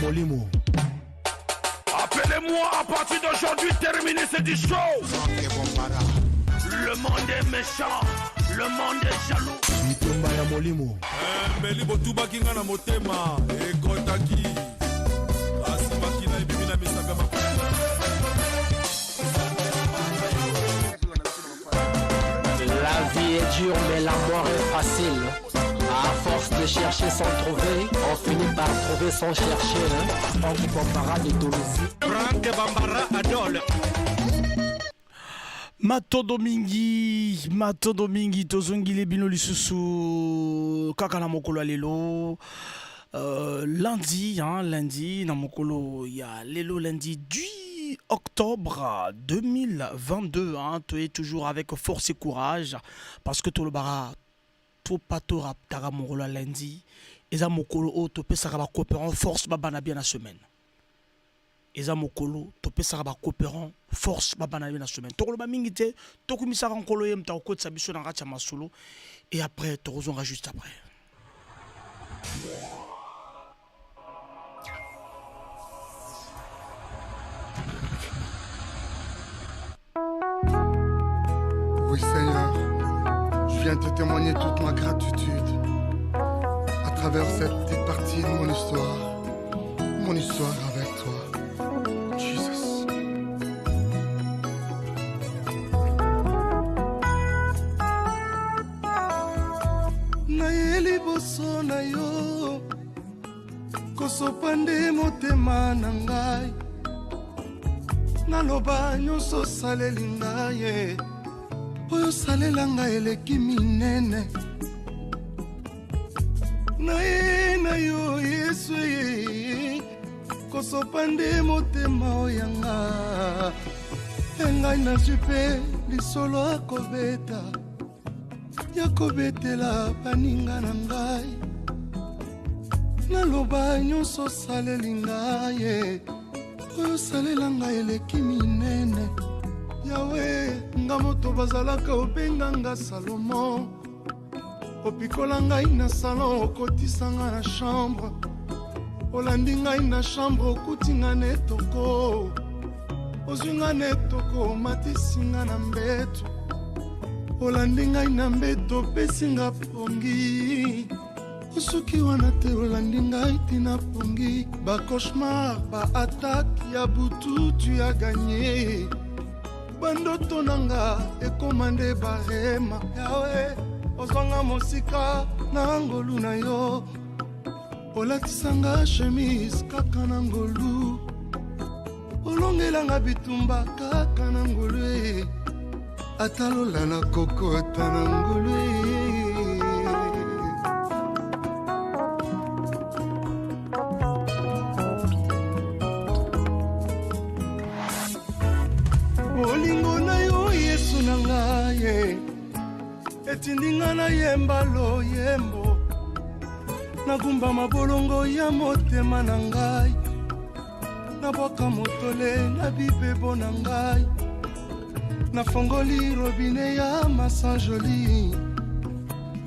Molimo. Appelez-moi à partir d'aujourd'hui, terminé cette show. Le monde est méchant, le monde est jaloux. Mitomba ya Molimo. Mbeli botuba kinga na motema ekotaki asimaki na ebibi na misaka makuna. La vie est dure mais la mort est facile. À force de chercher sans trouver, on finit par trouver sans chercher. Franck Bambara de Toulouse. Franck Bambara Adol. Matondo mingi tozongile bino lisusu kaka na mokolo lelo lundi na mokolo ya lelo lundi 10 octobre 2022 tu es toujours avec force et courage parce que tout le bara tout patora tara mokolo lundi eza mokolo o to pesaka ba coopérant force babana bien la semaine. Eza mokolo topesaka ba coopérant force babana na semaine tokoloba mingi te tokumisaka nkolo ye mta okotisa biso na ngati ya masolo et après tokozonga juste après. Oui Seigneur, je viens te témoigner toute ma gratitude à travers cette petite partie de mon histoire avec toi. Jesus. Nayeli boso na yo kosopande motema na ngai naloba nyonso saleli ngai oyo salela ngai eleki minene na yo Yesu kosopande motema oyanga engai nazwi mpe lisolo akobeta ya kobetela baninga na ngai naloba nyonso saleli ngai oyo salela ngai eleki minene yawe nga moto bazalaka obenganga Salomo opikola ngai na salon okotisa nga na chambre olandi ngai na chambre okuti nga na etoko ozwi nga na etoko omatisi nga na mbeto olandi ngai na mbeto opesi nga pongi osoki wana te olandi ngai tina pongi bacauchemar baatake ya butu tu ya ganye bandoto nanga ekoma nde barema yawe ozwanga mosika na ngolu na yo olatisanga chemise kaka na ngolu olongelanga bitumba kaka na ngolu atalola na kokota na ngolu olingo na yo Yesu na ngai etindinga na yemba loyembo nagumba mabolongo ya motema na ngai nabwaka motole na bibebo na ngai nafongoli robine ya masanjoli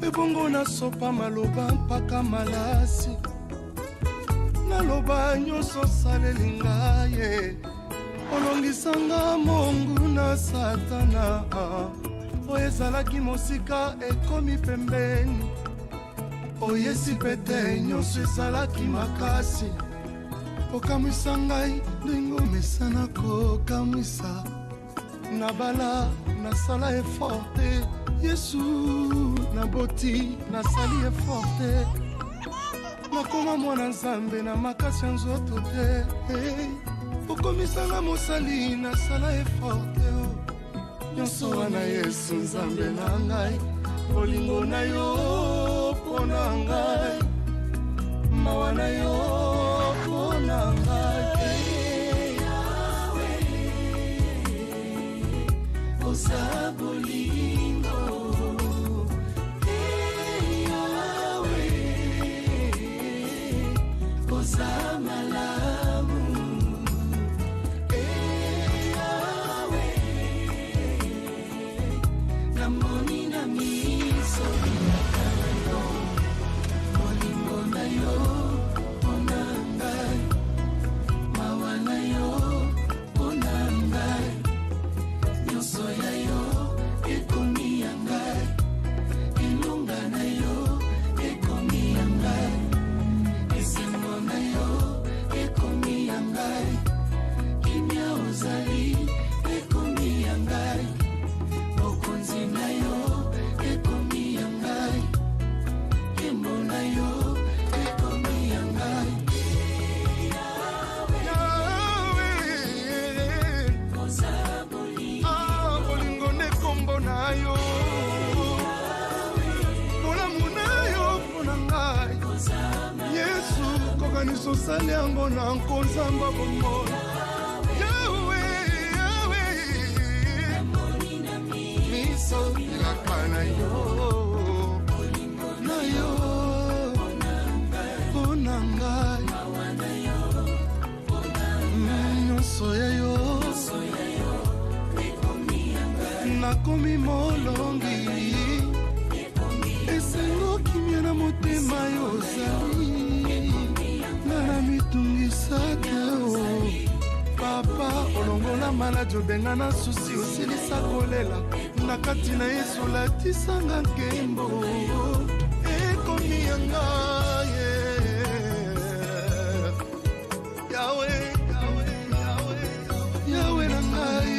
ebongo nasopa maloba mpaka malasi naloba nyonso saleli ngai olongisanga mongu na satana oyo ezalaki mosika ekomi pembeni oyesi pete nyonso ezalaki makasi okamwisa ngai ndenge omesana kokamwisa nabala nasala eforte Yesu naboti nasali eforte nakoma mwana nzambe na makasi ya nzoto te okomisanga mosali nasala eforte nyonso wana Yesu nzambe na ngai olingo na yo mpona ngai mawa na yo mpona ngai oza bolingo yawe oza malamu yawe namoni na miso olingo na yo miso osali yango na nkozamba bongo yawe yawe miso elaka na yo mpona ngai nyonso ya yo nakomi molongi esengo kimia na motema yo ozali ngana mitungisa te o papa olongola maladi obenga na susi osilisa kolela na kati na yesu olatisanga nkembo ekomi ya ngai yawe yawe na ngai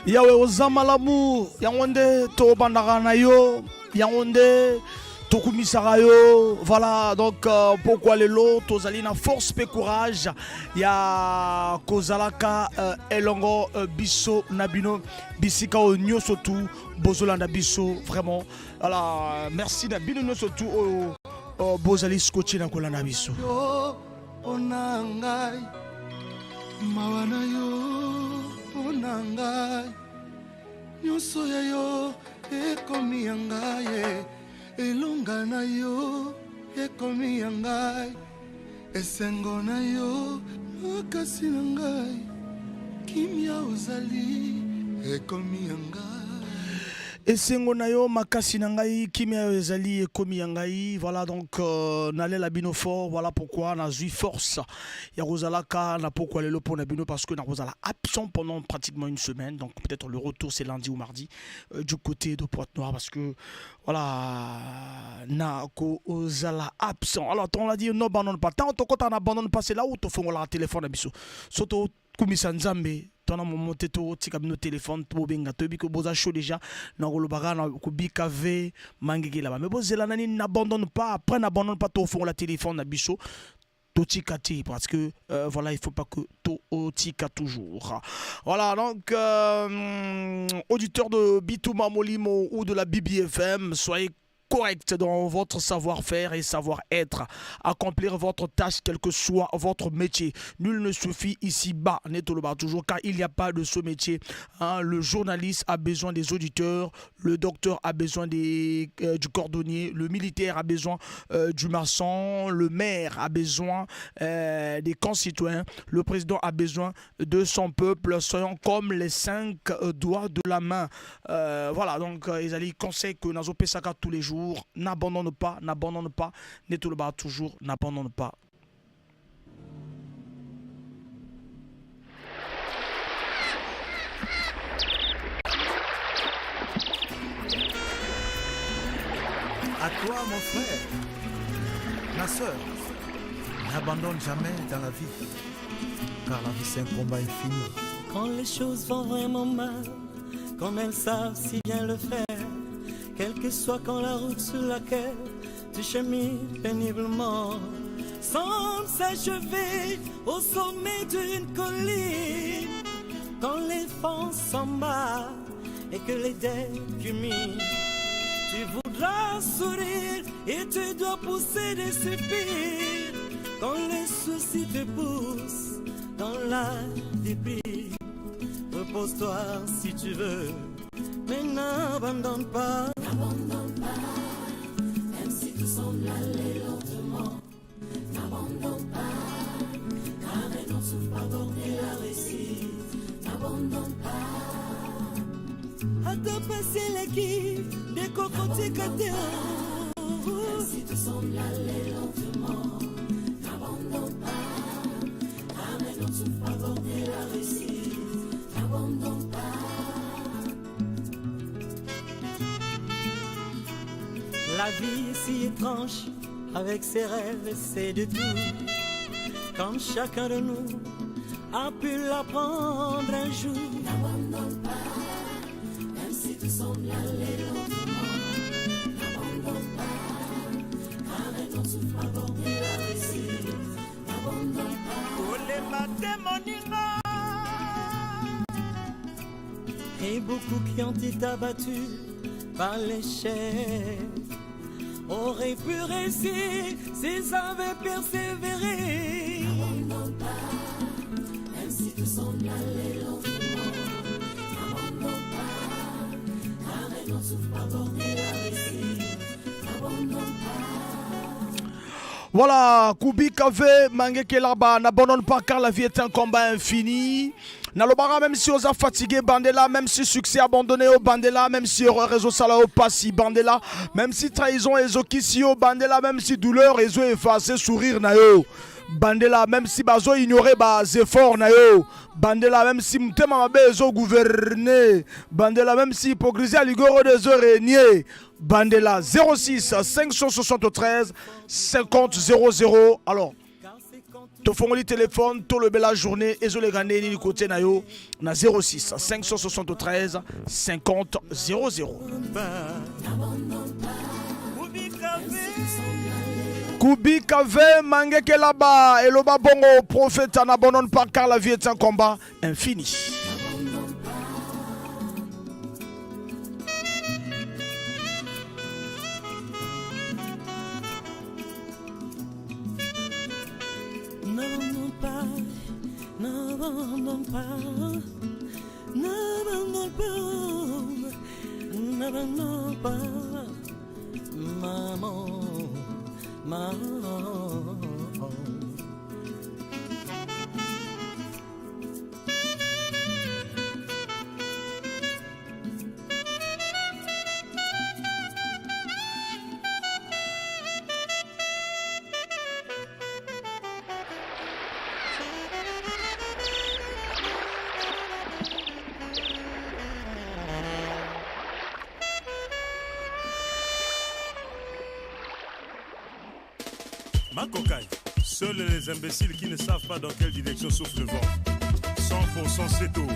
yawe oza malamu yango nde tobandaka na yo yango nde tokumisaka yo. Voilà donc pourquoi lelo tozali na force pe courage ya kozalaka elongo biso na bino bisika o nyonso tu bozolanda biso vraiment. Voilà merci na bino nyonso tu o bozali scotché na kolanda biso ona ngai mawa na yo ona ngai nyonso ya yo ekomi ya ngai elonga na yo ekomi ya ngai esengo na yo makasi na ngai kimia ozali ekomi ya ngai esengo na yo makasi na ngai kimia yo ezali ekomi ya ngai. Voilà donc nalela bino fort. Voilà pourquoi nazui force ya kozalaka na pourquoi lelo pour na bino parce que na kozala absent pendant pratiquement une semaine. Donc peut-être le retour c'est lundi ou mardi du côté de Pointe-Noire parce que voilà na kozala absent. Alors on l'a dit non abandonne pas. Tant qu'on n'abandonne pas c'est là où tu fais le téléphone à biso. Soto kumisa nzambe tona momonte to tika bino téléphone to benga to biko boza chaud déjà na kolobaka na kubika ve mangeki là mais bozela nani n'abandonne pas après n'abandonne pas to fond la téléphone na biso to tika ti parce que voilà il faut pas que to tika toujours. Voilà donc auditeur de Bitouma Molimo ou de la BBFM, soyez correct dans votre savoir-faire et savoir-être, accomplir votre tâche quel que soit votre métier. Nul ne suffit ici-bas, Netoloba toujours, car il n'y a pas de ce métier. Hein, le journaliste a besoin des auditeurs, le docteur a besoin du cordonnier, le militaire a besoin du maçon, le maire a besoin des concitoyens, le président a besoin de son peuple. Soyons comme les 5 doigts de la main. Voilà, donc ils allaient conseil que Nazo Pesaka tous les jours. N'abandonne pas, Netoloba toujours, n'abandonne pas. À toi mon frère, ma soeur, n'abandonne jamais dans la vie, car la vie c'est un combat infini. Quand les choses vont vraiment mal, comme elles savent si bien le faire, quelle que soit quand la route sur laquelle tu chemines péniblement semble s'achever au sommet d'une colline. Quand les vents s'en battent et que les dés culminent, tu voudras sourire et tu dois pousser des soupirs. Quand les soucis te poussent dans la débris, repose-toi si tu veux, mais n'abandonne pas. N'abandonne pas, même si tout semble aller lentement. N'abandonne pas, car elle n'en souffre pas porter la réussite. N'abandonne pas, à te passer les guides des cocotiers côtés. Même si tout semble aller lentement. N'abandonne pas, car elle n'en souffre pas porter la réussite. N'abandonne pas. La vie est si étrange, avec ses rêves et ses détours. Comme chacun de nous a pu l'apprendre un jour. N'abandonne pas, même si tout semble aller lentement. N'abandonne pas, car elle n'en souffre pas porter la réussite. N'abandonne pas. Oh les matins, mon et beaucoup qui ont été abattus par l'échec auraient pu réussir s'ils avaient persévéré. N'abandonne pas, même si tout semble aller lentement. N'abandonne pas, arrête, on souffre pas border la réussite. N'abandonne pas. Voilà, Kubi Kave, Mangeke là-bas, n'abandonne pas car la vie est un combat infini. Nalobara, même si on a fatigué, Bandela, même si succès abandonné au Bandela, même si réseau salao passi Bandela, même si trahison et zokisi au Bandela, même si douleur et zo effacé, sourire nayo. Bandela, même si bazo ignoré bas efforts nayo. Bandela, même si mutema mabe zo gouverner. Bandela, même si hypocrisie à ligoro des zo régner. Bandela 06 573 50 00. Alors, te font le téléphone, tout le bel journée, et zo les gagner ni côté nayo na 06 573 50 00. Kubi Kave, Mangeke là-bas, et l'oba bongo, prophète, n'abandonne pas car la vie est un combat infini. N'abandonne pas, n'abandonne pas, n'abandonne pas, n'abandonne pas, maman, maman. Makokai, seuls les imbéciles qui ne savent pas dans quelle direction souffle le vent. 100% c'est tout.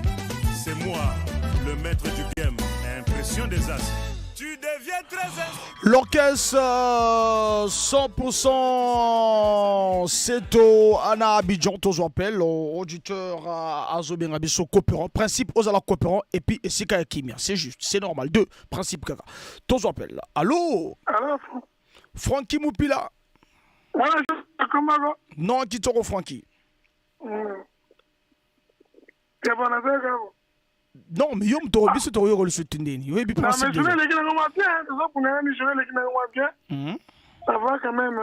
C'est moi, le maître du game. Impression des as. Tu deviens très... L'orchestre 100% Seto Ana Abidjan, tous appellent auditeur à Azobien Abisso coopérant, principe aux ala coopérant et puis Sika et Kimia. C'est juste, c'est normal. Deux principes kaka. Tous appellent. Allô? Allô? Francky Moupila. Ouais, comment va? Non, qui t'aura Francky? T'es bon avec vous? Non, mais yom t'aura bien, t'aura eu le soutien. Oui, puis principe. Non, mais je vais les gars, on va bien. C'est ça pour les amis, je vais les gars, on va bien. Ça va quand même.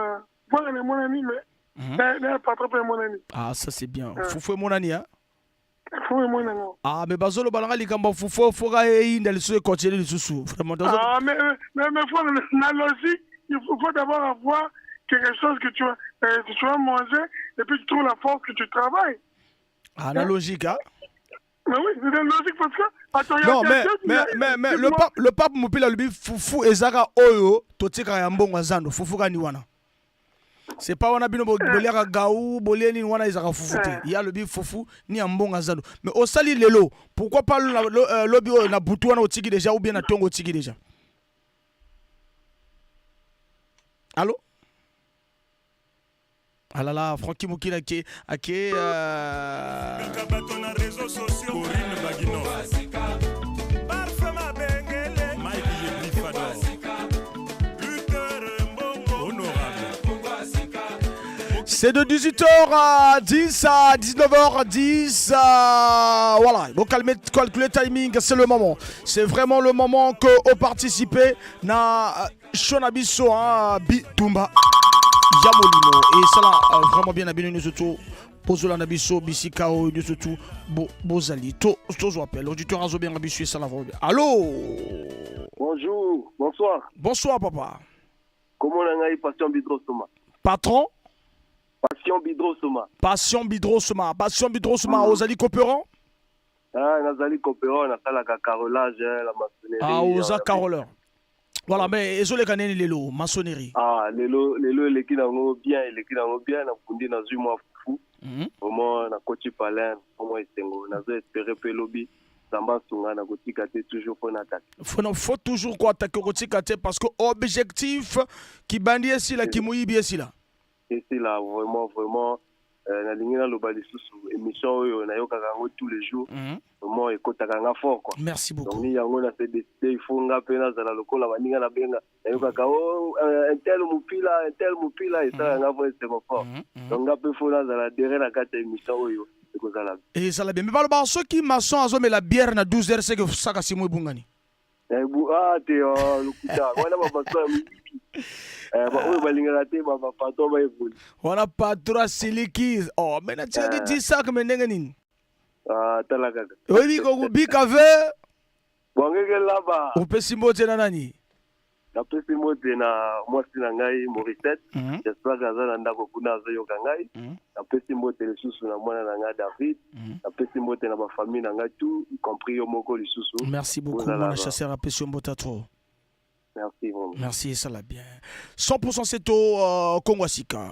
Moi, elle est mon ami, mais elle n'est pas trop mon ami. Ah, ça c'est bien. Foufou est mon ami, hein? Foufou est mon ami. Ah, mais Bazolo Balanga, les gars, Foufou, faut qu'il ait continuer le sous-sous. Vraiment. Ah, mais faut la logique, il faut d'abord avoir quelque chose que tu vas manger et puis tu trouves la force que tu travailles. Ah, la logique, hein? Mais oui, c'est une logique parce que... Attends, non, mais le pape Moupila lui Foufou et Zara Oyo, Totika Yambon Wazano, Foufou Ganiwana. C'est pas on a bien Boliara Gaou, Boleni Wana Izara Foufou. Il y a le bif Foufou, ni Ambon Wazano. Mais au sali Lelo, pourquoi pas le lobby na Boutouana au Tiki déjà ou bien à Tongo Tiki déjà? Allô? Ah là là, Francky Moukila qui est c'est de 18h à 10 à 19h10. Voilà, il faut calculer le timing, c'est le moment. C'est vraiment le moment que vous participez na Shonabiso Bitumba. Yamolimo et ça là vraiment bien abonné nous surtout Pozola Nabiso Bisikao nous surtout Bozali to appelle auditeur Azo bien Nabiso et ça là vraiment bien. Allô? Bonjour, bonsoir. Bonsoir papa. Comment on a Passion Bidrosoma? Patron? Passion Bidrosoma. Passion Bidrosoma. Passion Bidrosoma Ozali coopérant? Ah, Nazali coopérant, on a fait la carrelage, la maçonnerie. Ah, Oza caroleur. Voilà, mais ils ont les canaux, les lots, maçonnerie. Ah, les lots, les qui n'ont bien, les qui n'ont bien, on a fondé dans une mois fou. Au moins, on a coaché palin, au moins, on a espéré que lobby, ça m'a sonné, on a coaché kate toujours pour attaquer. Faut toujours quoi attaquer coaché kate parce que objectif qui bandit ici là, qui mouille bien ici là. Ici là, vraiment, la ligne là, le bal sous émission, on a eu tous les jours. Au vraiment ekotaka nga fort quoi. Merci beaucoup. Donc ni yango na se décider il faut nga pe na zala lokola baninga na benga yokaka un tel mupila et ça nga voix c'est fort. Donc nga pe faut na zala derrière la carte émission oyo ekozala. Et ça la bien mais baloba ceux qui maçon azome la bière na 12h c'est que saka simo ebungani. Te lokuta wana babaso oyo balingaka te bapato baevoli wana patro siliki mais na tiaki 10 sac mais ndenge nini tala kaka oyebi kokubika ve bwangeke laba opesi mbote na nani napesi mbote na mwasi na ngai Morissette j'espère que aza na ndako kuna azoyoka ngai napesi mbote lisusu na mwana na ngai David napesi mbote na bafamille na ngai tout y compris yo moko lisusu. Merci beaucoup mwana chasseur apesi mbote trop. Merci vraiment. Merci, ça l'a bien. 100% c'est au Congo Sika.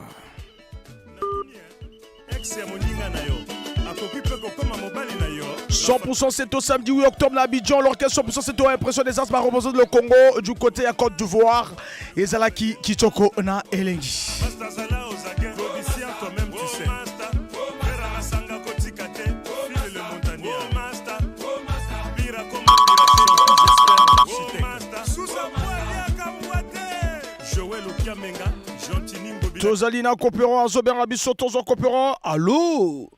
100% c'est au samedi 8 octobre à Abidjan. L'orchestre 100% c'est au Impression des As va représenter le Congo du côté à Côte d'Ivoire. Et Zalaki Kitoko na Elengi. Tozalina Copéran, Zobera Bisso, Tozo Copéran. Allô?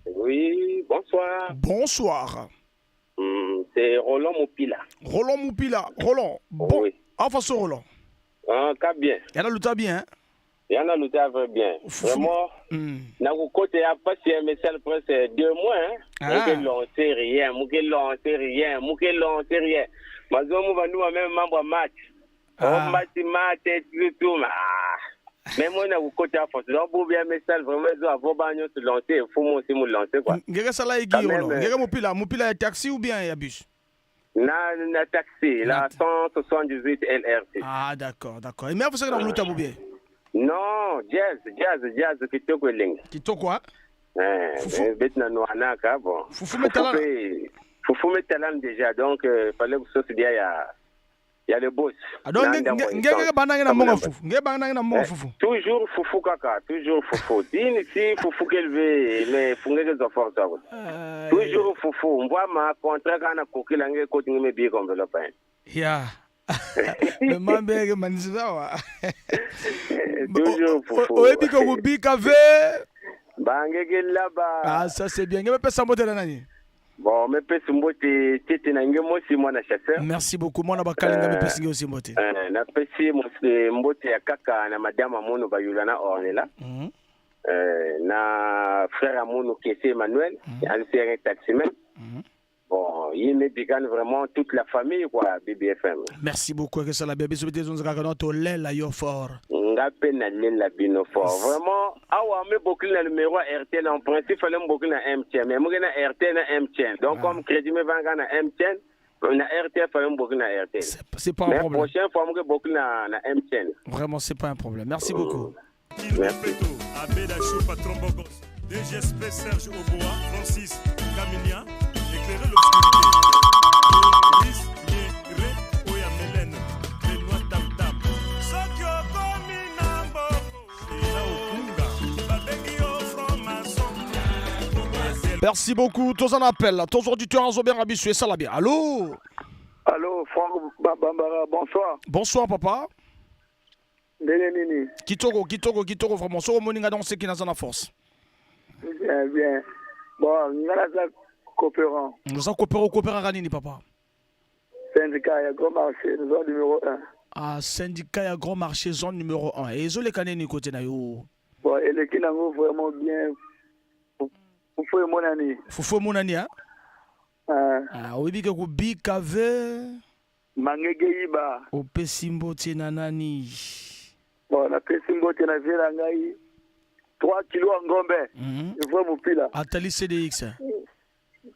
Oui, bonsoir. Bonsoir. C'est Roland Moupila. Roland Moupila. Roland. Bon. Oui. Enfin, ce Roland. Ah, bien. Il y en a lutté bien. Hein? Il y en a lutté bien. Vraiment. Dans le côté, après, c'est un message presque 2 mois. Hein? Nous sait rien. Nous rien. Mais nous avons même membre match. Match, tout. Mais moi, je côté à force. Donc, vous bien message vraiment, vous avez se lancer. Il faut aussi me lancer quoi. Qu'est-ce ça là, Guy? Moupila, taxi ou bien bus? Na taxi, la 178 LRT. Ah, d'accord. Et mais vous savez que vous avez bien? Non, jazz, kitoko ling. Kitoko quoi? Betna no anaka bon. Foufou metalan déjà, donc fallait que ce soit il y a le boss. Donc, toujours foufou kaka, toujours foufou. Dini si foufou qu'élevé, mais fungé que zofort ça. Toujours foufou. On voit ma contrat quand on a coqué l'anglais côté me bien comme le pain. Ya. Le mambe manziwa. Toujours foufou. Oebi ko kubi kave. Bangé là-bas. Ah ça c'est bien. Ngebe pesa mbote na nani? Bon, me pesi mbote tete na ngemo si mwana chasseur. Merci beaucoup. Mwana bakalinga me pesi aussi mbote. Na pesi mbote ya kaka na madame Amono bayulana ornela. Na frère Amono Kessé Emmanuel, ancien taximan. Bon, il me bigane vraiment toute la famille quoi, BBFM. Merci beaucoup que ça la bébé souhaité nous regarder to lela yo fort. Ngapé na lela bino fort. Vraiment, awa me beaucoup le numéro RTL en principe fallait beaucoup na MTN, mais moi na RTL na MTN. Donc comme crédit me vanga na MTN, na RTL fallait beaucoup na RTL. C'est pas un problème. Mais prochaine fois moi beaucoup na MTN. Vraiment c'est pas un problème. Merci beaucoup. Merci. Abeda Chou patron Bogos. DGSP Serge Oboa, Francis Caminia. Éclairer l'obscurité. Maurice Niéré, Oya Mélène, Benoît Tam Tam. Sokyo Kominambo. Ela Okunga. Babengio Franc-Maçon. Merci beaucoup. Tous en appel. Tous auditeurs en Zobé Rabissou et Salabia. Allô? Allô, Franck Bambara, bonsoir. Bonsoir, papa. Nini. Kitoko, vraiment. So, moninga dans ce qui n'a pas force. Bien. Bon, nous avons coopérant. Nous avons coopérant Ranini, papa. Syndicat à Grand Marché, zone numéro 1. Ah, syndicat à Grand Marché, zone numéro 1. Et ils ont les canets côté na yo. Bon, et les qui n'ont vraiment bien. Foufou mon ami. Foufou mon ami, hein? Ah, oui, bien que Bikave. Mangegeiba. Au Pessimbo Tinanani. Bon, la Pessimbo Tinanani. 3 kilos en Gombe. Je vois mon pile. Atali CDX.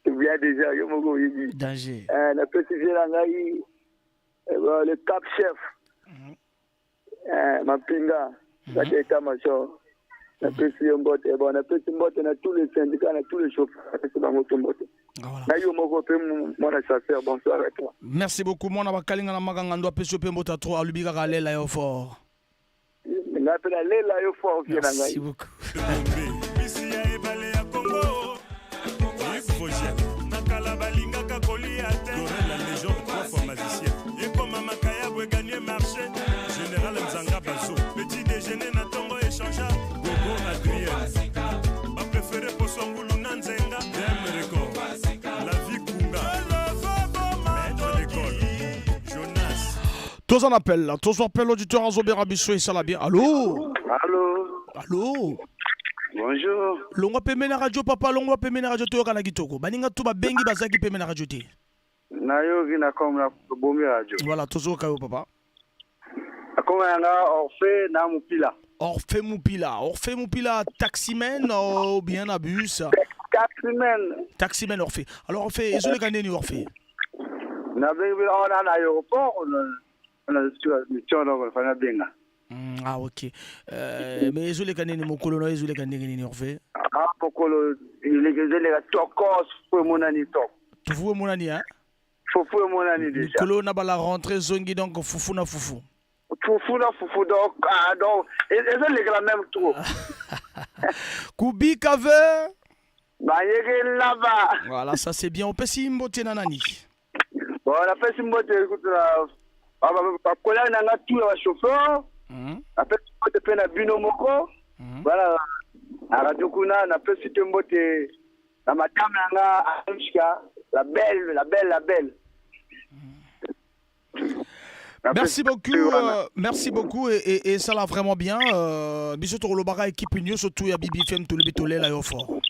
Bien déjà, je me dis. Danger. La petite Langaï, le cap chef. Ma pinga. La état-major. La petite mbote. Bon, la petite mbote, on a tous les syndicats, on a tous les chauffeurs. C'est dans votre mbote. Bonsoir avec toi. Merci beaucoup. Mon abakalinga na maganga peso pe mbota trop alubika kalela yo fort. Merci beaucoup. Bisi ya ebale ya Congo. Nakala bali Tous en appel là. Tous en appel l'auditeur Azobé Rabisso et ça la bien. Allô? Allô? Bonjour. Longo peme na radio papa, longo peme na radio to kana kitoko. Baninga to ba bengi bazaki peme na radio te. Na yogi na comme na bombi radio. Voilà, toujours kayo papa. Akoma nga Orphée na Mupila. Orphée Mupila, taximen ou bien à bus? Taximen Orphée. Alors Orphée, est-ce que tu es Orphée? Na bengi on a l'aéroport, on a mission donc on a benga. Ah ok. Mais est-ce que tu es mokolo no, est-ce que tu es Orphée? Ah mokolo, il est tokos pour mon ani tok. Tu vois mon ani hein? Foufou mon ani déjà. Mokolo na bala rentrée zongi donc foufou na foufou. Foufou donc et ça les gars même trop. Kubi kave. Ba yeke là-bas. Voilà, ça c'est bien. On peut s'y mbote nanani. Bon, on a fait si mbote écoute là. Ba kola na nga tout le chauffeur. Après mbote pe na bino moko. Voilà. À Radio Kuna na fait si mbote na madame na nga Anushka, la belle. Merci beaucoup et ça l'a vraiment bien. Bisous le bara équipe union surtout ya Bibi FM tout le bitolé là fort.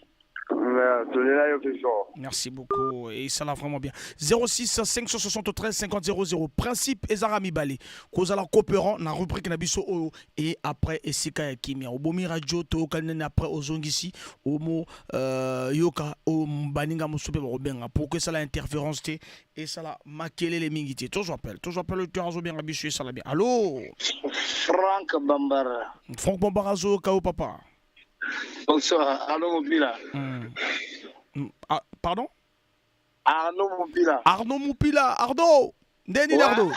Merci beaucoup et ça l'a vraiment bien. 06 573 50 00 principe Ezarami Balé cause la coopérant na rubrique na biso oyo et après esika ya kimia obomi radio to kanene après ozongisi omo yoka o baninga musupe robenga pour que ça la interférence té et ça la makele les mingité toujours appelle le tuazo bien biso ça la bien. Allô Franck Bambara zo kao papa. Bonsoir, Arnaud Mupila. Ah, pardon? Arnaud Mupila. Arnaud! Denis Arnaud.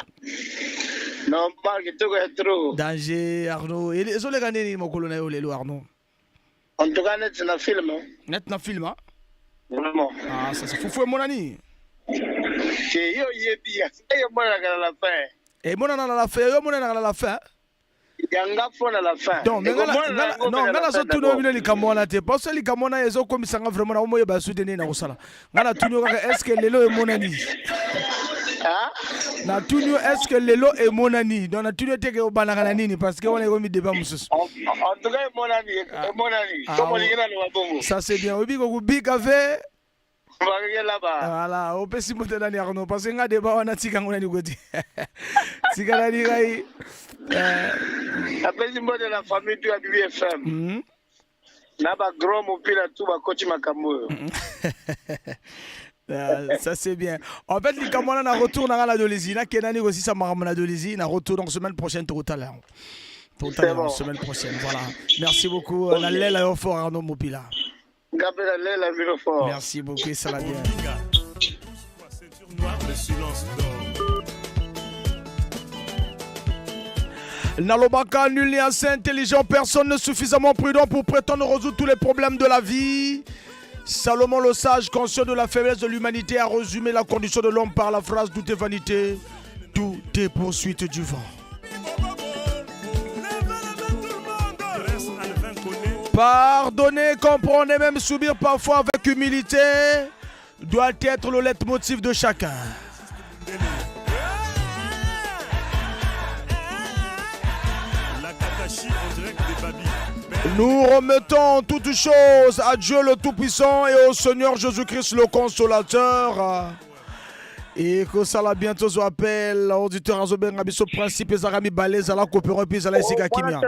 Non, pas que tu es trop. Danger, Arnaud. Et les autres gars, mon colonel, Arnaud. En tout cas, net na film. Net na film, hein? Vraiment. Ah, ça c'est fou, mon ami. Que yo yebi, et moi la fin. Et moi na la fin. Yanga fona la fin. Non, mais ngana so tuno bino likamona te. Parce que likamona ezo komisanga vraiment na omoye ba soutenir na osala. Ngana tuno kaka est-ce que lelo e monani? Ah? Na tuno est-ce que lelo e monani? Donc na tuno teke obanaka na nini parce que on est comme débat mususu. En tout cas monani. Comme lingana le wabongo. Ça c'est bien. Obi ko kubi café. Voilà, au pesi motena ni Arnaud parce que nga débat wana tika ngona ni goti. Tika na ni kai après de la famille du BFM. Na ba grand Mupila tout ba coach makambo. Ça c'est bien. En fait, les Camerounais na retour na la Dolezi, na Kenani aussi ça m'a ramené Dolezi, na retour donc semaine prochaine total. Total semaine prochaine. Voilà. Merci beaucoup. La lèle au fort Arnaud Mupila. Merci beaucoup, ça va bien. Nalobaka, nul n'est assez intelligent, personne n'est suffisamment prudent pour prétendre résoudre tous les problèmes de la vie. Salomon le sage, conscient de la faiblesse de l'humanité, a résumé la condition de l'homme par la phrase « Tout est vanité, tout est poursuite du vent ». Pardonner, comprendre et même subir parfois avec humilité doit être le leitmotiv de chacun. Nous remettons toutes choses à Dieu le Tout-Puissant et au Seigneur Jésus-Christ le Consolateur. Et que ça la bientôt soit appel auditeur Azobé Ngabiso principe Zarami Balez à la coopération puis à la Sika Kimia.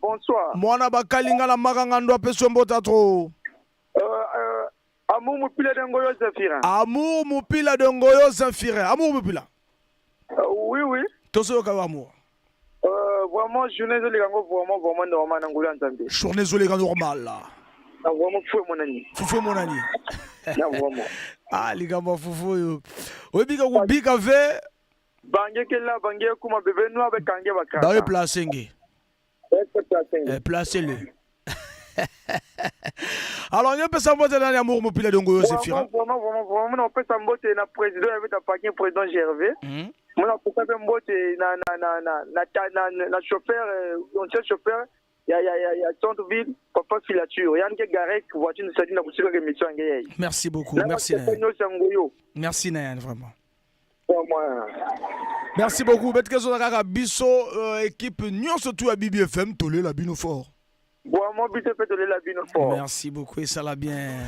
Bonsoir. Mwana bakalinga la maganga ndo apeso mbota tro. Amour Mupila de Ngoyo Zafira. Amour Mupila de Ngoyo Zafira. Amour Mupila. Oui. Toso ka amour. Vraiment journée zolegango vraiment normal ngolo nzambe. Journée zolegango normal là. Vraiment fou mon ami. Vraiment. Ah ligamba fufu yo. Obika kubika ve bange kella bange kuma bebe no avec kange bakaka. Ba replacer nge. Placez-le. Alors, il y a un peu de temps d'amour, mon pilote de Ngoyo Zefira. Vraiment, on peut s'emboîter dans le président, avec le président Gervais. On peut s'emboîter dans le chauffeur, le chauffeur, il y a Centreville, papa filature. Il y a une garée qui voit une certaine émission. Merci beaucoup, merci. Merci Nayan, vraiment. Merci beaucoup. Bête que Zonaka Bisso, équipe Nyon surtout à BBFM, Tolé la Bino fort. Bon, mon but est fait de la Bino fort. Merci beaucoup et ça l'a bien.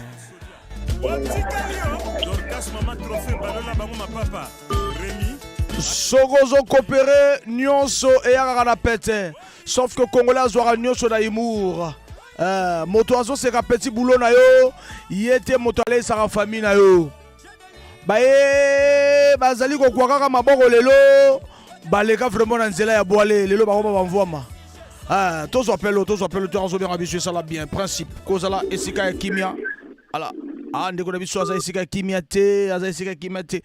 Sogozo coopéré, Nyonso et Arana Pete. Sauf que Congolais aura Nyonso d'Aimour. Motoazo c'est un petit boulot na yo. Il était motoalé sa famille na yo. Bae bazali ko kwaka maboko lelo. Baleka vraiment na nzela ya boale lelo ba ba mvoma. Tous appellent tu as bien habitué ça là bien principe cause là esika ya kimia. Ala ndeko na biso aza esika kimia te, aza esika kimia te.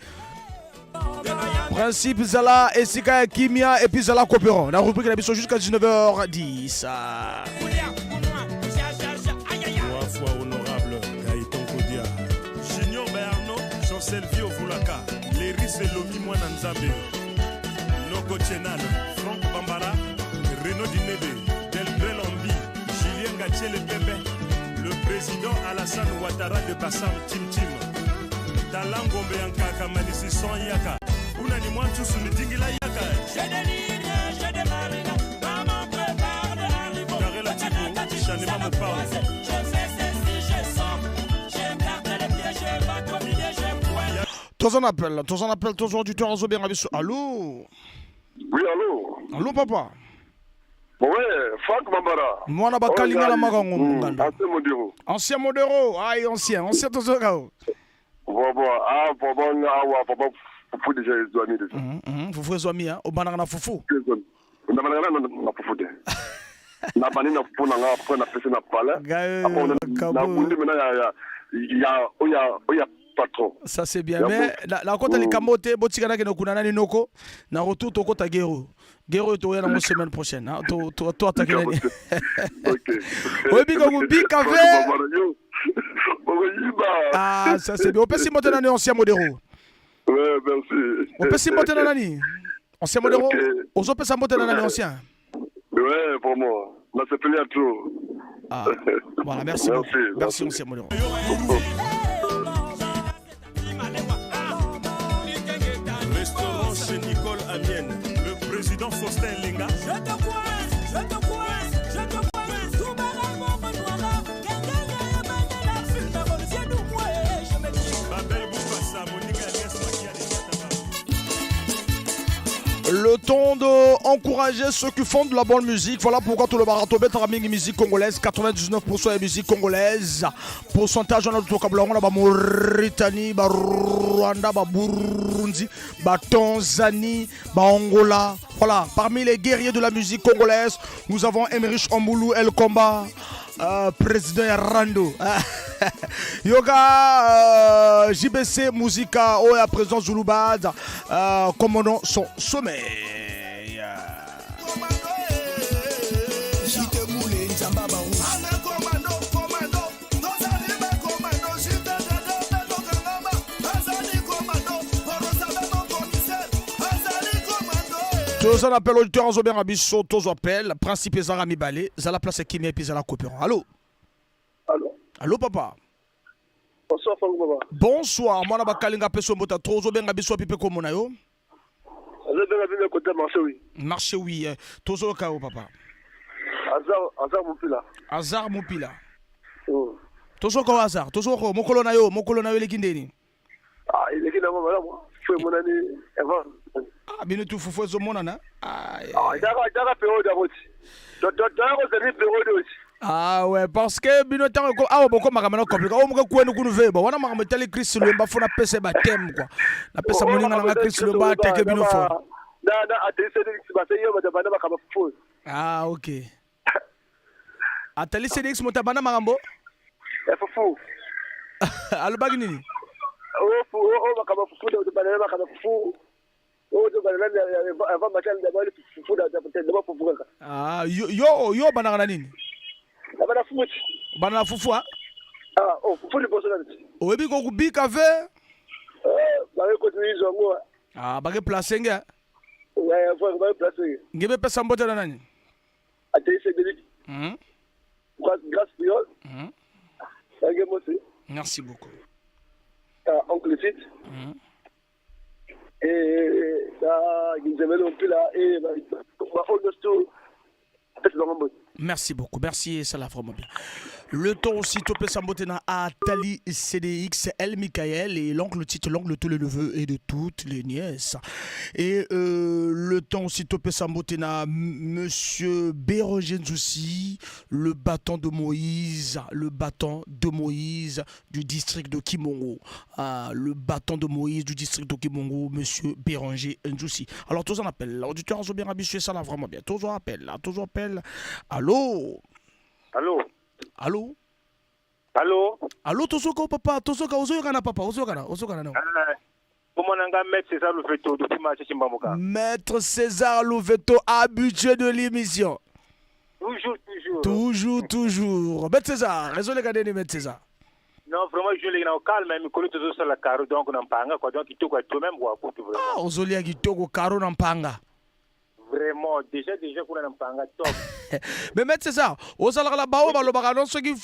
Principe Zala, Esika et Kimia et puis Zala coopérant. La rubrique la jusqu'à 19h10. 3 fois honorable Gaëtan Kodia. Junior Berno, Jean-Selvio Foulaka. Léris et Lomi Mouana Nzambe. Noko Chenal, Franck Bambara, Renaud Dinebe, Delbrel Ambi, Julien Gatiel Pepe, le président Alassane Ouattara de Bassam Tim Tim. Talangombe Yankaka Malisi Son Yaka. Unani Mwanchu Sunidingila Yaka. Je délire, je démarre là. Maman prépare de l'arrivée. Garela Tibo, Chanema Mopao. Je fais ceci, je sens. J'écarte les pieds, je bats comme il est, je pointe. Tous en appel, tous auditeurs en Zobé Rabisso. Allô? Oui, allô? Allô, papa? Ouais, Franck Bambara. Moi, on a Kalinga la Marango. Ancien Modero. Ancien Modero, aïe, ancien tous au cas. Bon, Fufu déjà les doigts déjà. Fufu les doigts hein, au banana fufu. On a na fufu de. Na bani na fufu na après na pese na pala. Na bundi mena ya patron. Ça c'est bien mais la kota li kamote botika na ke kunana ni noko na retour to kota Gero. Gero to ya na semaine prochaine hein. To attaquer nani. OK. Oui bika café. Ah ça c'est bien. On peut s'y monter dans ancien Modero. Ouais, merci. On peut s'y monter dans l'année. Ancien Modero. On peut s'y monter dans l'année ancien. Ouais, pour moi. Là, c'est plus à trop. Ah, voilà, merci beaucoup. Merci, ancien Modero. Restaurant chez Nicole Amienne. Le président Faustin Lenga. Je te crois. Le temps d'encourager ceux qui font de la bonne musique. Voilà pourquoi tout le barato betramingi musique congolaise. 99% de musique congolaise. Pourcentage on a tout câble. On a Mauritanie, Rwanda, Burundi, Tanzanie, Angola. Voilà, parmi les guerriers de la musique congolaise, nous avons Emerich Omboulou El Combat. Président Rando Yoga JBC Musica Oya présent Zouloubad commandant son sommeil. Tous en appel auditeur en Zobé Rabisso, tous appel, principe Zarami Balé, Zala place Kimia et puis Zala coopérant. Allô? Allô papa? Bonsoir Franck Baba. Bonsoir, moi na Kalinga Peso Mota, tous Zobé Rabisso Pipe Komona yo? Zobé Rabisso côté marché oui. Marché oui, tous au cas papa. Azar Moupila. Azar Moupila. Tous au cas Azar, tous au cas, mon colonel yo les Kindeni. Ah, il est qui là moi? Fue mon ami Evan. Ah, bien tout foufou zo monana. Ah, daga période route. Daga période aussi. Ah ouais, parce que bino tango ko awo boko makamana compliqué. O muka kwenu kunu veba. Wana makamata Chris Lumba fona pesa ba tem quoi. Na pesa moninga na Chris Lumba teke bino fo. Da atese de ba seyo ba bana ba kama fufu. Ah, OK. Atali CDX motabana makambo? Fufu. Alobagi nini? O ba kama fufu de bana ba kama fufu. Ah, yo banana nini? Banana fufu ah? Ah, fufu ni boso nani? Oyebi ko kubika ve? Ba ko tuizo ngo. Ah, ba ke placer nga? Ouais, faut ba placer. Ngebe pesa mbote na nani? Atese Delik. Grâce Piol. Merci beaucoup. Oncle Fit. Et ça Merci beaucoup, merci, ça l'a vraiment bien. Le ton aussi, Topé Sambotena à Tali CDX, El Michael et l'oncle Tite, l'oncle de tous les neveux et de toutes les nièces. Et le ton aussi, Topé Sambotena, Monsieur Bérogen aussi, le bâton de Moïse du district de Kimongo. Le bâton de Moïse du district de Kimongo, Monsieur Béranger Njoussi. Alors, tous en appellent, l'auditeur a bien habitué, ça l'a vraiment bien. Tous en appellent, Allô? Allô? Allô? Allô? Allô, Tosoka, papa, Tosoka, Ozokana, papa, Ozokana, non. Maître César Louveto, habitué de l'émission. Toujours. Maître César, raison les gars de Maître César. Non, vraiment, je l'ai au calme, mais je connais toujours sur la carreau, donc on en parle, quoi, donc il te voit toi-même, quoi, pour tout vraiment. Ah, Ozolia qui te voit carreau en panga. Vraiment, déjà, qu'on a un panga top. Mais Maître César, aux alara la bao, le baganon, ceux qui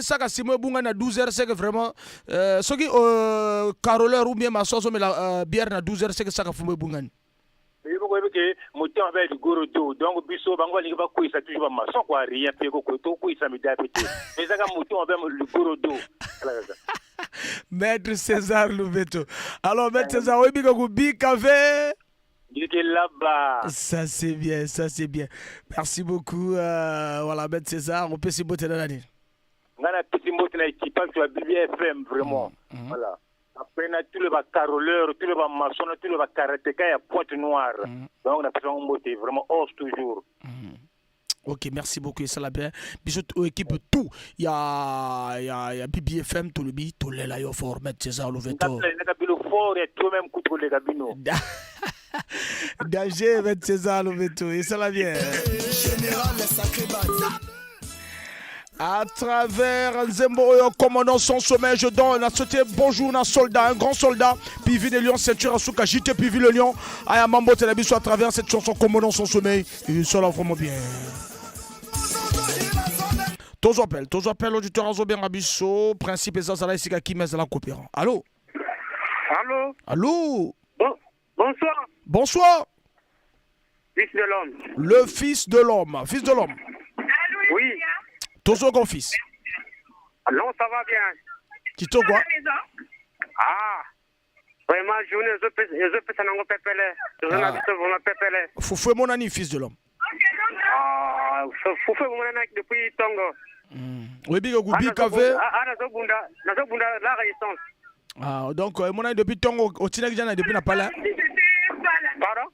saka Simon Bunga à 12h, c'est que vraiment, ceux qui caroleur ou bien ma sauce, mais la bière à 12h, c'est que saka Fume Bungan. Mais vous voyez que mon temps avait du gros dos, donc biso bango li va couiller ça toujours ma son quoi rien fait ko to couiller ça me dapete. Mais ça mon temps avait le gros dos. Maître César Louveto. Alors Maître César, oui bigo bi café. Il est là-bas. Ça c'est bien. Merci beaucoup. Voilà Maître César, on peut s'y botter dans l'année. On a petit mot dans l'équipe sur BBFM vraiment. Voilà. Après, on a tout le caroleur, tout le maçon, tout le karatéka et pointe noire. Donc, on a besoin de monter vraiment hausse toujours. Ok, merci beaucoup. Ça l'a bien. Bisous équipe tout. Il y a BBFM, tout le bit, tout les là, il faut remettre César Louveto. Il y a fort et toi-même contre les gabinets. Danger, mettre César Louveto. Et ça l'a bien. Général, le sacré bâtard. À travers Nzembo, commandant son sommet, je donne à souhaiter bonjour à un soldat, un grand soldat, Pivi de Lyon, ceinture à Souka, JT Pivi le Lion, à Mambo Télévision à travers cette chanson, commandant son sommeil, et ça là vraiment bien. Tous appels, auditeur Azobien Rabisso, principe et Zazala ici qui met la coopérant. Allô? Allô? Bonsoir. Bonsoir. Fils de l'homme. Le fils de l'homme. Oui. Tozo grand fils. Non, ça va bien. Qui te quoi? Ah. Vraiment, je peux ça n'en pépélé. Je vraiment pépélé. Foufoué mon ami, fils de l'homme. Ah, foufoué mon ami depuis Tongo. Oui, bigo gubi café. Ah, nazobunda la résistance. Ah, donc mon ami depuis Tongo, au Tinek Jana depuis Napala. Pardon?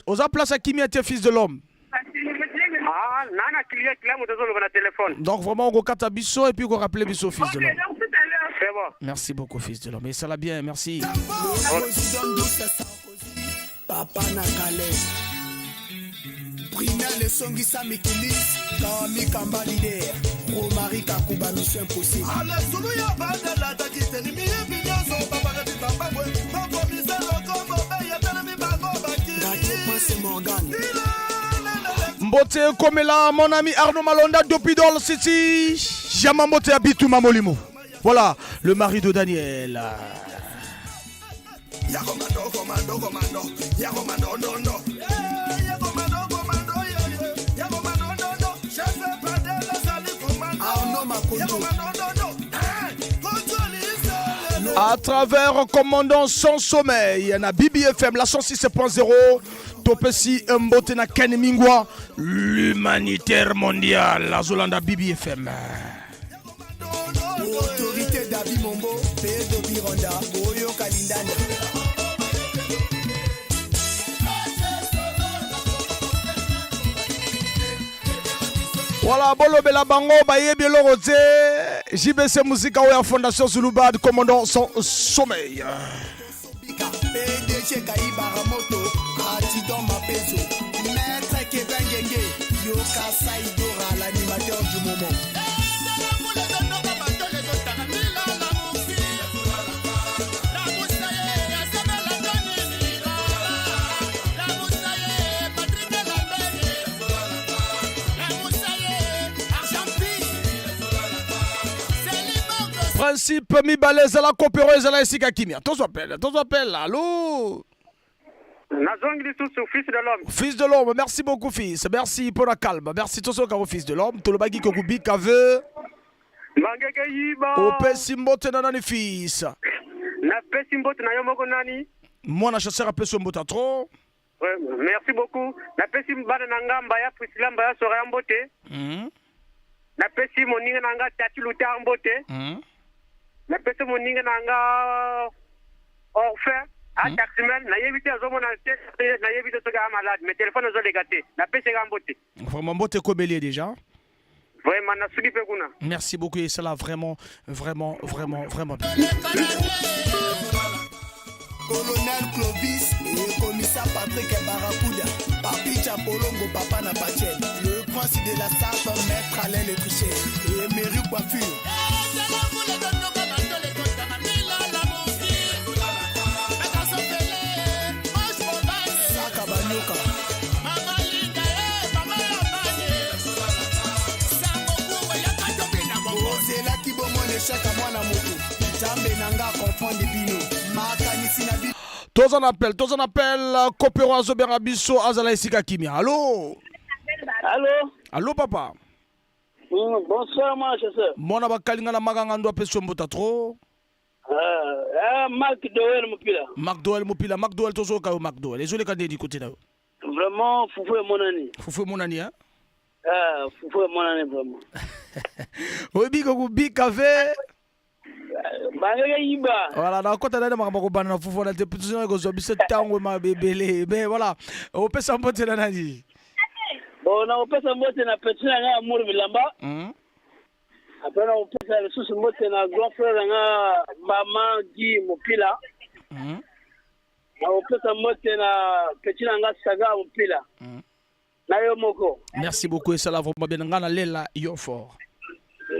Aux a place à qui était fils de l'homme. Ah, nana client mo désolé na téléphone. Donc vraiment on go kata biso et puis on rappeler biso fils de l'homme. C'est bon. Merci beaucoup fils de l'homme. Et ça l'a bien, merci. Papa Nakale. Primaire le songisa mikilis, Kami Kamba leader. Romari Kakuba mission impossible. Allez, solo ya bande la takite ni mi binyazo papa de papa boy. Papa mi se lokomo be ya tele mi bago baki. Gati c'est Morgan. Mbote Komela, mon ami Arnaud Malonda depuis Dol City. Jamambote Abitou Mamolimo. Voilà, le mari de Daniel. À travers commandant sans sommeil, il y en a BBFM, la 106.0. Topesi Mbotena Kenimingwa, l'humanitaire mondial, la Zolanda BBFM. Autorité d'Abi Mombo, Pedro Bironda, Oyo Kalindana. Voilà, Bolo Bela Bango, Baye Bielo Rote, JBC Musica, Oya Fondation Zulubad, commandant sans sommeil. PDG Kaïba Ramoto, Atidon Mapezo, Maître Kevin Genge, Yoka Saïdora, l'animateur du moment. Principe mi balèze à la coopéreuse à la Sika Kimia. Ton appel, allô? Nazongi lisusu fils de l'homme. Fils de l'homme, merci beaucoup fils. Merci pour la calme. Merci tozo karo fils de l'homme. Tolobagi kokubi kave. Mangeke yiba. Opesi mbote na nani fils. Na pesi mbote na yo moko nani? Moi na chasseur apesi mbote trop. Ouais, merci beaucoup. Na pesi mbana na ngamba ya Priscilla mbaya sora ya mbote. Na pesi moninga na nga tati luta mbote. Na pesi moninga na nga orphelin. Ah, taximan, na yebite azomo na yebite soga malade, mais téléphone zo légaté. Na pesi ga mbote. Vraiment mbote kobelier déjà. Vraiment na sugi pe kuna. Merci beaucoup et cela vraiment bien. Colonel Clovis et commissaire Patrick Barracuda, Papi Chapolongo, Papa Napachel, le prince de la sape, maître Alain le Trichet, et Mairie Coiffure. Tous en appel, Kopero Azobera Bisso, Azala Isika Kimia. Allô? Allô, papa? Bonsoir, mon chasseur. Mon abakalinga na maganga ndo apesio mbota tro. Marc Doel Mopila. Marc Doel tozo ka Marc Doel. Les joli kandé du côté là. Vraiment, Foufou et mon ami. Foufou mon ami, hein? Foufou et mon ami, vraiment. Obi ko bikave. Bangega yiba. Voilà, na kota na makambo ko bana Foufou na te putsina ko zo bise tango ma bebele. Mais voilà, o pesa mbote na nani. Bon, na opesa mbote na petina nga Amour Bilamba. Après na opesa le sous mbote na grand frère nga Maman Guy Mopila. Na opesa mbote na petina nga Saga Mopila. Na yo moko. Merci beaucoup et ça la vraiment bien ngana lela yo fort.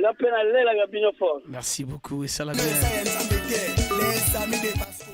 La pena lela ga bino fort. Merci beaucoup et ça la bien. Les amis de Pasco.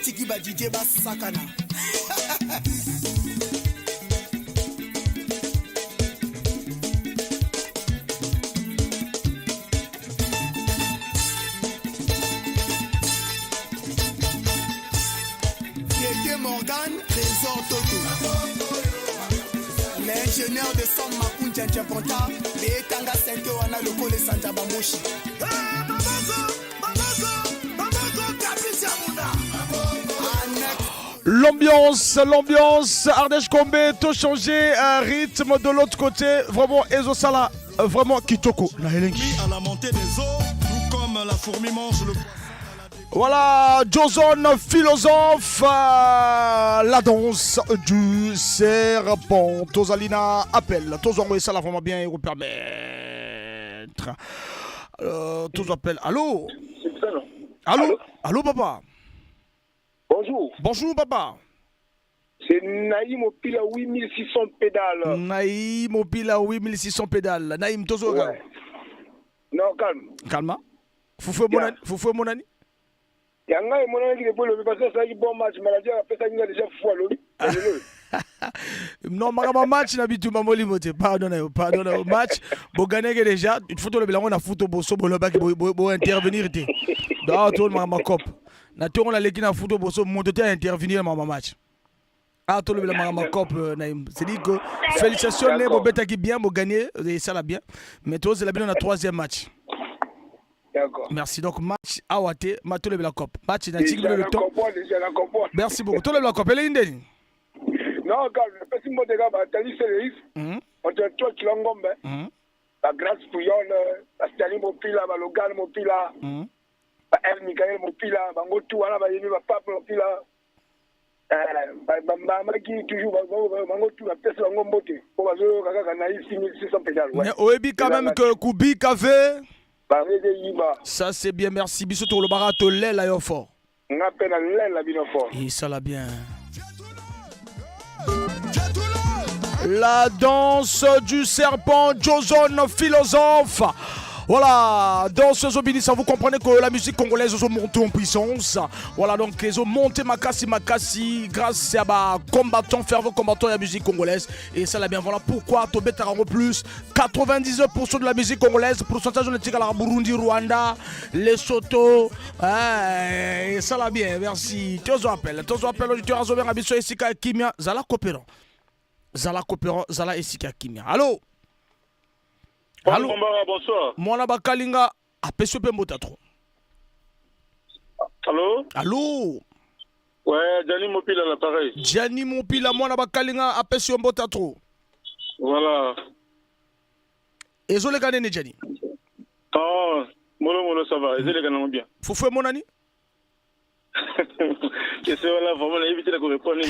Tiki ba DJ ba sakana. Diego Morgan, Trésor Toto. L'ingénieur de Sam Makunja Japonta, les Tanga Sento Wana Lokole Santa Bamoshi. L'ambiance, Ardèche Kombe, tout changé, rythme de l'autre côté, vraiment Ezosala, vraiment Kitoko. À la montée des eaux, tout comme la fourmi mange le... Voilà, Joson, philosophe, la danse du serpent. Tozalina appelle, Tozongo et ça vraiment bien et vous permettre. Tous appellent, allô? Allô papa? Bonjour. Bonjour papa. C'est Naïm Opila 8600 pédales. Naïm Opila 8600 pédales. Naïm Tozoga. Ouais. Non, calme. Calme. Foufou mon ami. Yanga et mon ami qui est pour le passer ça, il bon match. Maladie, après ça, il a déjà fou à l'eau. Non, ma match n'habite pas mon limote. Pardon, match. Bon, gagner déjà. Il faut que le bilan on a foutu au so boloba qui bo intervenir. Dans tout le ma cop. Na tout on a l'équipe na foutu au so monter intervenir dans ma match. Ah, tout le bilan ma cop Naïm. C'est dit que félicitations les bobeta qui bien bo gagner et ça la bien. Mais toi c'est la bien on a troisième match. D'accord. Merci. Donc, match à Wate, match le Black Cop. Match dans le temps. Merci beaucoup. Tout le Black Cop, elle est indéniable. Non, calme. Le petit mot de gars, t'as dit c'est le risque. entre toi Kilongombe, la Grâce Fouillonne, la Stanley Mopila, la Logan Mopila, la El Michael Mopila, Bangotu, la Bayeni, la Pape Mopila, Mamaki, toujours, Bangotu, la Pesse Langombote, pour la zone, Kaka, 6600 pédales. Mais Oebi, quand même, que Koubi, Café. Ça, c'est bien, merci. Bissot, le barato, l'aile, là, fort. On appelle l'aile, là, bien fort. Et ça, là, bien. La danse du serpent, Joson, philosophe. Voilà, danseuse obéissante, vous comprenez que la musique congolaise est montée en puissance. Voilà, donc ils ont monté Makassi grâce à bah, combattants, fervents combattants de la musique congolaise. Et ça l'a bien, voilà pourquoi Tobé Tarango Plus, 99% de la musique congolaise, pourcentage de l'éthique à la Burundi, Rwanda, Lesotho. Et ça l'a bien, merci. Tous appels, l'auditeur à Zomer Abisso et Sika Kimia, Zala Coopérant, Zala et Sika Kimia. Allô? Allô, bonsoir. Mwana bakalinga apesio pe mbota trop. Allô? Allô? Ouais, Gianni Mopila l'appareil. Gianni Mopila mwana bakalinga apesio mbota trop. Voilà. Ezole kanene Gianni. Ah, molo ça va. Ezole kanene bien. Fofo monani? Question là vraiment la éviter de répondre.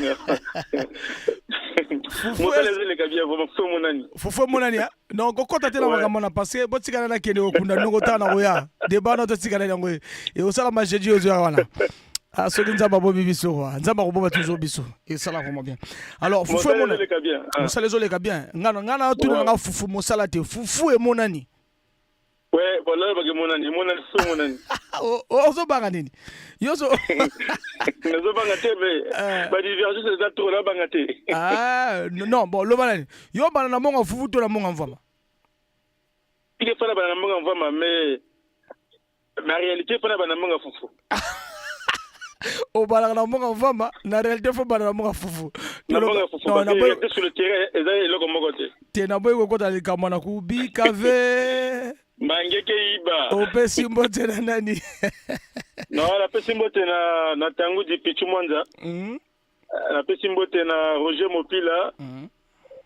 Fofo monani hein? Non, kokota tena makamona parce que botikana na kende okunda nongota na oya. Debana to tikana na ngoy. Et osala majeji ozo wana. Ah soki nzamba bo bibiso wa. Nzamba ko bo toujours biso. Et ça là vraiment bien. Alors fofo monani. Ça les oleka bien. Ngana tu nga fufu mosala te. Fufu e monani. Ouais, voilà ba ke monani. Ozo banga nini? Yozo. Nazo banga te be. Ba divergence c'est trop là banga te. Ah non, bon lo bana. Yo bana na monga fufu to na monga mvama. Il faut la bana monga mvama mais la réalité faut la bana monga fufu. O bana na monga mvama, na réalité faut bana na monga fufu. Na monga fufu. Non, na boy sur le terrain, ezali loko mokote. Te na boy ko ta likamana ku bi kave. Mangeke iba. Opesi mbote na nani? Non, la pesi mbote na tangu di Pichu Mwanza. La pesi mbote na Roger Mopila.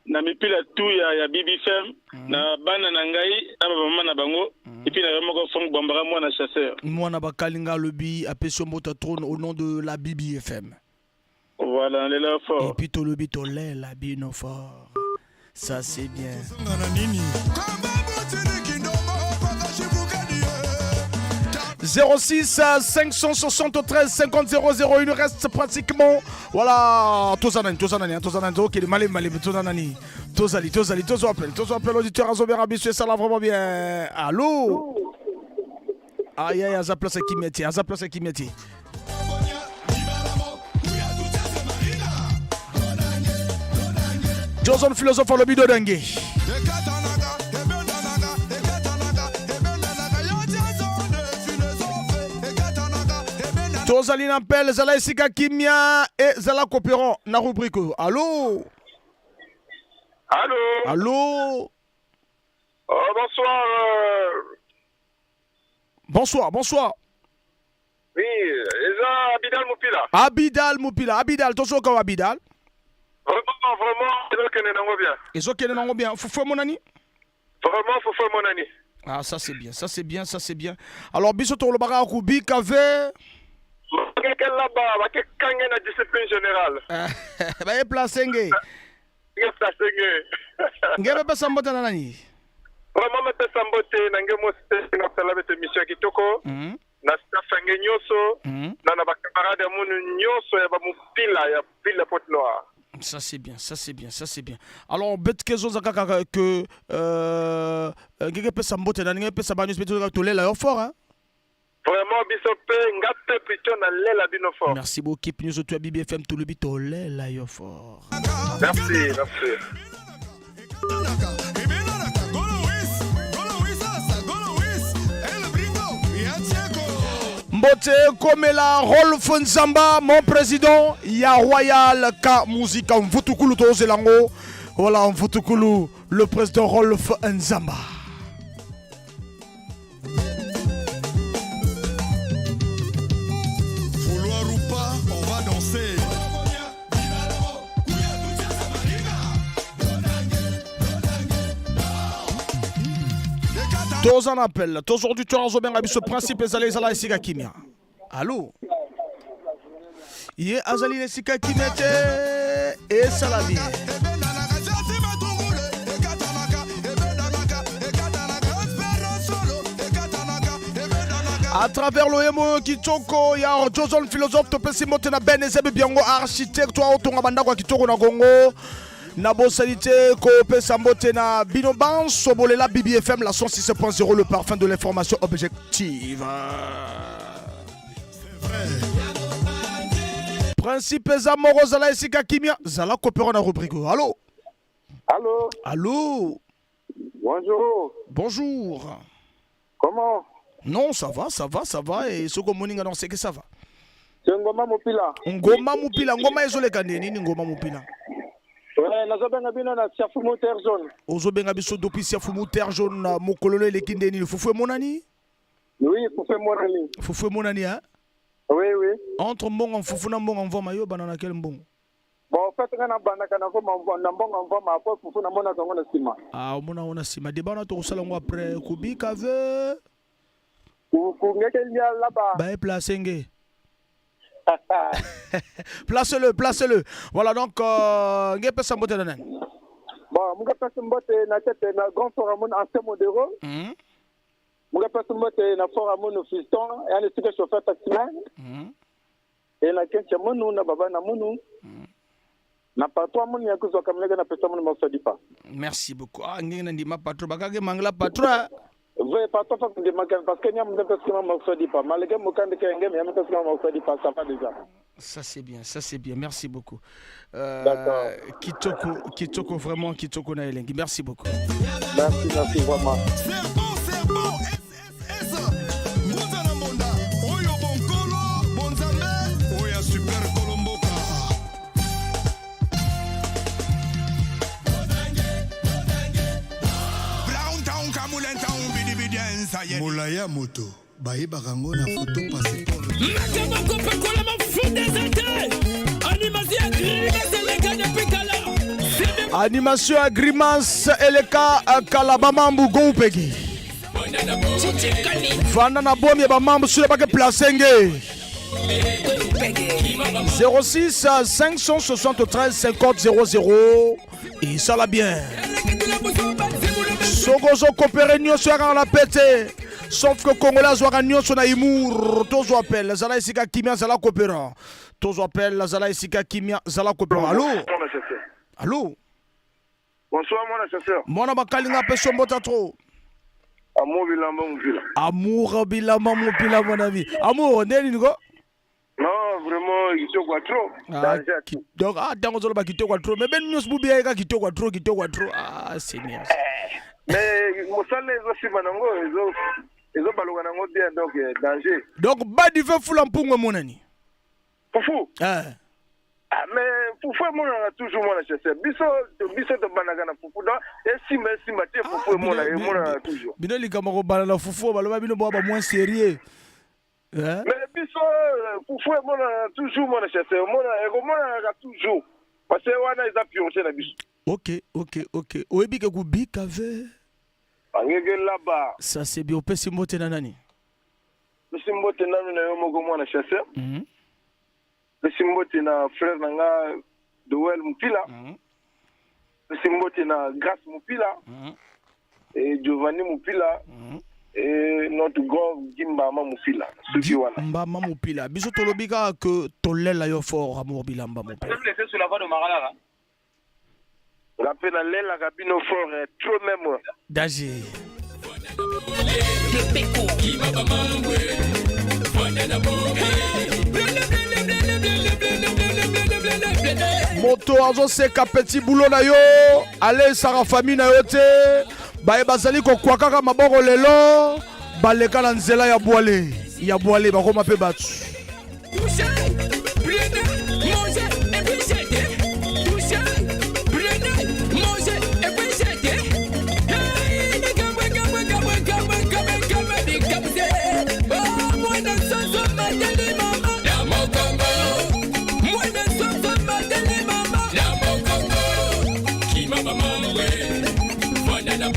Na mipila tout ya BBFM. Na bana na ngai, na mama na bango. Et puis na moko Frank Bambara mwana chasseur. Mwana bakalinga lobi apesi mbote trône au nom de la BBFM. Voilà, on est là fort. Et puis to lobi to la bino fort. Ça c'est bien. 06 573 50 00, il nous reste pratiquement voilà Tozanani ok le malé Tozali appel auditeur Azobera Abissu ça là vraiment bien. Allô? Aïe à sa place qui métier. Johnson philosophe à l'obido dengue. Tozali n'appelle Zala Sika Kimia et Zala Coopérant na rubrique. Allô? Allô? Bonsoir. Oui, Abidal Mopila. Abidal, tozo ka Abidal. Vraiment, Ezo kene nango bien. Fufo monani? Vraiment, Fufo monani. Ah, ça c'est bien. Alors, biso to le baka ku bi kave. Quelqu'un là-bas, va quelqu'un qui a discipline générale. Bah, placé nge. Ngebe pesa mbote na nani? Vraiment, me pesa mbote na nge mo se na sala bete mission kitoko. Na staff nge nyoso. Na ba camarade munu nyoso ya ba mupila ya ville Pointe Noire. Ça c'est bien. Alors bet kezo zakaka que ngeke pesa mbote na ngeke pesa banus beto ka tolela yo fort hein. Vraiment bisope ngate plutôt na lela bino fort. Merci beaucoup nous autres BBFM tout le bito lela yo fort. Merci. Mbote Komela Rolf Nzamba, mon président, ya Royal Ka Musica Mvutukulu Tozelango. Voilà Mvutukulu, le président Rolf Nzamba. Vouloir ou pas, on va danser. Tous en appel. Tous auditeurs en zoben abisso principe ezali ezala esika kimia. Allô? Ye azali esika kimia te et salami. À travers l'OMO Kitoko, il y a Joson philosophe, Topesi Motena Ben Ezebe Biango, architecte, toi, Otonga Bandagwa Kitoko na Congo. Nabo Salite, Kope Sambotena, Binoban, Sobolela, BBFM, la 106.0, le parfum de l'information objective. Principe Zamoro Zala Esika Kimia, Zala Kopera na rubrique. Allô? Allô? Allô? Bonjour. Bonjour. Comment? Non, ça va. Et ce que Moninga non, c'est que ça va. C'est Ngoma Mupila. Ngoma ezoleka nini Ngoma Mupila? Ouais, nazobenga bino na Siafu Moteur Jaune. Ozobenga biso depuis Siafu Moteur Jaune mokololo eleki ndeni fufu monani? Oui, fufu monani hein? Oui. Entre mbongo fufu na mbongo mvoma yo banana quel mbongo? Bon, en fait kana banaka na mbongo mvoma apo fufu na mona zongo na sima. Ah, mona ona sima de bana to sala ngo après kubika ve. Bah, placez-le. Placez-le. Voilà donc, il peut s'en botter. Bon, je peux s'en botter dans le grand forum ancien modéro. Je peux s'en botter dans le forum fiston et dans le chauffeur taximan. Et dans le kencha monu, na baba na monu. Na patron monu ya kuzo kamlega na pesa monu mosadipa. Merci beaucoup. Ah, ngena ndi ma patron bakage mangla patron. Oui, parce que n'y a pas malgré mon camp de Kengem, il y a ça va déjà. Ça c'est bien, merci beaucoup. D'accord. Kitoko, vraiment, Kitoko Naelengi, merci beaucoup. Merci, vraiment. Molaya moto bayebaka ngo na photo passeport. Animation Agrimance Eleka Kalabamambu Goupegi. Fanda na bomi ya bamambu sura bake placenge. 06 573 50 00 et ça la bien. Sogozo coopérer nyonso ya la pété. Sauf que Congolais zoaka nyonso na humour. Tozo appelle Zala Esika Kimia Zala coopérant. Tozo appelle Zala Esika Kimia Zala coopérant. Allô? Bonsoir mon chasseur. Mona bakalinga peso mbota trop. Amour bilamba mupila. Amour bilamba mupila mon ami. Amour neni ngo? Non, vraiment kitoko trop. Donc dango zolo ba kitoko trop. Mais ben nyos bubi ya kitoko trop. Ah Seigneur. Mais mosale ezo simanango ezo baloga nango bien donc danger. Donc badi fe fula mpungwe monani. Fufu. Mais fufu mona toujours mona chasseur. Biso to banaka na fufu donc esima te fufu mona toujours. Bino likamako bana na fufu baloba bino bo ba moins sérieux. Mais biso fufu mona toujours mona chasseur. Mona toujours. Parce que wana eza pioncer na biso. Ok. Oebike kubika ve. Angeke là-bas. Ça c'est bien. Opesi mbote na nani? Opesi mbote na yo moko mwana chasseur. Opesi mbote na frère nanga Doel Mupila. Opesi mbote na Grace Mupila. Et Giovanni Mupila. Et notre grand Gimbama Mupila. Mbama Mupila. Biso tolobika que tolela yo fort amour bilamba Mupila. Même laisser sur la voie de Marala. La peine à l'aile, la cabine au fort est trop même. D'agir. Moto azo seka petit boulot na yo. Allez sara famille na yo te. Bae bazali ko kwakaka maboko lelo. Baleka na nzela ya boale. Ya boale bakoma pe batu. La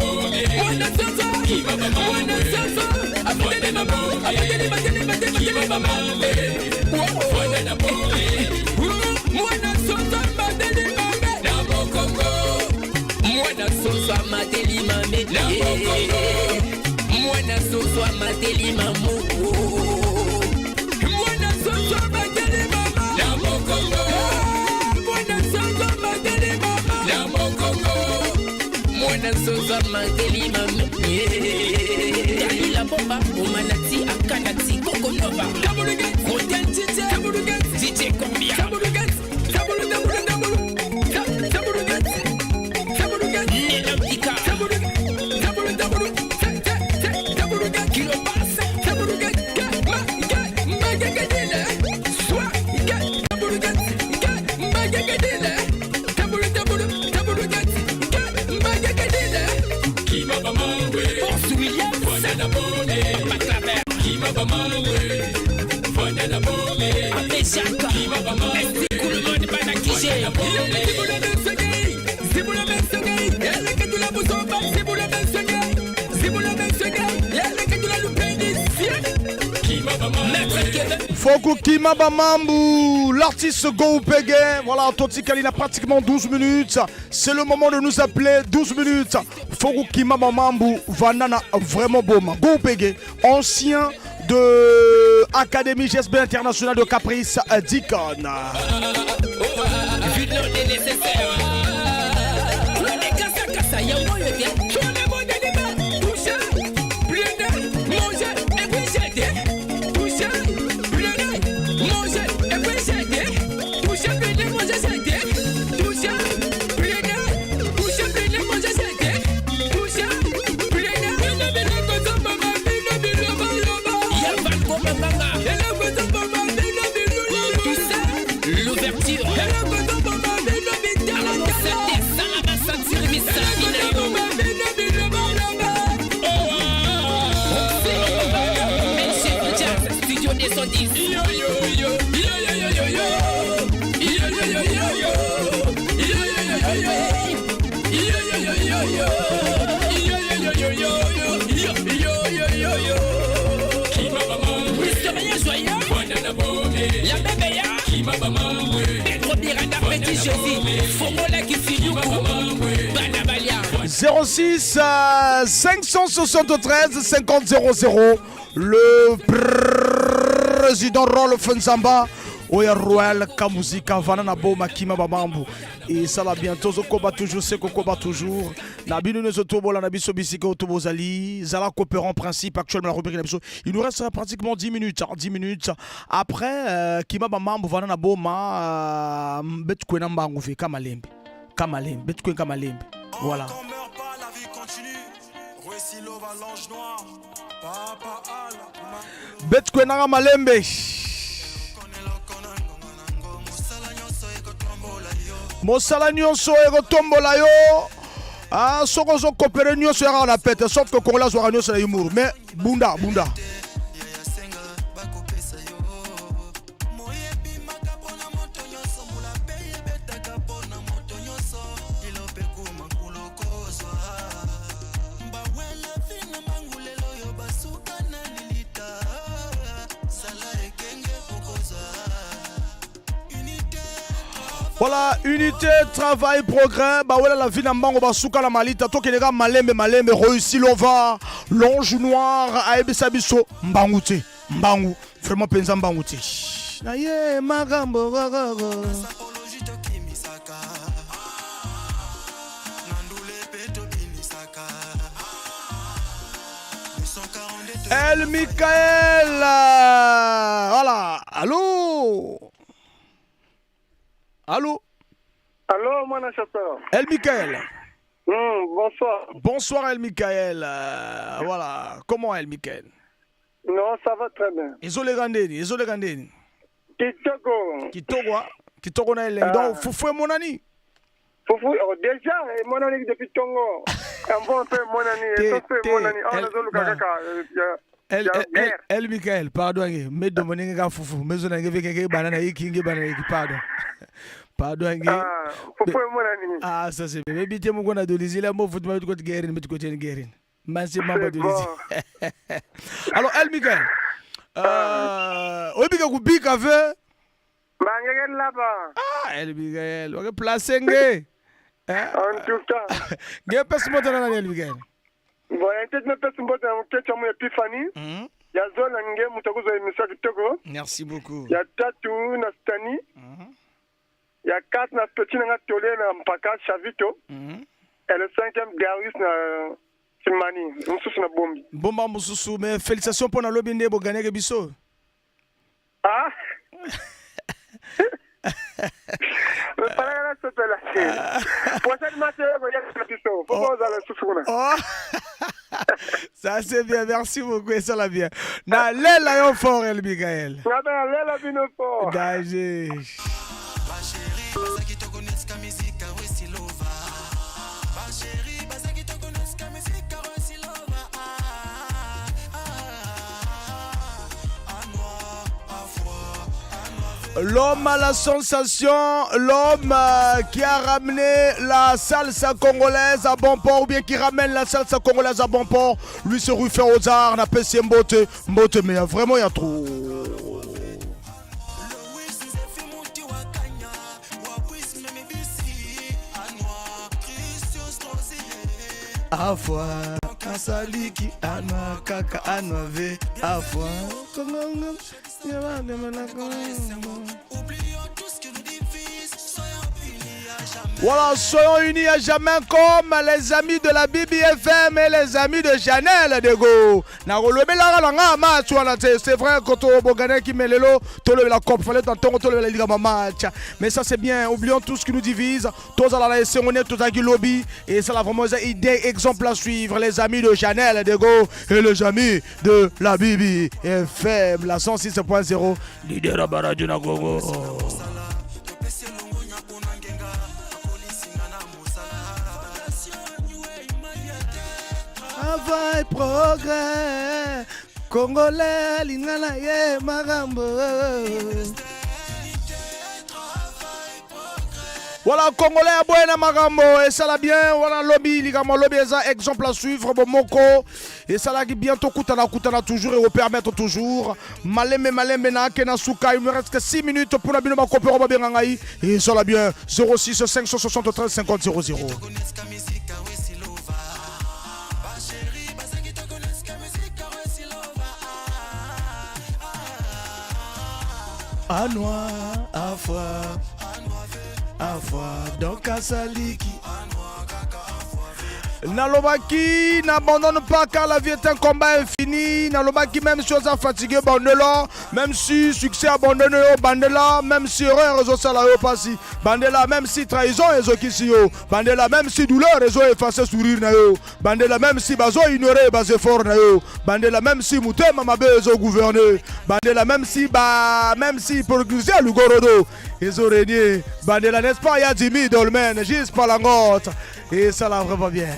bomba, Omanati, Akanati, Coco Nova, DJ Combia, Foku Kimaba Mambu, l'artiste Go Pege. Voilà, Toti Kali a pratiquement 12 minutes. C'est le moment de nous appeler 12 minutes. Foku Kimaba Mambu, Vanana vraiment beau. Go Pege, ancien de Académie GSB International de Caprice Dicon. « 06 573 50 00 le président Rolf Nzamba Oya Royal Kamuzika Vanana Boma Kima Babambu et ça là bientôt Zokoba toujours c'est Kokoba toujours Nabinu Nezotobola Nabiso Bisika Otobozali Zala coopérant principe actuellement la rubrique d'émission. Il nous reste pratiquement 10 minutes après Kima Babambu Vanana Boma Betkwe Nambangu fait Kamalembe Betkwe Kamalembe voilà. Betkwe Nanga Malembe Mosala nyonso ekotombola yo soko zo coopérer nyonso ya na pete sauf que Congolais zo nyonso na humour mais bunda Voilà, unité, travail, progrès. Bah voilà la vie d'un bango basuka la malita. Toi qui les gars malembe réussi l'ova, longe noir, aebesabiso, mbangouté, mbangu, vraiment penza mbangouté. Naye magambo gaga. El Michael, voilà, allô. Allô? Allô, mon chasseur. El Michael. Bonsoir. Bonsoir, El Michael. Voilà. Comment, El Michael? Non, ça va très bien. Izole Gandeni. Kitoko. Kitoko na ele. Donc, Foufou mon ami. Foufou, déjà, mon ami depuis Tongo. Un bon peu, mon ami. On a zolu kaka. El Michael, pardon, mais de mon Foufou. Mais on a vu que banana qui pardon. Pardon, ah, ça c'est bien. Mais tu m'as dit que tu as dit que tu as dit que tu as dit alors, El Miguel, oui, Miguel, tu as fait. Ah, El Miguel, on va placer. En tout cas. Il y a personne qui est El Miguel. Bon, il y a personne qui est Epiphanie. Il y a Zola Nge, Moutakuzo Emisha Kitoko. Merci beaucoup. Il y a Tatou Nastani. Il y a 4 Naspeti Nangatole na Mpaka Chavito. Et le 5e Darius na Simani. Moussous na Bombi. Bomba Moussous, mais félicitations pour la lobby de Bogane Gebiso. Ah? Mais pas là, c'est là. Prochaine match, il y a Gebiso. Pourquoi vous allez souffrir? Ça c'est bien, merci beaucoup, et ça l'a bien. Na lela yo fort, El Miguel. Na lela bino fort. Dajé. L'homme à la sensation, l'homme qui a ramené la salsa congolaise à bon port, ou bien qui ramène la salsa congolaise à bon port, lui c'est Rufin Ozar, n'a pas si Mbote, mais vraiment il y a trop. Afwa, asaliki, anwa kaka, anwa ve, afwa. Voilà, soyons unis à jamais comme les amis de la BBFM et les amis de Chanel de Go. C'est vrai quand on Bogane qui met le lot, tout le la coupe, fallait t'entendre tout le liga match. Mais ça c'est bien, oublions tout ce qui nous divise. Tous à la laisser, on est tous à lobby. Et ça là vraiment une idée, exemple à suivre. Les amis de Chanel de Go et les amis de la BBFM, la 106.0, leader à Baradio Nagogo. Travail, progrès, Congolais, lingala ye magambo. Voilà, Congolais à Buena Magambo, et ça l'a bien, voilà, lobby, ligamo, lobby, exemple à suivre, bon, Moko, et ça l'a bientôt, Koutana toujours, et vous permettre toujours, Malembe, na, Kenasuka, il me reste que 6 minutes pour la binoma Kopero Babengangaï, et ça l'a bien, 06 573 50 00. Anwa, afwa, donc asaliki. Nalobaki n'abandonne pas car la vie est un combat infini. Nalobaki même si on a fatigué Bandela, même si succès abandonné au Bandela, même si erreur réseau salaire passé Bandela, même si trahison réseau qui Bandela, même si douleur réseau effacé sourire na yo. Bandela, même si bazo ignoré basé fort na yo. Bandela, même si mutema mabe réseau gouverner. Bandela, même si progresser à Lugorodo réseau régner. Bandela, n'est-ce pas ya Jimmy Dolmen, juste par la ngote. Et ça l'a vraiment bien.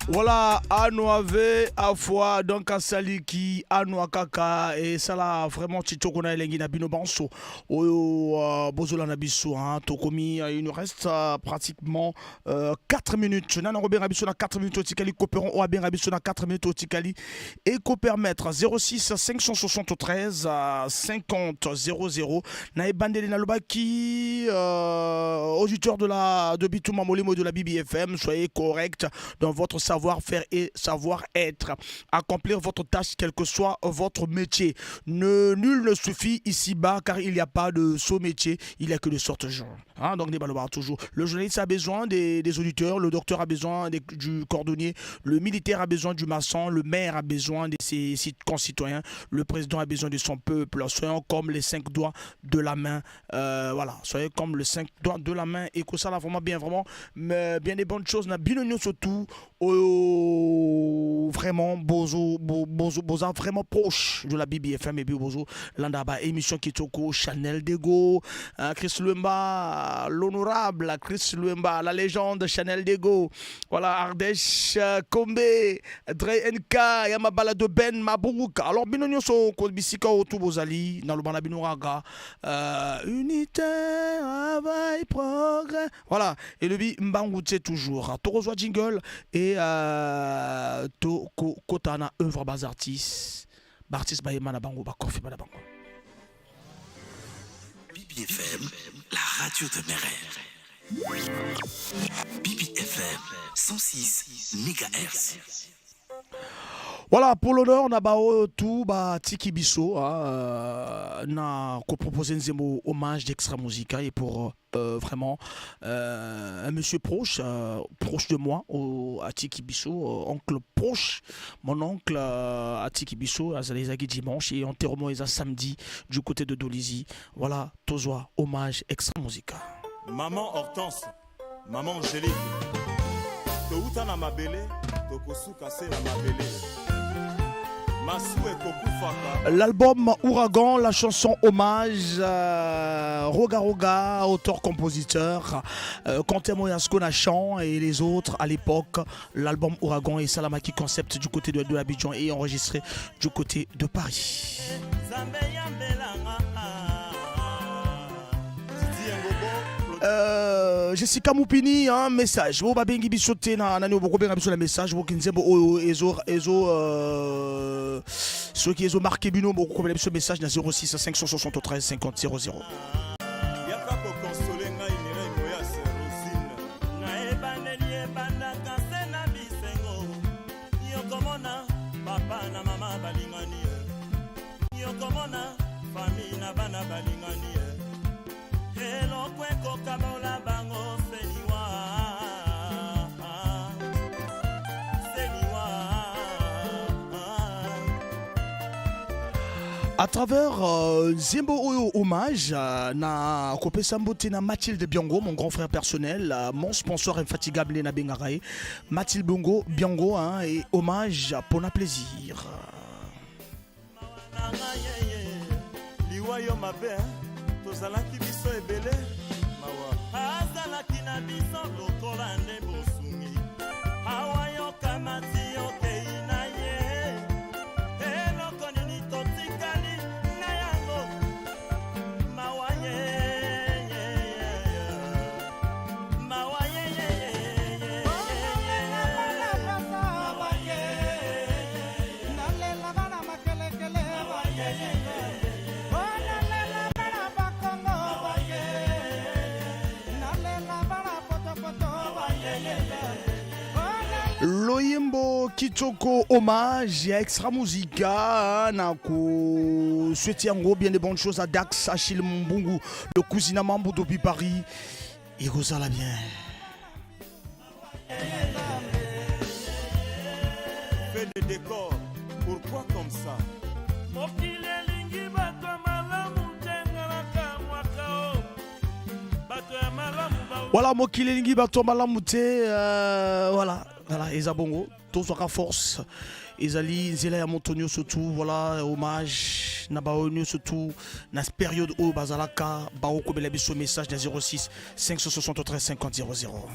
Voilà, Anouave, Afwa, donc à Saliki, Anouakaka, et ça là, vraiment, Tchitokona et Lengina Bino Banso, Bozola Nabiso, Tokomi, il nous reste pratiquement 4 minutes. Nana Robin Rabiso na 4 minutes au Tikali, Coopéron Oabin Rabiso na 4 minutes au Tikali, et Copermettre 06 573 50 00. Naïbandeli Nalobaki, auditeur de Bitouma Molimo de la BBFM, soyez correct dans votre savoir-faire et savoir-être. Accomplir votre tâche, quel que soit votre métier. Nul ne suffit ici-bas car il n'y a pas de saut métier, il n'y a que de sortes gens. Donc des balobars toujours. Le journaliste a besoin des auditeurs, le docteur a besoin du cordonnier, le militaire a besoin du maçon, le maire a besoin de ses concitoyens, le président a besoin de son peuple. Soyons comme les 5 doigts de la main. Voilà, soyez comme les 5 doigts de la main et que ça là vraiment bien des bonnes choses. N'a bien surtout vraiment bozo vraiment proche de la BBFM et puis bozo landaba émission Kitoko Chanel Dego, Chris Luemba, l'honorable Chris Luemba, la légende Chanel Dego, voilà Ardèche Kombe, Dre NK, Yamabala de Ben Mabouka. Alors binonyo so ko bisika otu bozali na lobana binoraga unité travail progrès. Voilà et le bi mbangutse toujours. Torozwa jingle et to kotana œuvre bas artistes baïmana bango bakofi bana bango. BBFM, la radio de mes rêves. BBFM 106 MHz. Voilà, pour l'honneur, on a tout Tiki Bisso na proposé un hommage d'Extra Musica et pour vraiment un monsieur proche de moi à Tiki Bisso, oncle proche, mon oncle à Tiki Bisso, à Zalizagi dimanche et enterrement est à samedi du côté de Dolizy. Voilà, Tozoa, hommage Extra Musica. Maman Hortense, maman Angélique, Touta na mabele, Tokosuka se na mabele. L'album Ouragan, la chanson hommage Roga Roga, auteur-compositeur, Kantemo Yasko Nachan et les autres à l'époque. L'album Ouragan et Salamaki Concept du côté de Abidjan et enregistré du côté de Paris. Jessica Moupini, un message. Vous avez bien sauté na nani beaucoup bien sur le message. Vous qui n'aimez ceux qui ont marqué bino beaucoup bien sur le message na 06 573 50 00. À travers Zembo Oyo hommage na Kopesa Mbote na Mathilde Biango, mon grand frère personnel, mon sponsor infatigable na Bengarae, Mathilde Biango et hommage pour na plaisir. Loyembo Kitoko hommage à Extra Musica Nako souhaiter en gros bien de bonnes choses à Dax, Achille Mbungu, le cousin à Mambo depuis Paris. Et Rosala bien. Fais des décors, pourquoi comme ça? Voilà, Mokilelingi Bato Malamute, voilà, Ezabongo, tout sera force. Ezali, Zela ya Montonio surtout, voilà, hommage, Nabaonio surtout, na période où Bazalaka, Baroko Belabiso message de 06 573 50 00.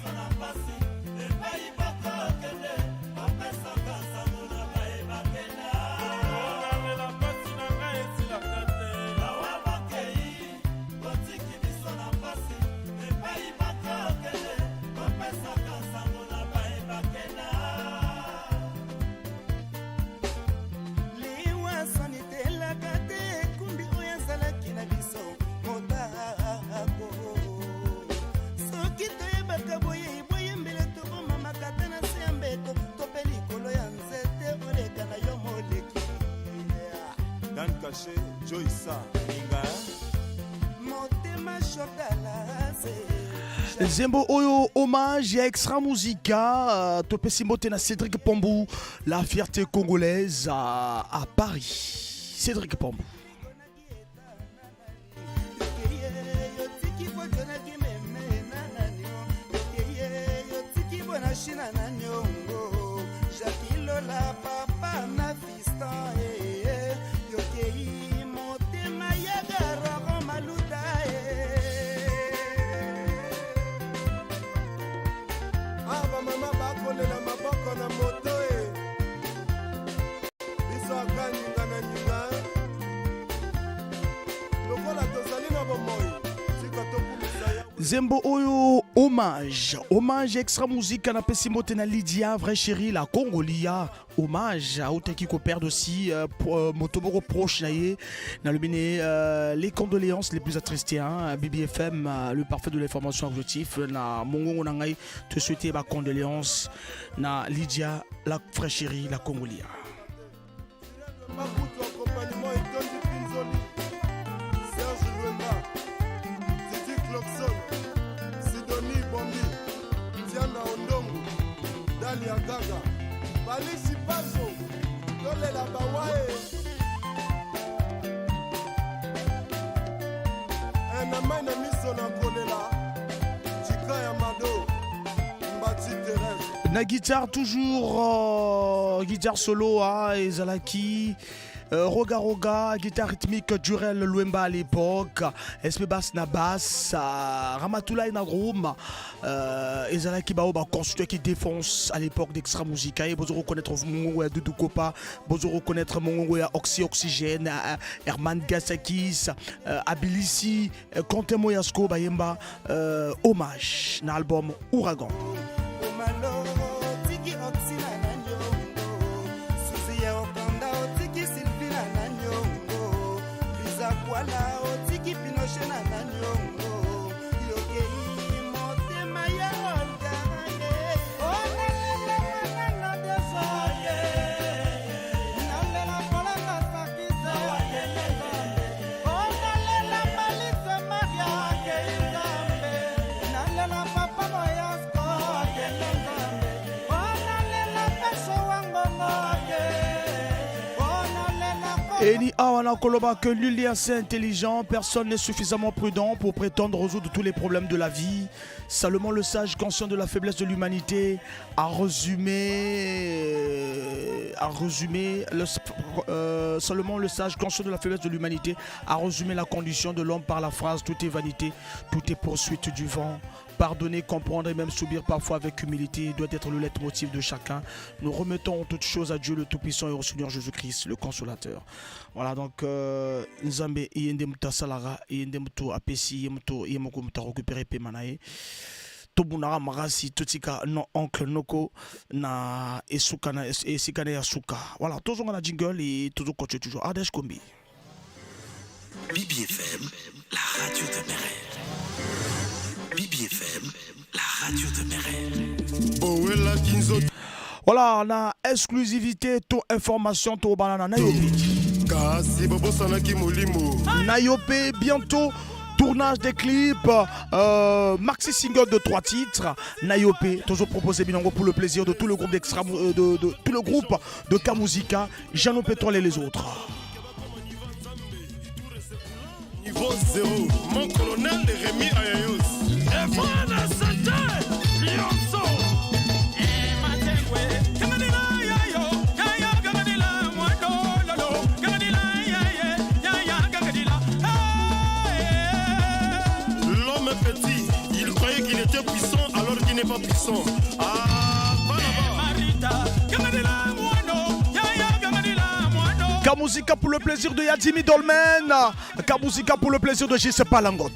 Zembo Oyo hommage à Extra Musica, Topesi Motena Cédric Pombou, la fierté congolaise à Paris. Cédric Pombou. Zembo Oyo, hommage extra musique na pesi mbote na Lydia, vraie chérie, la Congolia, hommage à Oteki ko perd aussi, Motomoro proche naye, na lumine les condoléances les plus attristées, BBFM, le parfait de l'information objectif, na Mongo Nangai, te souhaiter ma condoléance, na Lydia, la vraie chérie, la Congolia. Gaga, Balisi Paso, Dole la Bawae, un amène Missona Kolela, Chika Yamado, Mbati Thérèse. Na guitare toujours, guitare solo à Ezalaki. Roga Roga, guitare rythmique Durel Luemba à l'époque, SP Bass na basse, Ramatoulaye na Groom, Ezalaki Baoba constructeur qui défonce à l'époque d'Extra Musica. Et vous reconnaître Mongo ya Doudou Kopa, vous reconnaître Mongo ya Oxygène, Herman Gassakis, Abilisi, Conte Moyasko Bayemba, hommage na album Ouragan. Eni Awana Koloba, que l'île est assez intelligent, personne n'est suffisamment prudent pour prétendre résoudre tous les problèmes de la vie. Seulement le sage, conscient de la faiblesse de l'humanité, a résumé seulement le sage, conscient de la faiblesse de l'humanité, a résumé la condition de l'homme par la phrase: tout est vanité, tout est poursuite du vent. Pardonner, comprendre et même subir parfois avec humilité doit être le leitmotiv de chacun. Nous remettons toutes choses à Dieu le Tout-Puissant et au Seigneur Jésus-Christ, le Consolateur. Voilà, donc Nzambe Yendemta Salara, Yendemto Apesi, Yemto Yemokumta récupéré Pemanae. Tobunara Marasi, Totika, non oncle Noko, na Esukana, Esikane Yasuka. Voilà, toujours on a jingle et toujours continue toujours. Ardèche Kombi. BBFM, la radio de Mérère. BBFM, la radio de Mérère. Voilà, on a exclusivité, ton information, ton banana Nayope. Nayope, bientôt. Tournage des clips, maxi single de 3 titres. Nayope, toujours proposé Binango pour le plaisir de tout le groupe d'extra, de tout le groupe de Kamuzika, Jeannot Pétrole et les autres. Niveau 0, mon colonel de Rémi Ayayos. Et voilà, c'était Lionceau. L'homme est petit, il croyait qu'il était puissant alors qu'il n'est pas puissant. Ah, Kamuzika pour le plaisir de Yadimi Dolmen. Kamuzika pour le plaisir de J.C. Palangot.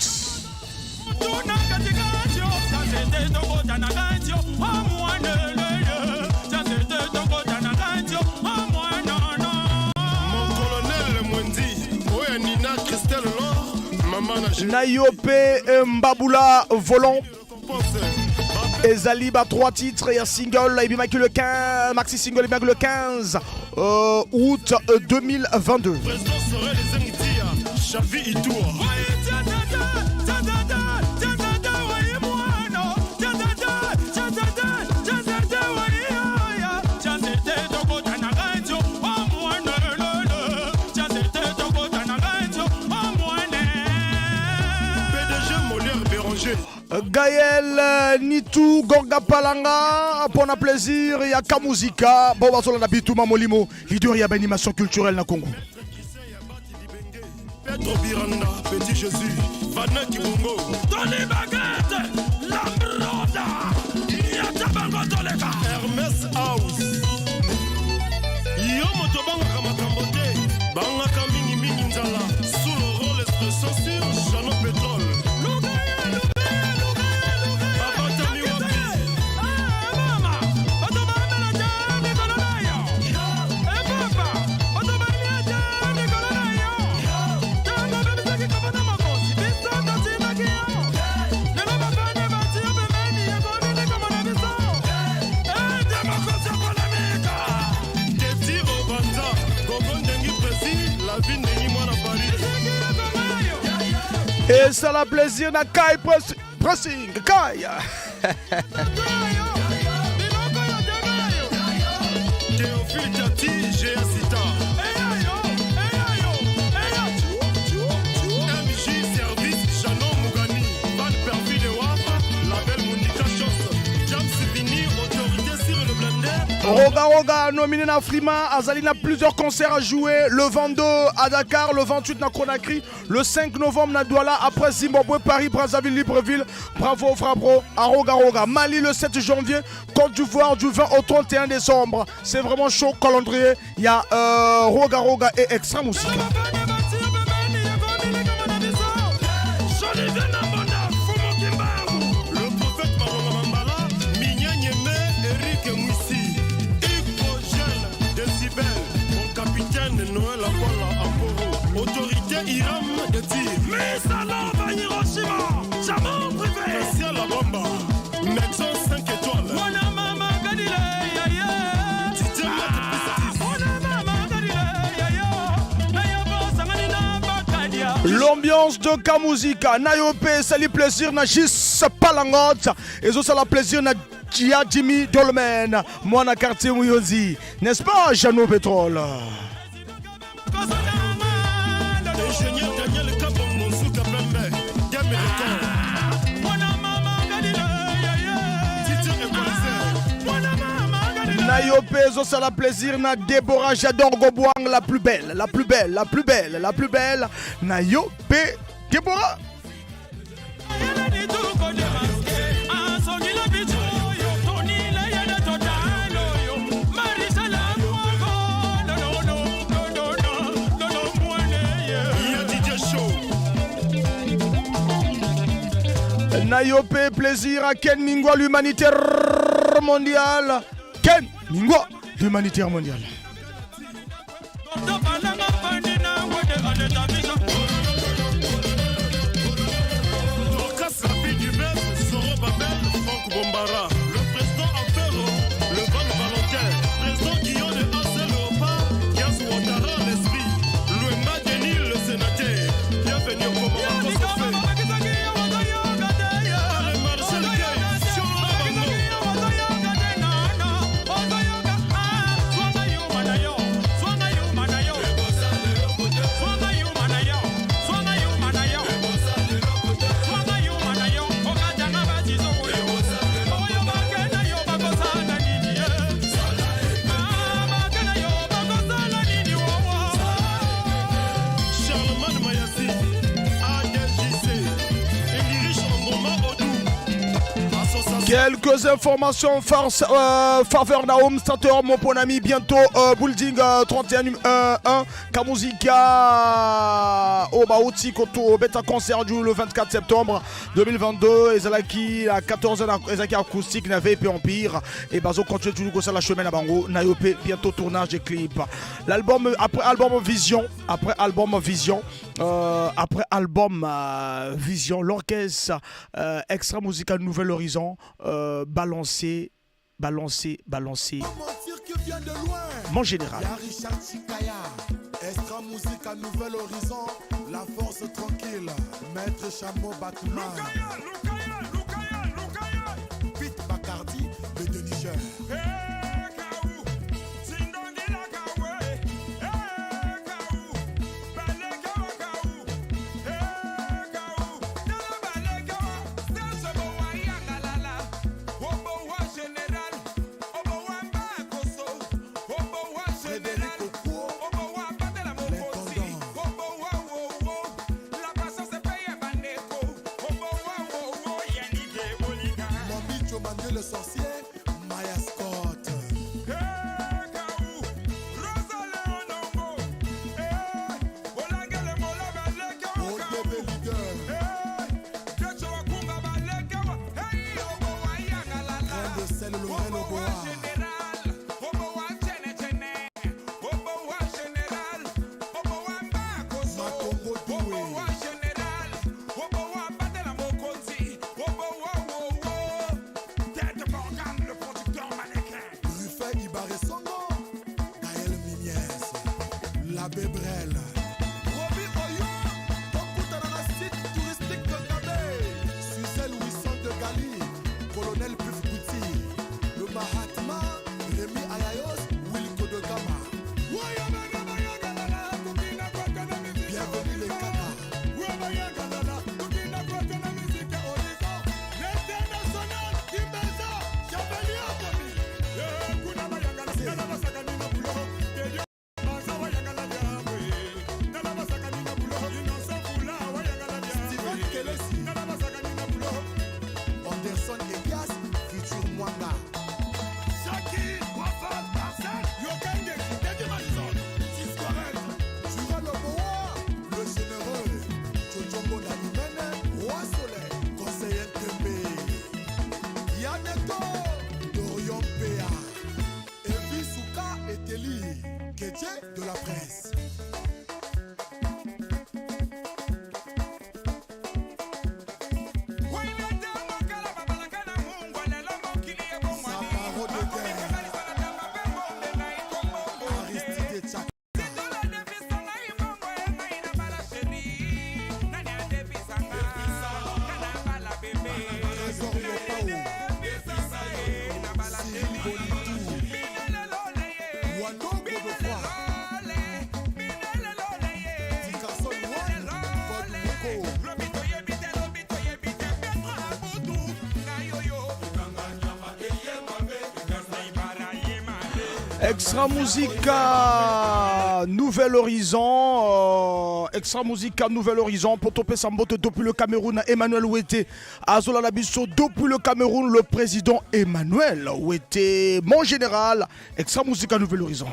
Nayope Mbabula Volant. Ezaliba 3 titres et un single. Il est le 15, maxi single est le 15 août 2022. Gaël Nitou Gorga Palanga pour un plaisir, il y a Kamuzika Boba Solana Bitouma Molimo, leader y a animation culturelle na Congo. Pedro Biranda, Petit Jésus, Vanna Kibungo, Tony Baguette, Lambroda, Yatabango Toleka, Hermès House, Yomo Tobanga Kamakambote, Banga Kamini Minginzala, sous le rôle expression sur Jeannot Et ça la plaisir na Kai Pressing, Kai. Théophile Tati, j'ai assistant. MJ Service, Janon Mougani, Van Perfi de Wafa, Label Monica Chos, James Vini, autorité sur le blender. Roga Roga, nominé na Frima, Azali na plusieurs concerts à jouer. Le 22 à Dakar, le 28 na Conakry, le 5 novembre na Douala, après Zimbabwe, Paris, Brazzaville, Libreville. Bravo, Frabro, à Roga Roga. Mali le 7 janvier, Côte d'Ivoire du 20 au 31 décembre. C'est vraiment chaud, calendrier. Il y a Roga Roga et Extra Musique. Noël Akwala Aporo, autorité Iram de tir. Mais salon va Hiroshima, jamais privé. Ciel la bomba, Nexon 5 étoiles. Mona mama gadile, ya ya. Titi Mona mama gadile, ya ya. Na yabo sangani na bakadia. L'ambiance de Kamuzika, Nayope, ça lui plaisir, na Gis Palangot, et ça la plaisir, na Gia Jimmy Dolmen, moi na quartier Mouyozi, n'est-ce pas, Jeannot Pétrole? Ingénieur Daniel Kabon, Monsouka Pembe, Game Nayope, ça la plaisir, na Déborah Jador Gobouang, la plus belle, la plus belle, la plus belle, la plus belle, Nayope, Déborah. Nayope, plaisir à Ken Mingwa, l'humanitaire mondial. Ken Mingwa, l'humanitaire mondial. L'orchestre rapide du Bess, Soro Babel, Franck Bombara. Le président Ampero, le Van Valentin. Président Guillaume de Hansel Léopard, Yas Ouattara, l'esprit. Louema Denis, le sénateur. Bienvenue au Comores. Quelques informations, faveur Naum, starter, mon bon ami, bientôt, Building 31-1, Kamuzika, Obaouti, Koto, Beta Concert du le 24 septembre 2022, Ezalaki, à 14h, Ezaki Acoustique, Nave et Empire, et Bazo continue toujours ça la chemin à Bango, Nayope, bientôt tournage des clips. L'album, après album Vision, l'orchestre Extra Musical Nouvel Horizon, balancer. Mon général. Richard Chikaya, Extra Musical Nouvel Horizon, la force tranquille, Maître Chameau Batman. Pete Bacardi, le de Niger. Le sorcier, Maya Scott. Extra Musica Nouvel Horizon. Extra Musica Nouvel Horizon. Pour toper Sambote depuis le Cameroun. Emmanuel Ouete. Azola Labisso depuis le Cameroun. Le président Emmanuel Ouete. Mon général. Extra Musica Nouvel Horizon.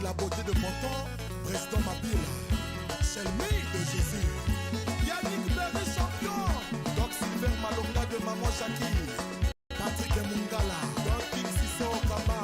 La beauté de Ponton, président Mabila, Selmi de Jésus, Yannick Berry champion, Doc Silver Malonga de Maman Shakir, Patrick Mungala, Don King Siso Kama,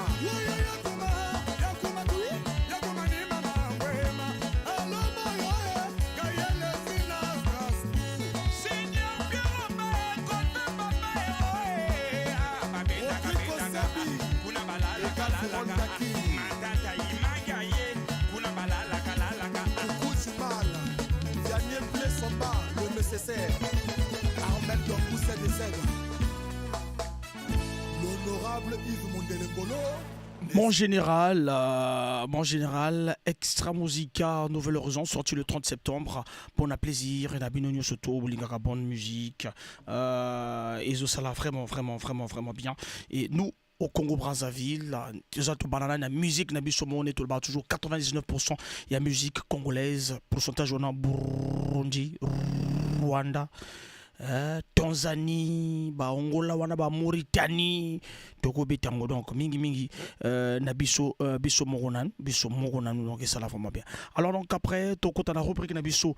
Ahmed Dongousset de Sèvres, l'honorable Yves Mondelengolo. Mon général, Extra Musica Nouvel Horizon, sorti le 30 septembre. Bon plaisir, et Nabinonio Soto, Lingara bonne musique. Et ça l'a vraiment bien. Et nous, au Congo-Brazzaville, la musique n'a toujours 99%. Il y a musique congolaise, pourcentage on a Burundi, Rwanda, Tanzanie, Angola, Mauritanie, Togo Betango, donc mingi nabiso biso moronan donc ça la vraiment bien. Alors donc après toko ta rubrique nabiso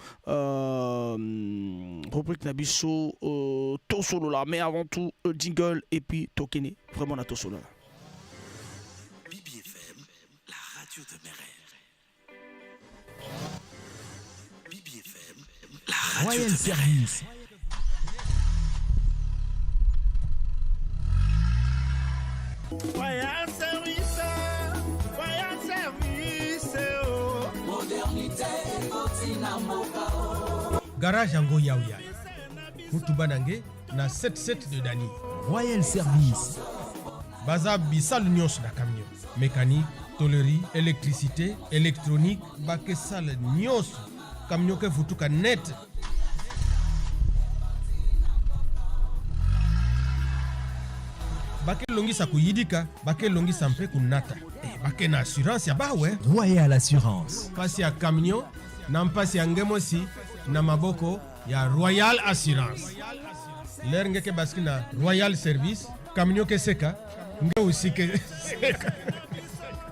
tosolo là, mais avant tout jingle et puis tokene vraiment na tosolo là. Bibi FM, la radio de Mérel. Bibi FM, la radio de Mérel. Royal Service, oh. Modernité, Kotina Moka. Garage Ango Yaouya. Mutubanange na 77 de Dani. Royal Service. Baza Bissal Nyos na camion. Mécanique, tôlerie, électricité, électronique, Bakesal Nyos. Camion ke futuka net. Bake longi sa kuyidika, bake longi sampe kunata. Bake na assurance ya bawe. Royal Assurance. Pasi ya camion, na mpasi ya ngemosi, na maboko ya Royal Assurance. Ler ngeke baski na Royal Service, camion ke seka, nge usike seka.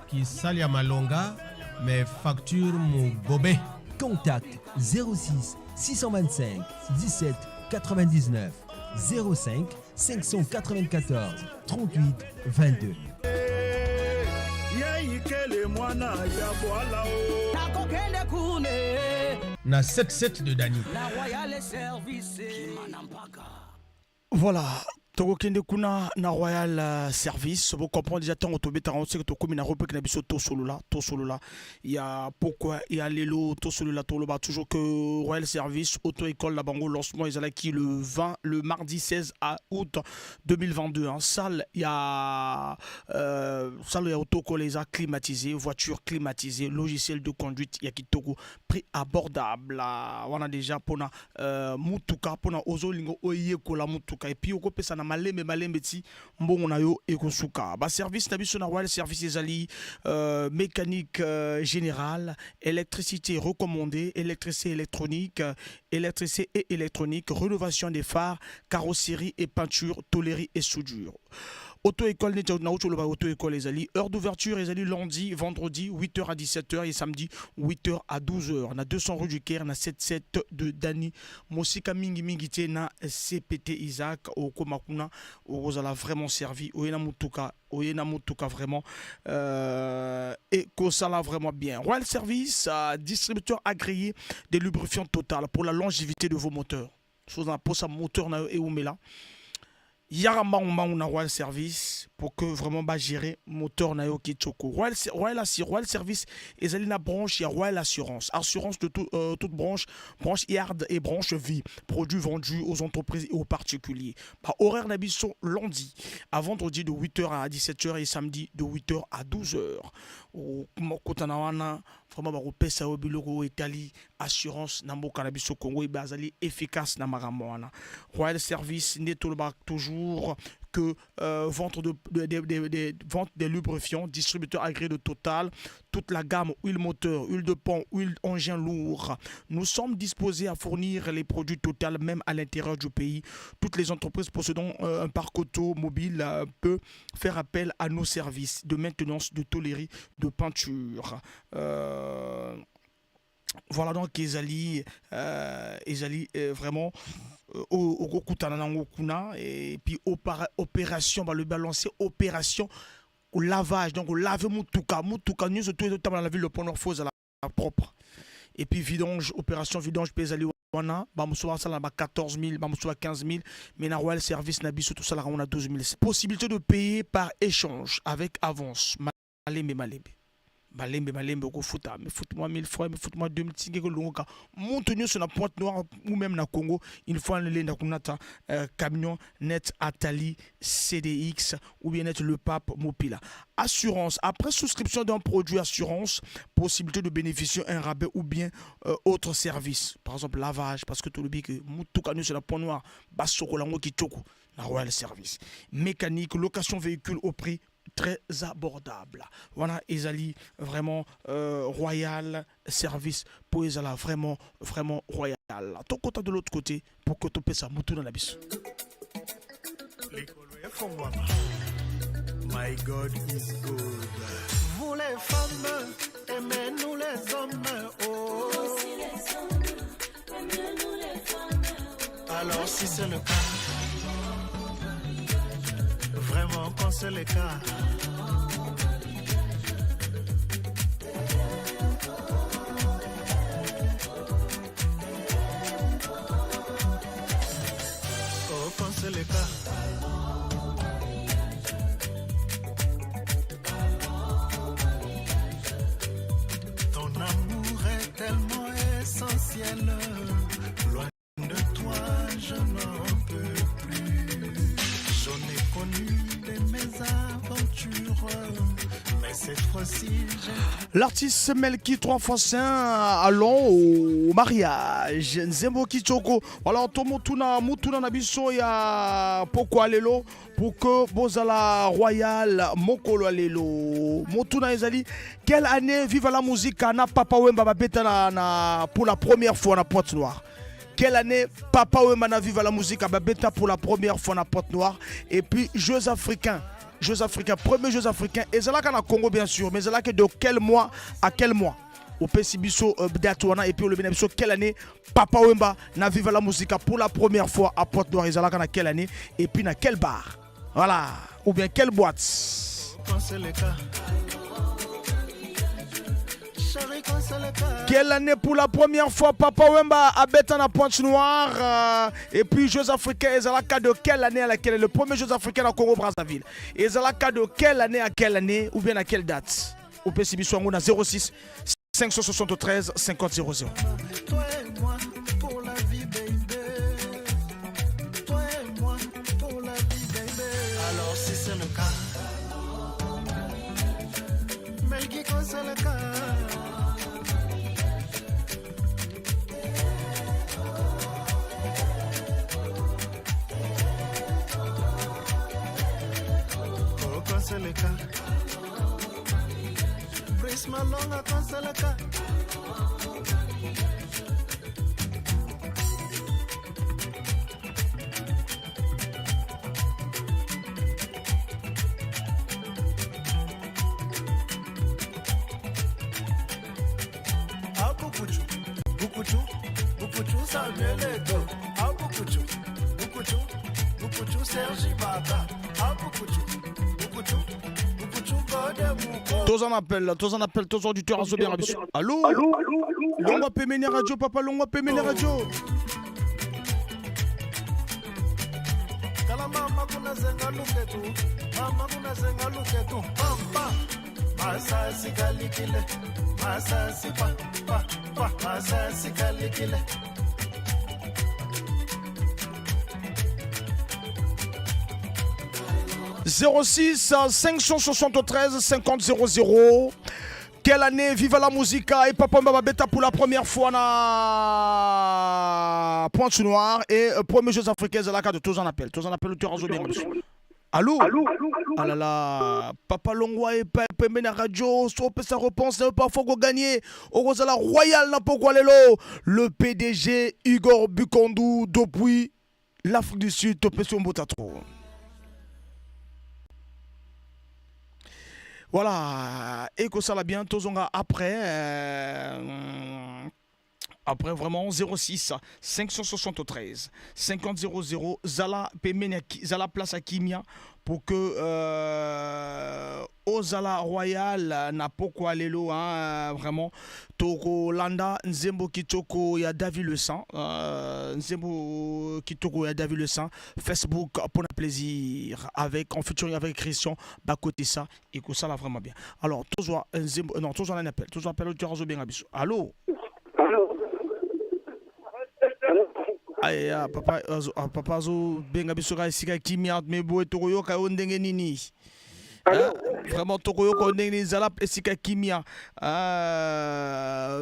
Ki sali ya malonga, mais facture mu gobe. Contact 06 625 17 99 05 594 38 22. Na 77 de Dani. Voilà. Tokende kuna na Royal Service, vous comprenez déjà tant autobé tant que to comme na rubrique na biso to solo là, il y a pourquoi il y a lelo to solo là to lo ba toujours que Royal Service auto école la bango lancement ils allaient qui le mardi 16 août 2022 en salle il y a salle auto les a climatisé, voiture climatisée, logiciel de conduite il y a qui toko prix abordable on a déjà pona mutuka pona ozolingo oye ko la mutuka et puis oko pesa na malembe ti mbongo na yo ekosuka. Ba service na biso na Royal Service ezali mécanique générale, électricité recommandée, électricité électronique, électricité et électronique, rénovation des phares, carrosserie et peinture, tôlerie et soudure. Auto-école, auto-école, heure d'ouverture, lundi, vendredi, 8h à 17h et samedi, 8h à 12h. On a 200 rue du Caire, on a 77 de Dani. Mosika Mingi Mingite na CPT Isaac, au Komakuna, au Rosala vraiment servi, au Yena Mutuka vraiment, et Kosala vraiment bien. Royal Service, distributeur agréé des lubrifiants Total pour la longévité de vos moteurs. Chose pour sa moteur na et Oumela. Yaramba on a Royal Service pour que vraiment gérer moteur na yo Kitchoko. Royal Service et la branche, il y a Royal Assurance. Assurance de toute branche yard et branche vie. Produits vendus aux entreprises et aux particuliers. Horaire n'habitons lundi à vendredi de 8h à 17h et samedi de 8h à 12h. Au Kotanawana, vraiment pesa au biloko Italie assurance na mboka na biso Congo bazali efficace na maramwana. Royal Service n'est toujours que vente des lubrifiants, distributeur agréé de Total, toute la gamme huile moteur, huile de pont, huile engin lourd. Nous sommes disposés à fournir les produits Total même à l'intérieur du pays. Toutes les entreprises possédant un parc automobile peuvent faire appel à nos services de maintenance, de tôlerie, de peinture. Voilà donc Ezali vraiment au Kuna et puis opération le balancer opération au lavage donc au lave mutuka nous surtout dans la ville de Pont-Noir-Fos à la propre et puis vidange opération vidange Ezali wana bamusoa sala ba 14 000 bamusoa 15 000 mais na Royal Service na biso tout ça là on a 12 000. Possibilité de payer par échange avec avance Malembe ko futa mais foute-moi 1000 francs mais foute-moi 2000 tinge ko longa montenir sur la Pointe-Noire ou même na Congo il faut aller na kunata camion net Atali CDX ou bien net le Pape Mopila. Assurance après souscription d'un produit assurance possibilité de bénéficier un rabais ou bien autre service par exemple lavage parce que tout le que mutuka sur la Pointe-Noire basoko lango kitoko na Royal Service. Mécanique location véhicule au prix très abordable. Voilà, Ezali vraiment Royal Service pour Ezala vraiment royal. Ton côté de l'autre côté pour que tu pèses ça moutou dans la bise. My God is good. Vous les femmes, aimez-nous les hommes. Oh. Aussi les hommes, aimez-nous les femmes. Alors si c'est le cas, vraiment quand c'est le cas. Oh quand c'est le cas. Ton amour est tellement essentiel. Loin de toi je n'en peux plus. J'en ai connu de mes aventures, mais cette fois-ci l'artiste Melki 3x5 allons au mariage Nzembo Kichoko. Voilà mutuna na biso ya poko alelo pour que bozala royal mokolo alelo mutuna ezali quelle année vive la musique na Papa Wemba babeta na pour la première fois na Pointe-Noire. Quelle année Papa Wemba na vive la musique babeta pour la première fois na Pointe-Noire. Et puis Jeux africains, premier Jeux africains et c'est là qu'en a Congo bien sûr, mais c'est là que de quel mois à quel mois au Pessibiso d'Atouana et puis au Benebiso quelle année Papa Wemba na vive la musique pour la première fois à Pointe-Noire et c'est là qu'en a quelle année et puis na quel bar voilà ou bien quelle boîte. Quelle année pour la première fois Papa Wemba à Betana Pointe-Noire et puis Jeux africains et Zalaka de quelle année à laquelle le premier Jeux africains à Congo Brazzaville et Zalaka de quelle année ou bien à quelle date au PCB Swangou na 06 573 50 00. toi et moi pour la vie baby. Toi et moi pour la vie baby. Alors si c'est le cas, Melki quand c'est le cas. Seleka Brice Malonga con Seleka Bukuchu, Samuel Eto, Bukuchu, Sergi Bata, Bukuchu, Godemouko. Tous en appel, tous auditeurs à Zobien Rabisso. Allô? Longwa Pemene Radio, papa, Longwa Pemene Radio. Kala mama kuna zenga luketu, pampa. Masa sikalikile, masa sipa, masa sikalikile. « 06 573 50 00. Quelle année? Viva la musica! Et Papa Mbababeta pour la première fois na Pointe Noire et premier Jeux africains de la carte de tous en appel. Tous en appel, tu as bien. Allô? Ah là là, Papa Longwa et Pembe na radio, sauf sa réponse, n'est pas faux gagner. Au Rosala Royal n'a pas quoi le PDG Igor Bukondou depuis l'Afrique du Sud, topé sur Mbotatro. Voilà, et que ça va bien, tous on a après vraiment 06 573 50 00 Zala Pemenaki Zala place à Kimia pour que au Zala Royal n'a pas quoi lelo hein, vraiment Toko Landa Nzembo Kitoko ya David Le Sang Nzembo Kitoko ya David Le Sang Facebook pour le plaisir avec en featuring avec Christian Bakoté ça et que ça va vraiment bien. Alors toujours Nzembo non toujours un appel toujours appel au Turazo bien abisso. Allô. Aïe, papa zo benga bisoka sika kimia me bo toroyo ka ondenge nini. Vraiment toroyo ka ondenge zala sika kimia.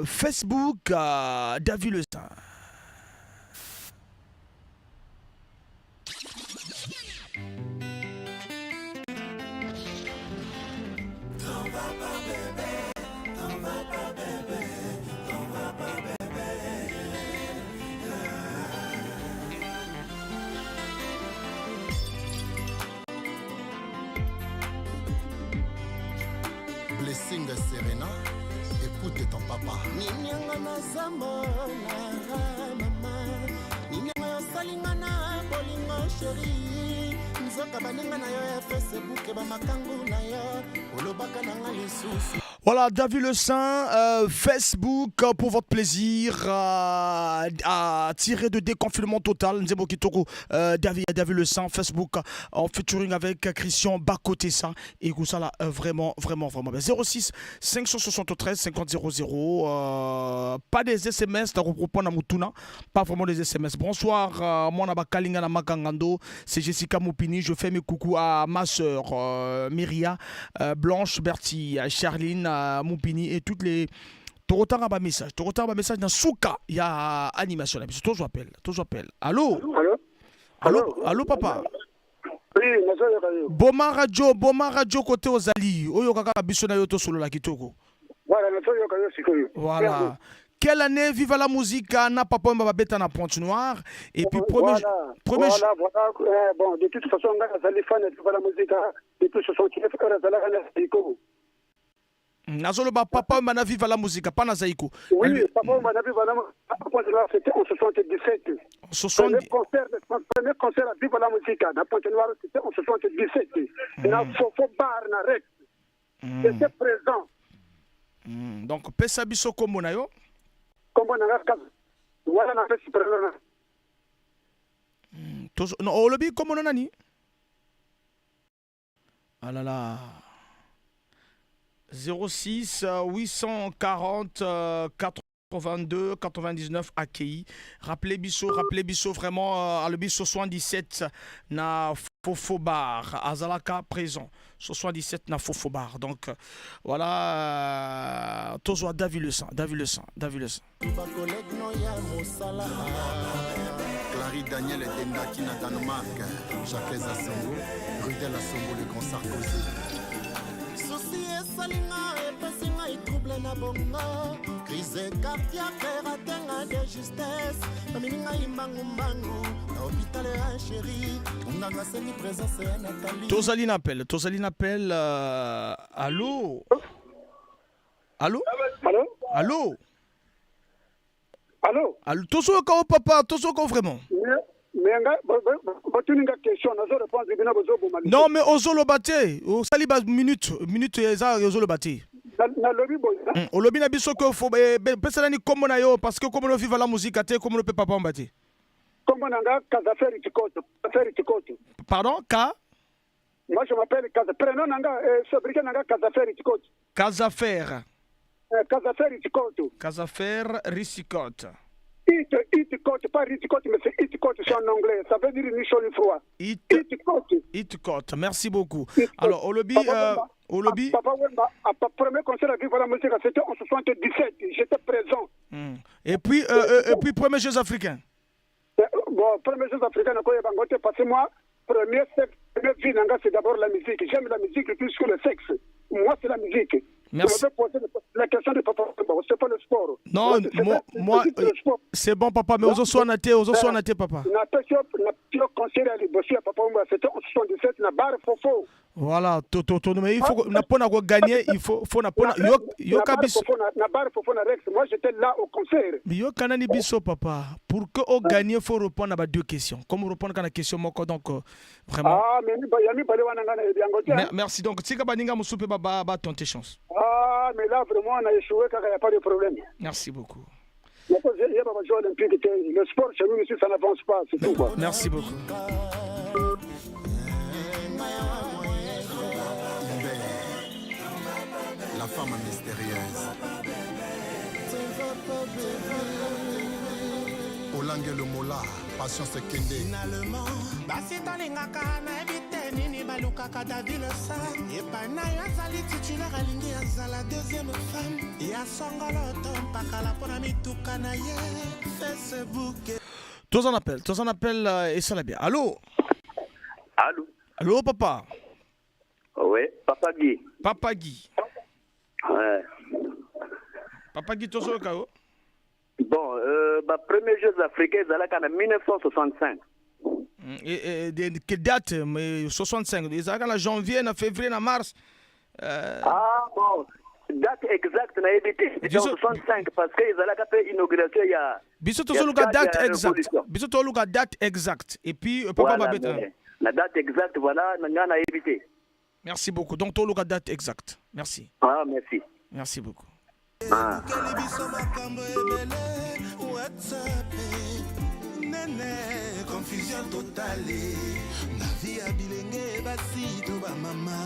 Facebook David Le Sang. Blessing Serena, écoute ton papa. Ninyanga na zamona mama, ninyanga salinga na bolingo chéri, nzoka baninga na yo ya Facebook ba makangu na yo, olobaka na nga lisusu. Voilà, David Le Sang, Facebook pour votre plaisir à tirer de déconfinement total. Nzembo Kitoko, David Le Sang, Facebook en featuring avec Christian Bakoté ça. Et tout ça là, vraiment bien. 06 573 50 00. Pas des SMS, t'as repris na mutuna, pas vraiment des SMS. Bonsoir, moi na Kalinga na Makangando, c'est Jessica Moupini. Je fais mes coucous à ma soeur Myria, Blanche, Bertie, Charline. Moupini et toutes les Torotara ba message dans Souka il y a animation là toujours appel allô papa oui Boma radio côté Ozali oyo kaka biso na yo to solo la kitoko voilà. Quelle année viva la musique na Papa Mbababeta na Pointe Noire et puis premier bon de toute façon on a les fans de la musique depuis 69 heures à la Nazolo ba Papa Mbana viva la musique pas na Zaïko. Oui, Papa Mbana viva la musique c'était en 77. Le premier concert à viva la musique na Pointe Noire c'était en 77. Na Fofo Bar na Rex. C'était présent. Donc pesa biso kombo na yo. Kombo na ngaka. Wala na pesa présent. Non, au lobby kombo na nani? Ah là là. 06 840 82 99 AKI. Rappelez biso vraiment à le biso 77 na Fofobar Azalaka présent 77 na Fofobar. Donc voilà toujours David Le Sang. Gary Daniel Dendaki na Danemark, Jacques Assongo, Rudel Assongo, le grand Sarkozy. Souci esalinga epesinga itrouble na bongo crise cardiaque ratenga de justesse amininga imbangu na hôpital ya chéri unganga semi présence ya Nathalie. Tozali n'appelle allô. Allô, tozoka o papa, tozoka vraiment. Non mais ozoloba te, osali ba minute eza ozoloba te. Olobi na biso ko fo pesala ni kombo na yo parce que comme no viva la musique te comme no pe papa mbate. Kombo nanga Kazaferi Tikoto. Pardon, Ka? Moi je m'appelle Kaza. Prénom nanga sobriquet nanga Kazaferi Tikoto. Kazaferi Tikoto. Kazaferi Risikoto. It-Cote, pas It-Cote, mais c'est It-Cote, c'est en anglais. Ça veut dire ni chaud ni froid. It-Cote, merci beaucoup. Alors, Olobi... Papa Wemba, premier concert à Viva la musique, c'était en 77. J'étais présent. Et puis, premier Jeux africains. Bon, premier Jeux africains, parce que moi, première vie, c'est d'abord la musique. J'aime la musique plus que le sexe. Moi, c'est la musique. Merci. La question de papa, c'est pas le sport. Non, moi, c'est bon, papa, mais aux autres, on a été, papa. Voilà, mais il faut gagner, il faut moi, j'étais là au concert. Mais yo kanani biso, papa. Pour que on gagne, il faut répondre à deux questions. Comme on répond à la question, donc vraiment. Merci. Donc, si Kabaninga Moussoupe, ton tes chances. Ah, mais là, vraiment, on a échoué car il n'y a pas de problème. Merci beaucoup. Le sport, chez nous, ici, ça n'avance pas, c'est tout. Quoi. Merci beaucoup. La femme mystérieuse. Olange le mola, passion se kende. Finalement, basitolingaka na ebite nini balukaka David le sa. Epana yazali titulaire alingi azala deuxième femme. Ya songolo tompakala pona mituka na ye Facebook. Tous en appel et ça l'a bien. Allô? Allô, papa? Oui, Papa Guy. Papa Guy. Ouais. Papa Guy, tu es au Bon, premier Jeux africains, ils allaient en 1965. Quelle date? 65. Ils allaient en janvier, en février, en mars. Ah bon, date exacte, na évité. C'était en 65 parce qu'ils allaient faire l'inauguration il y a. Biso to date exacte. Et puis papa va mettre. La date exacte, voilà, on a évité. Merci beaucoup. Donc tu as la date exacte. Merci. Ah, merci. Merci beaucoup. Ah. Confusion totale. Na vie a bilenge basi to ba mama.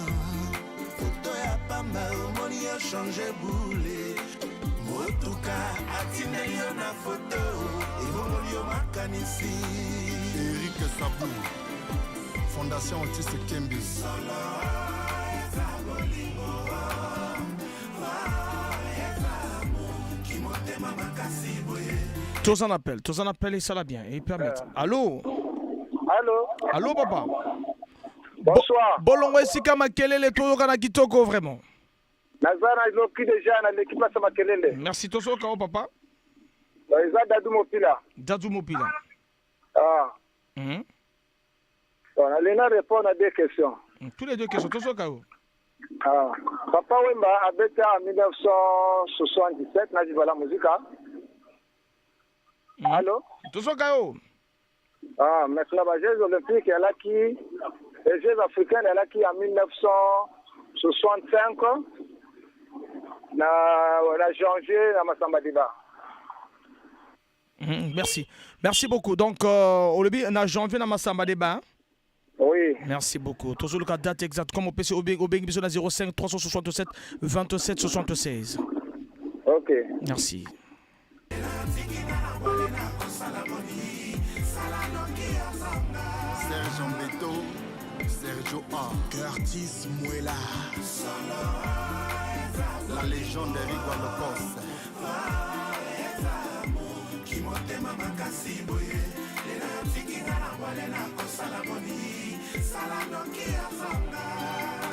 Photo ya pamba omoni a changé boule. Motuka atina yo na photo. Evomoli yo makanisi. Eric Sabou. Fondation Otis Kembi. Tous en appel et ça l'a bien. Et permettre. Allô? Allô, papa? Bonsoir. Bolongo esika makelele toyoka na kitoko vraiment. Nazara iloki déjà na l'équipe sa makelele. Merci tosoka o papa. Eza Dadou Mopila. Ah. On a répondre à deux questions. Tous les deux questions tosoka o. Ah. Papa Wemba habité en 1977 na Viva la musique. Allô? Tosoka o. Ah, maintenant les Jeux olympiques elle a qui les Jeux africains elle a qui en 1965 na janvier na Masamba Diba. Merci beaucoup. Donc Olobi na janvier na Masamba Diba. Oui. Merci beaucoup. Toujours la date exacte comme au PC au Biso na 05 367 27 76. OK. Merci. Sergio Mbeto, Sergio A. Curtis Muela. La légende d'Eric Walokos.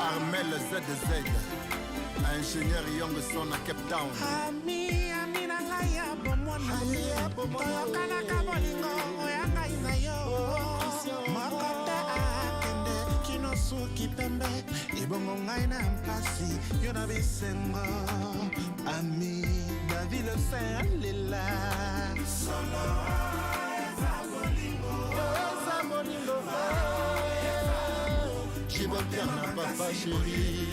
Armel ZZ, ingénieur Youngson à Cape Town. Ami na ngai ya bomwana toyokanaka bolingo oya ngai na yo moko te akende kino suki pembe ebongo ngai na mpasi yo na bisengo ami David le Saint lela solo eza bolingo Chibotana papa chéri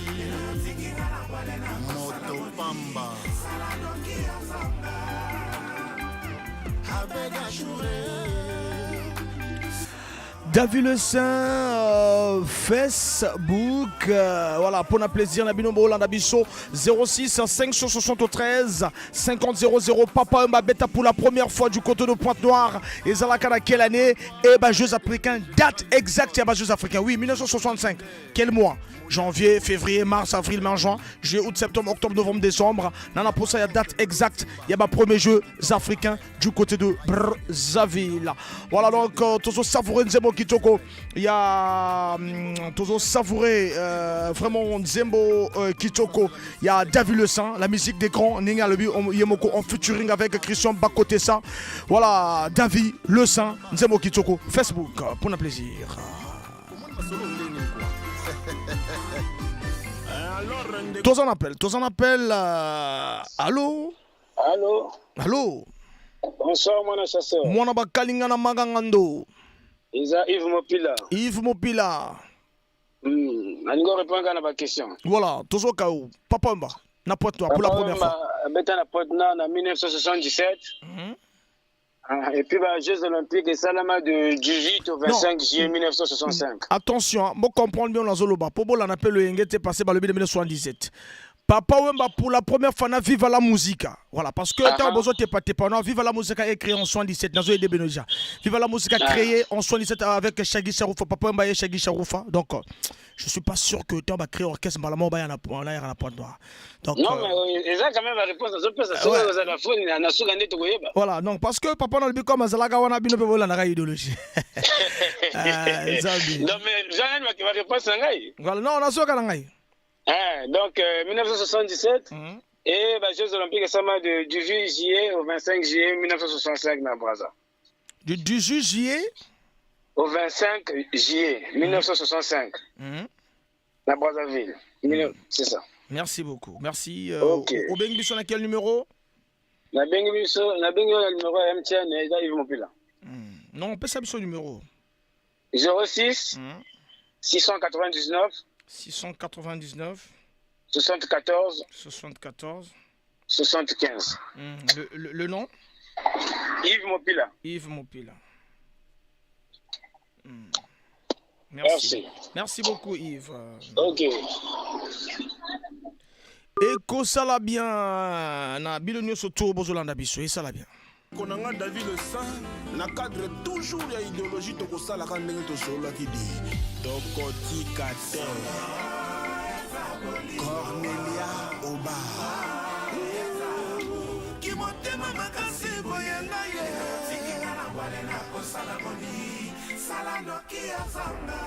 Moto Pamba Abega Chouré David Le Saint, Facebook, voilà, pour notre plaisir, Nabino Hollande Bisso, 06 573 50 00, Papa Mbabeta pour la première fois du côté de Pointe-Noire, et Zalakana, quelle année? Et bah, Jeux africains, date exacte, et bah, Jeux africains, oui, 1965, quel mois? Janvier, février, mars, avril, mai, juin, juillet, août, septembre, octobre, novembre, décembre. Nana pour ça, il y a date exacte. Il y a ma premier jeu africain du côté de Brazzaville. Voilà donc, toujours savouré Nzembo Kitoko. Il y a toujours savouré vraiment Nzembo Kitoko. Il y a David Le Saint, la musique des grands. Ninga Lebi Yemoko en featuring avec Christian Bakotessa. Voilà, David Le Saint, Nzembo Kitoko. Facebook, pour un plaisir. Tous en appel. Allô? Allô? Allô? Bonsoir, mon chasseur. Mwana bakalinga na magangando. Isa Yves Mopila. Yves Mopila. Aningo répondre à ma question. Voilà, tous au cas où. Papa Mba, na Pointe-Noire pour la première fois. Beta na Pointe-Noire en 1977. Et puis, Jeux Olympiques et Salama du 18 au 25 juillet 1965. Attention, moi comprendre bien la Zoloba. Pour la appelle le Yengete passé par le 1977. Papa Wemba pour la première fois na Viva la Musica. Voilà, parce que tu as besoin de te pas. Viva la Musica est créé en 77 dans les Benoja. Viva la Musica créé en 77 avec Shaggy Charoufa. Papa Wemba et Shaggy Charoufa. Donc, je suis pas sûr que tu as créé orchestre Malamo Baya na Pointe-Noire. Donc, non, mais ils ont quand même la réponse à ce peu. Voilà, donc parce que papa n'a pas comme Azalaga wana bino pe bola na idéologie. Non, mais Jean-Yann va répondre à ngai. Voilà, non, on a ça ngai. Donc, 1977, et Jeux Olympiques Sama du 18 juillet au 25 juillet 1965 dans Brazza. Du 18 juillet au 25 juillet 1965 dans Brazzaville. C'est ça. Merci beaucoup. Merci. Ok. Au Bengibiso, à quel numéro? La Bengibiso, le numéro MTN et Yves Mopila. Non, on peut savoir son numéro. 06 699 699 74 75. Le nom? Yves Mopila. Yves Mopila. Merci. Merci beaucoup, Yves. Ok. Eko sala bien na bilonyo soto bozolanda biso et sala bien. Konanga David Le Saint na cadre toujours ya idéologie tokosala ka ndenge tosolaki di tokotika te Cornelia Oba kimotema makasi boyanga ye tikina na wale na kosala boni sala noki azanga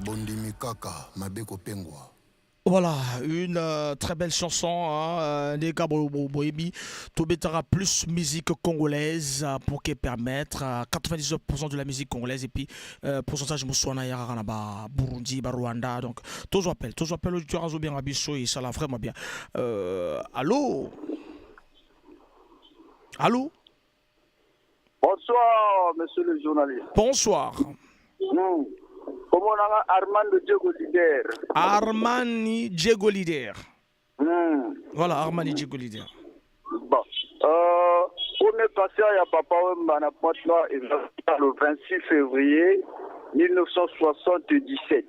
Bondimi kaka mabeko pengwa. Voilà, une très belle chanson, des Boyebi, Tobetara plus musique congolaise pour qu'elle permettre 99% de la musique congolaise et puis pourcentage Moussouana Yaranaba, Burundi, Rwanda, donc tous appellent l'auditeur Azo bien Rabisso et ça l'a vraiment bien. Allô? Allô? Bonsoir, monsieur le journaliste. Bonsoir. Comment on a Armando Diego Lider? Armani Diego Lider. Voilà, Armani Diego Lider. Bon. On est passé à Papa Wemba na Pointe-Noire le 26 février 1977.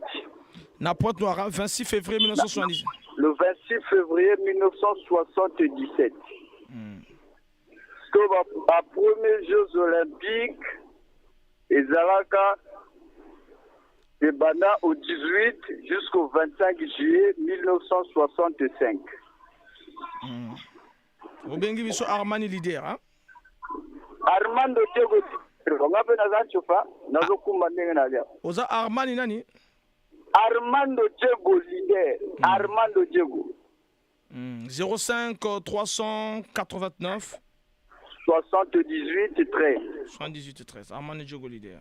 Na Pointe-Noire, 26 février 1977. Le 26 février 1977. À premiers Jeux Olympiques, et Zalaka, et Bana au 18 jusqu'au 25 juillet 1965. Au Bengi Bisso Armani Lider, hein? Armando Diego nga mpe naza nchofa nazokumba ndenge nalia. Oza Armani nani? Armando Diego leader. Armando Diego. 05 389 78 13. 78 13. Armando Diego leader.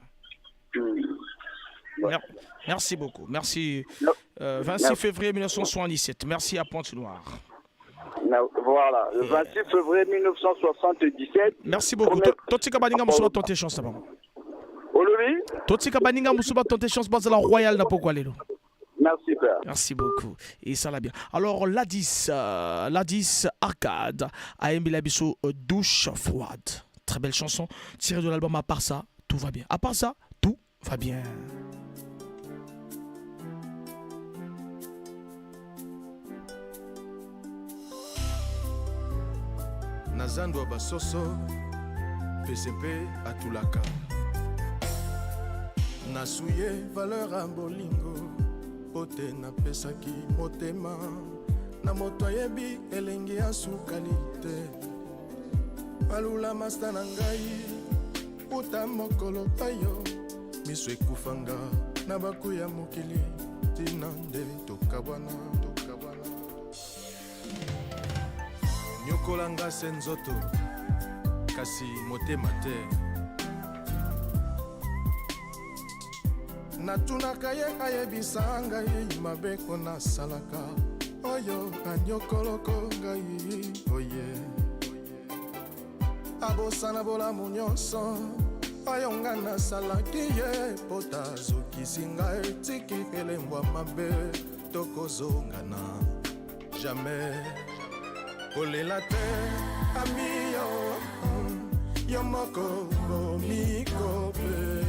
Merci beaucoup. Merci. 26 février 1977. Merci à Pointe-Noire. Voilà, le 26 février 1977. Merci beaucoup. Totika baninga musuba tenter chance là. Olobi? Totika baninga musuba tenter chance bazala royal na pokwa lelo. Merci père. Merci beaucoup. Et ça l'a bien. Alors Ladis Arcade a aimé la biso douche froide. Très belle chanson tirée de l'album À part ça, tout va bien. À part ça, tout va bien. Nazandwa basoso PCP atulaka nasuye valeur a bolingo pote napesaki motema na moto ayebi elengi ya sukalite alula masta na ngai uta mokolo payo miso ekufanga na baku ya mokili tina nde tokabwana nyokolanga se nzoto kasi motema te natunaka ye ayebisa ngai mabeko nasalaka oyo anyokoloko ngai oye abosana bolamu nyonso oyo nga nasalaki ye po tazokisi ngai tiki elembwa mabe tokozongana jamais kolela te ami yo moko bomikope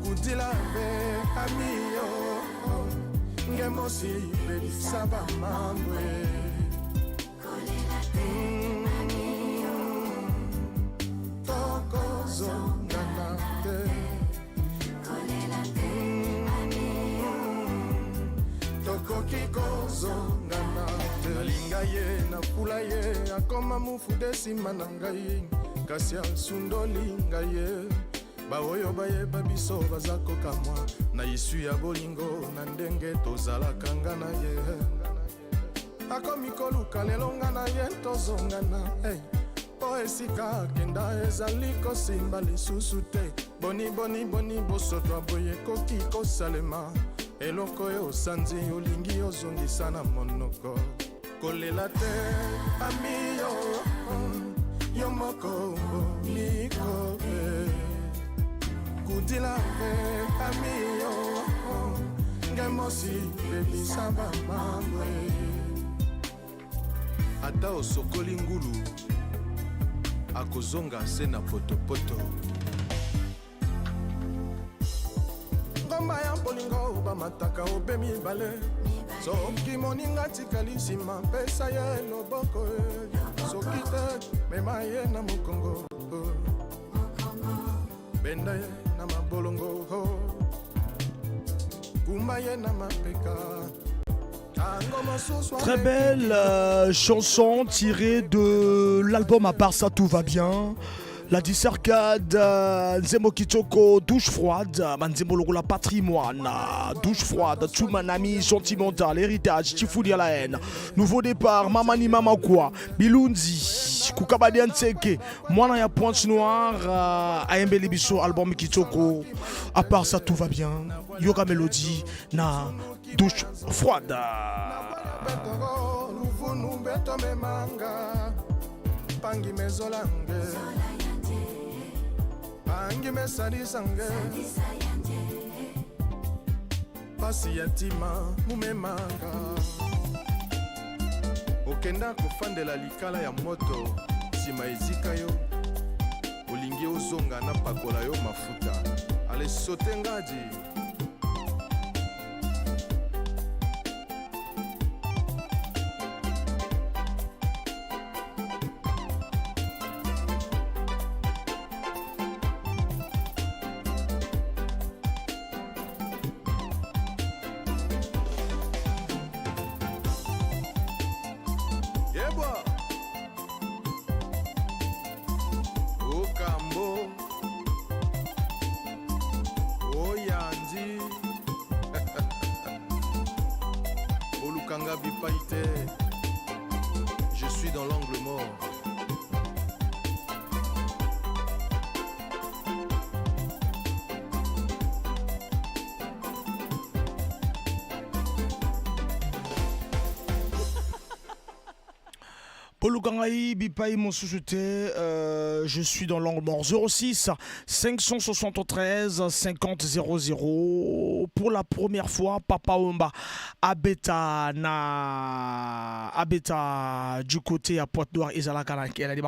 kudila pe ami yo ngemosi bebisa bamambwe tokozongana te tokoki kozongana nalinga ye napula ye akoma mufude nsima na ngai kasi asundoli ngai ye baoyo bayeba biso baza kokamwa na isu ya bolingo na ndenge tozalaka nga na ye akomi koluka lelo nga na ye tozongana po esika akenda ezali kosimba lisusu te boni bosotwa boye koki kosalema eloko oyo osanzi olingi ozongisa na monoko kolela te ami yo moko mikope kudila pe ami yo ngemosi bebisa bamambwe ata osokoli ngulu akozonga se na potopoto ngomba ya mpolingo bamataka obe mibale soki moninga tikali nsima pesa ye loboko soki te mema ye na mokongo benda ye na mabolongo kumba ye na mapeka. Très belle chanson tirée de l'album À part ça tout va bien. La Arcade, Nzembo Kitoko, douche froide, Manzembo Logola patrimoine, douche froide, Tsumanami sentimental, héritage, Tifoudia la haine, nouveau départ, Mamani Mama quoi, Bilundi, Kukabadian Tseke, Mwana ya Pointe-Noire, Ayembe Libiso, album Kitoko, À part ça tout va bien, Yoga Mélodie, na douche froide. Pangi mezolange Pangi mesadisange Pasi yatima mumemanga Okenda kofandela likala ya moto Sima ezika yo Olingi ozonga na pakola yo mafuta Ale sote ngadi Bolukanga Bipaite. Je suis dans l'angle mort. Polukangaï, Bipaï, mon sous-jeté, je suis dans l'angle mort. 06 573 50 00. Pour la première fois, Papa Omba Abeta du côté à Pointe-Noire, Ezalaka, elle a dit,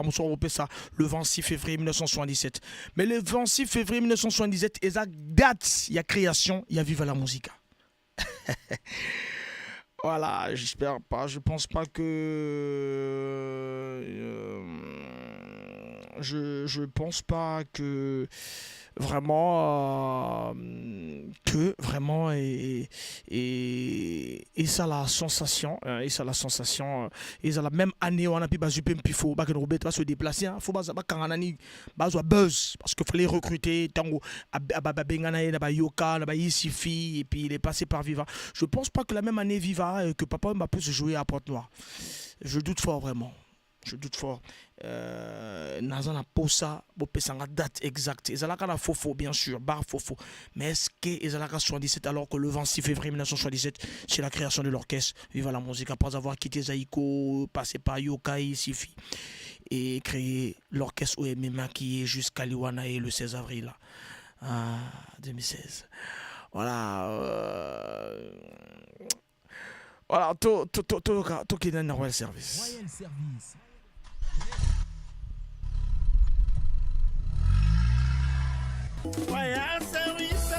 ça le 26 février 1977. Mais le 26 février 1977, exact date, il y a création, il y a Viva la Musica. Voilà, j'espère pas, je pense pas que je pense pas que vraiment et ça la sensation et ça la sensation et ça la même année on a pu bazuper pifo ba que Robert va se déplacer faut ba kanganani bazwa buzz parce que fallait recruter tango ababengana na ba yoka na ba isifi et puis il est passé par Viva. Je pense pas que la même année Viva que Papa m'a pu se jouer à Pointe-Noire. Je doute fort vraiment. Je doute fort. Nazana posa bopesanga date exacte. Ezalaka na fofo bien sûr, bar fofo. Mais est-ce que Ezalaka 77 alors que le 26 février 1977 c'est la création de l'orchestre Viva la Musique après avoir quitté Zaïko, passé par Yokai, Sifi et créé l'orchestre OMMA qui est jusqu'à Liwana et le 16 avril 2016. Voilà, tout qui est dans le Royal Service. Royal Service. Royal Service,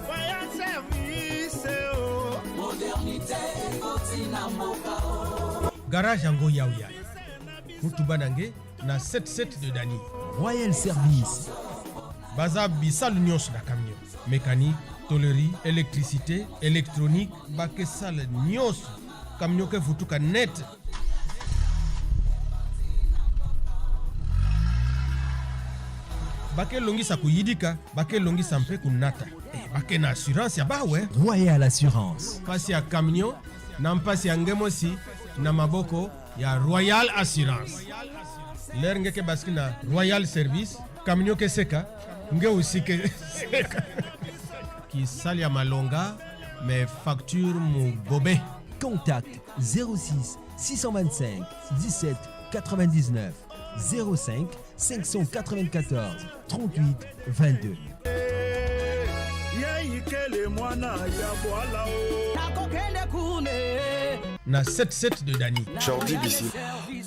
Royal Service, oh. Modernité, Kotina Moka. Garage Ango Yaouya. Mutubanange na 77 de Dani. Royal Service. Baza Bissal Nyos na camion. Mécanique, tôlerie, électricité, électronique, Bakesal Nyos. Camion que Futuka net. Bake longi sa kuyidika, bake longi sampe kunata. Bake na assurance ya bawe. Royal Assurance. Pasi ya camion, na mpasi ya ngemosi, na maboko ya Royal Assurance. Ler ngeke baski na Royal Service, camion ke seka, nge usike seka. Ki sali ya malonga, mais facture mu gobe. Contact 06 625 17 99 05 594 38 22. Na 77 de Dani. Jordi Bissi.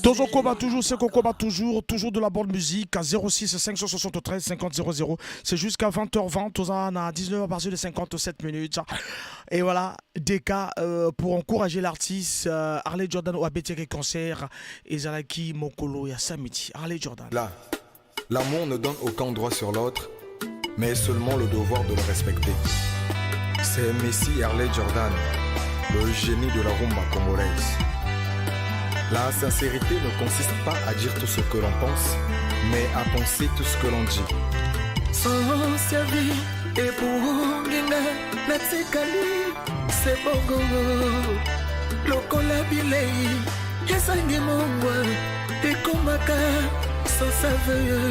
Toujours combat, toujours, c'est qu'on combat toujours de la bonne musique à 06 573 50 00. C'est jusqu'à 20h20, tout ça, on a 19h passé de 57 minutes. Et voilà, des cas pour encourager l'artiste Harley Jordan au ABTK concert et Zalaki Mokolo et Samiti. Harley Jordan. Là, l'amour ne donne aucun droit sur l'autre, mais seulement le devoir de le respecter. C'est Messi Harley Jordan, le génie de la rumba congolaise. La sincérité ne consiste pas à dire tout ce que l'on pense, mais à penser tout ce que l'on dit. Sans servir et pour Gina, Natsekali, c'est Bogo, Lokola Bilei, Yasangi Mongwa, et Komaka, sans saveur,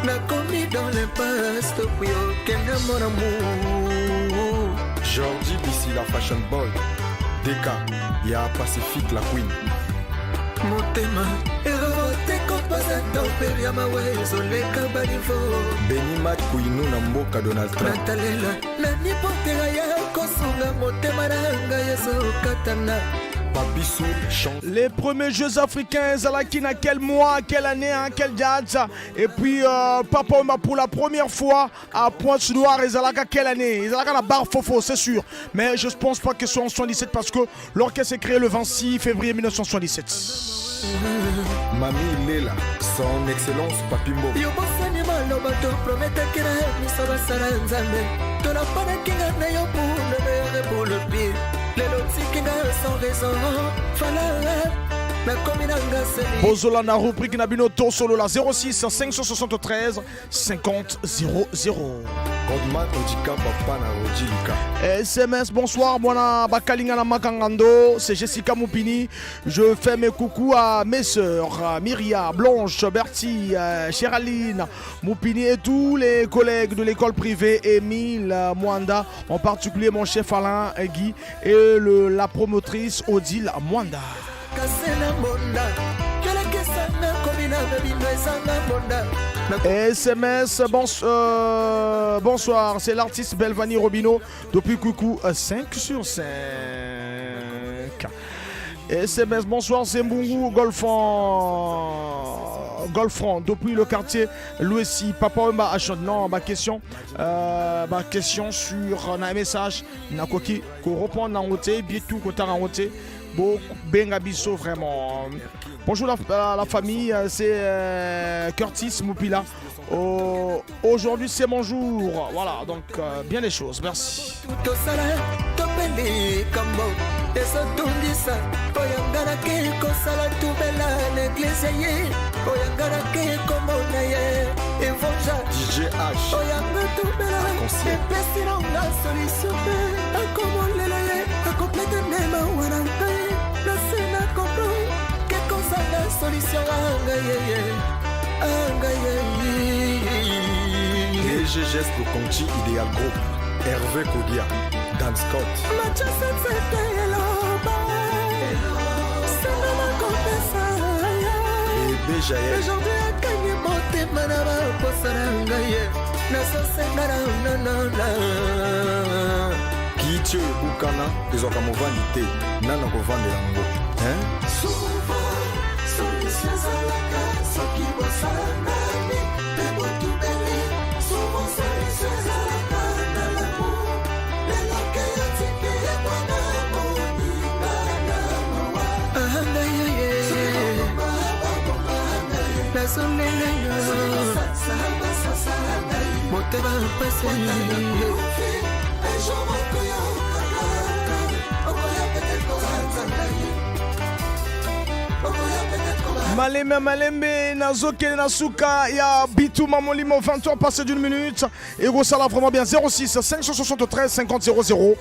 n'a commis dans l'impasse, puis aucun mon amour. Jordi Bissi la fashion boy, Deka, ya Pacifique la queen. Motema, erote kopaza toperi ya mawe ezoleka banivo. Beni Mat Kouinou na mboka Donald Trump. Natalela, na nipotela ya kosunga motema nanga yezokatana. Les premiers Jeux africains, Zalaki na quel mois, quelle année, hein, quelle date. Et puis Papa Omba pour la première fois à Pointe-Noire et Zalaka quelle année. Zalaka na barre fofo, c'est sûr. Mais je ne pense pas que ce soit en 77 parce que l'orchestre est créé le 26 février 1977. Mami Lela, son excellence Papimbo. Yobosani maloba to prometaki na misaba sala nzambe. Tolapanaki nga na yo pour le meilleur et pour le pire. Sans raison, Bozola na rubrique na bino to solo la 06 573 50 00. Godman Odika Papa na Rodi Luka. SMS, bonsoir, Mwana Bakalingana Makangando, c'est Jessica Moupini. Je fais mes coucous à mes sœurs, Myria, Blanche, Bertie, Cheraline, Moupini et tous les collègues de l'école privée, Émile, Mwanda, en particulier mon chef Alain Guy et la promotrice Odile Mwanda. SMS, bonsoir, c'est l'artiste Belvani Robino depuis Coucou 5 sur 5. SMS, bonsoir, c'est Mbungu Golfran depuis le quartier Louessi. Papa Omba Achon. Non, ma question sur un message Nakoki, qu'on reprend en route, bien tout, qu'on t'a en route. Bon, benga biso vraiment. Bonjour la famille, c'est Curtis Moupila. Aujourd'hui c'est mon jour. Voilà, donc bien les choses, merci. DJ H. DG Geste pour Conchi Idéal Group. Hervé Kodia, Dan Scott. Bébé Jaël. Kitio Bukana, les okamovandité, nana kovande yango. Hein? Malembe Nazoke Nasuka ya Bitou Mamolimo 20h passé d'une minute et Rossala vraiment bien 06 573 50 00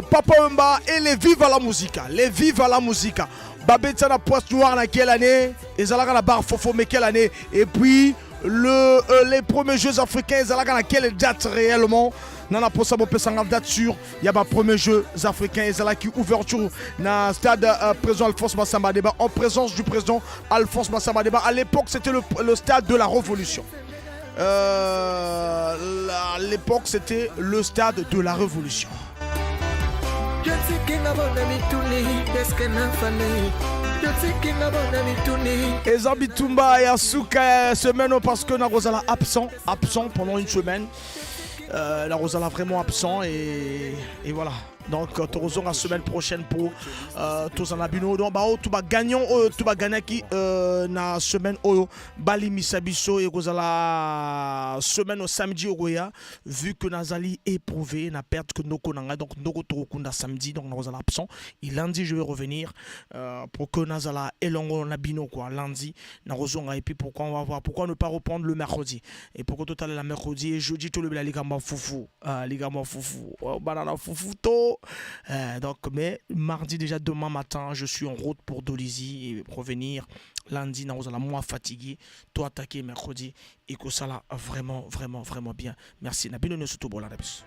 Papa Umba et les Vive à la musique Babetta la poisse noire dans quelle année Ezalaka la barre fofo mais quelle année et puis les premiers Jeux africains Ezalaka dans quelle date réellement Nana pour ça mon pesanga date sur il y a ma premier Jeux africains Ezalaki ouverture dans stade président Alphonse Massamba Déba en présence du président Alphonse Massamba Déba. À l'époque c'était le stade de la Révolution. À l'époque c'était le stade de la Révolution. Et Zambitumba et Asuka semaine parce que Narozala absent pendant une semaine. La Rosala vraiment absent et voilà. Donc Torozo la semaine prochaine pour tous en abino donc tout va gagnant tout va gagner qui na semaine au Bali Misabiso et Rosala semaine au samedi au Goya vu que Nazali éprouvé na perte que Noko nanga donc Noko Torokunda samedi donc Rosala absent et lundi je vais revenir pour que Nazala et Longo Nabino quoi lundi na Rozonga et puis pourquoi on va voir pourquoi ne pas reprendre le mercredi et pourquoi total la mercredi et jeudi tout le la ligament foufou banana foufou to donc mais mardi déjà demain matin je suis en route pour Dolizy et revenir lundi na Rozala moi fatigué toi attaquer mercredi et que ça là vraiment bien merci na bino ne surtout bola dabis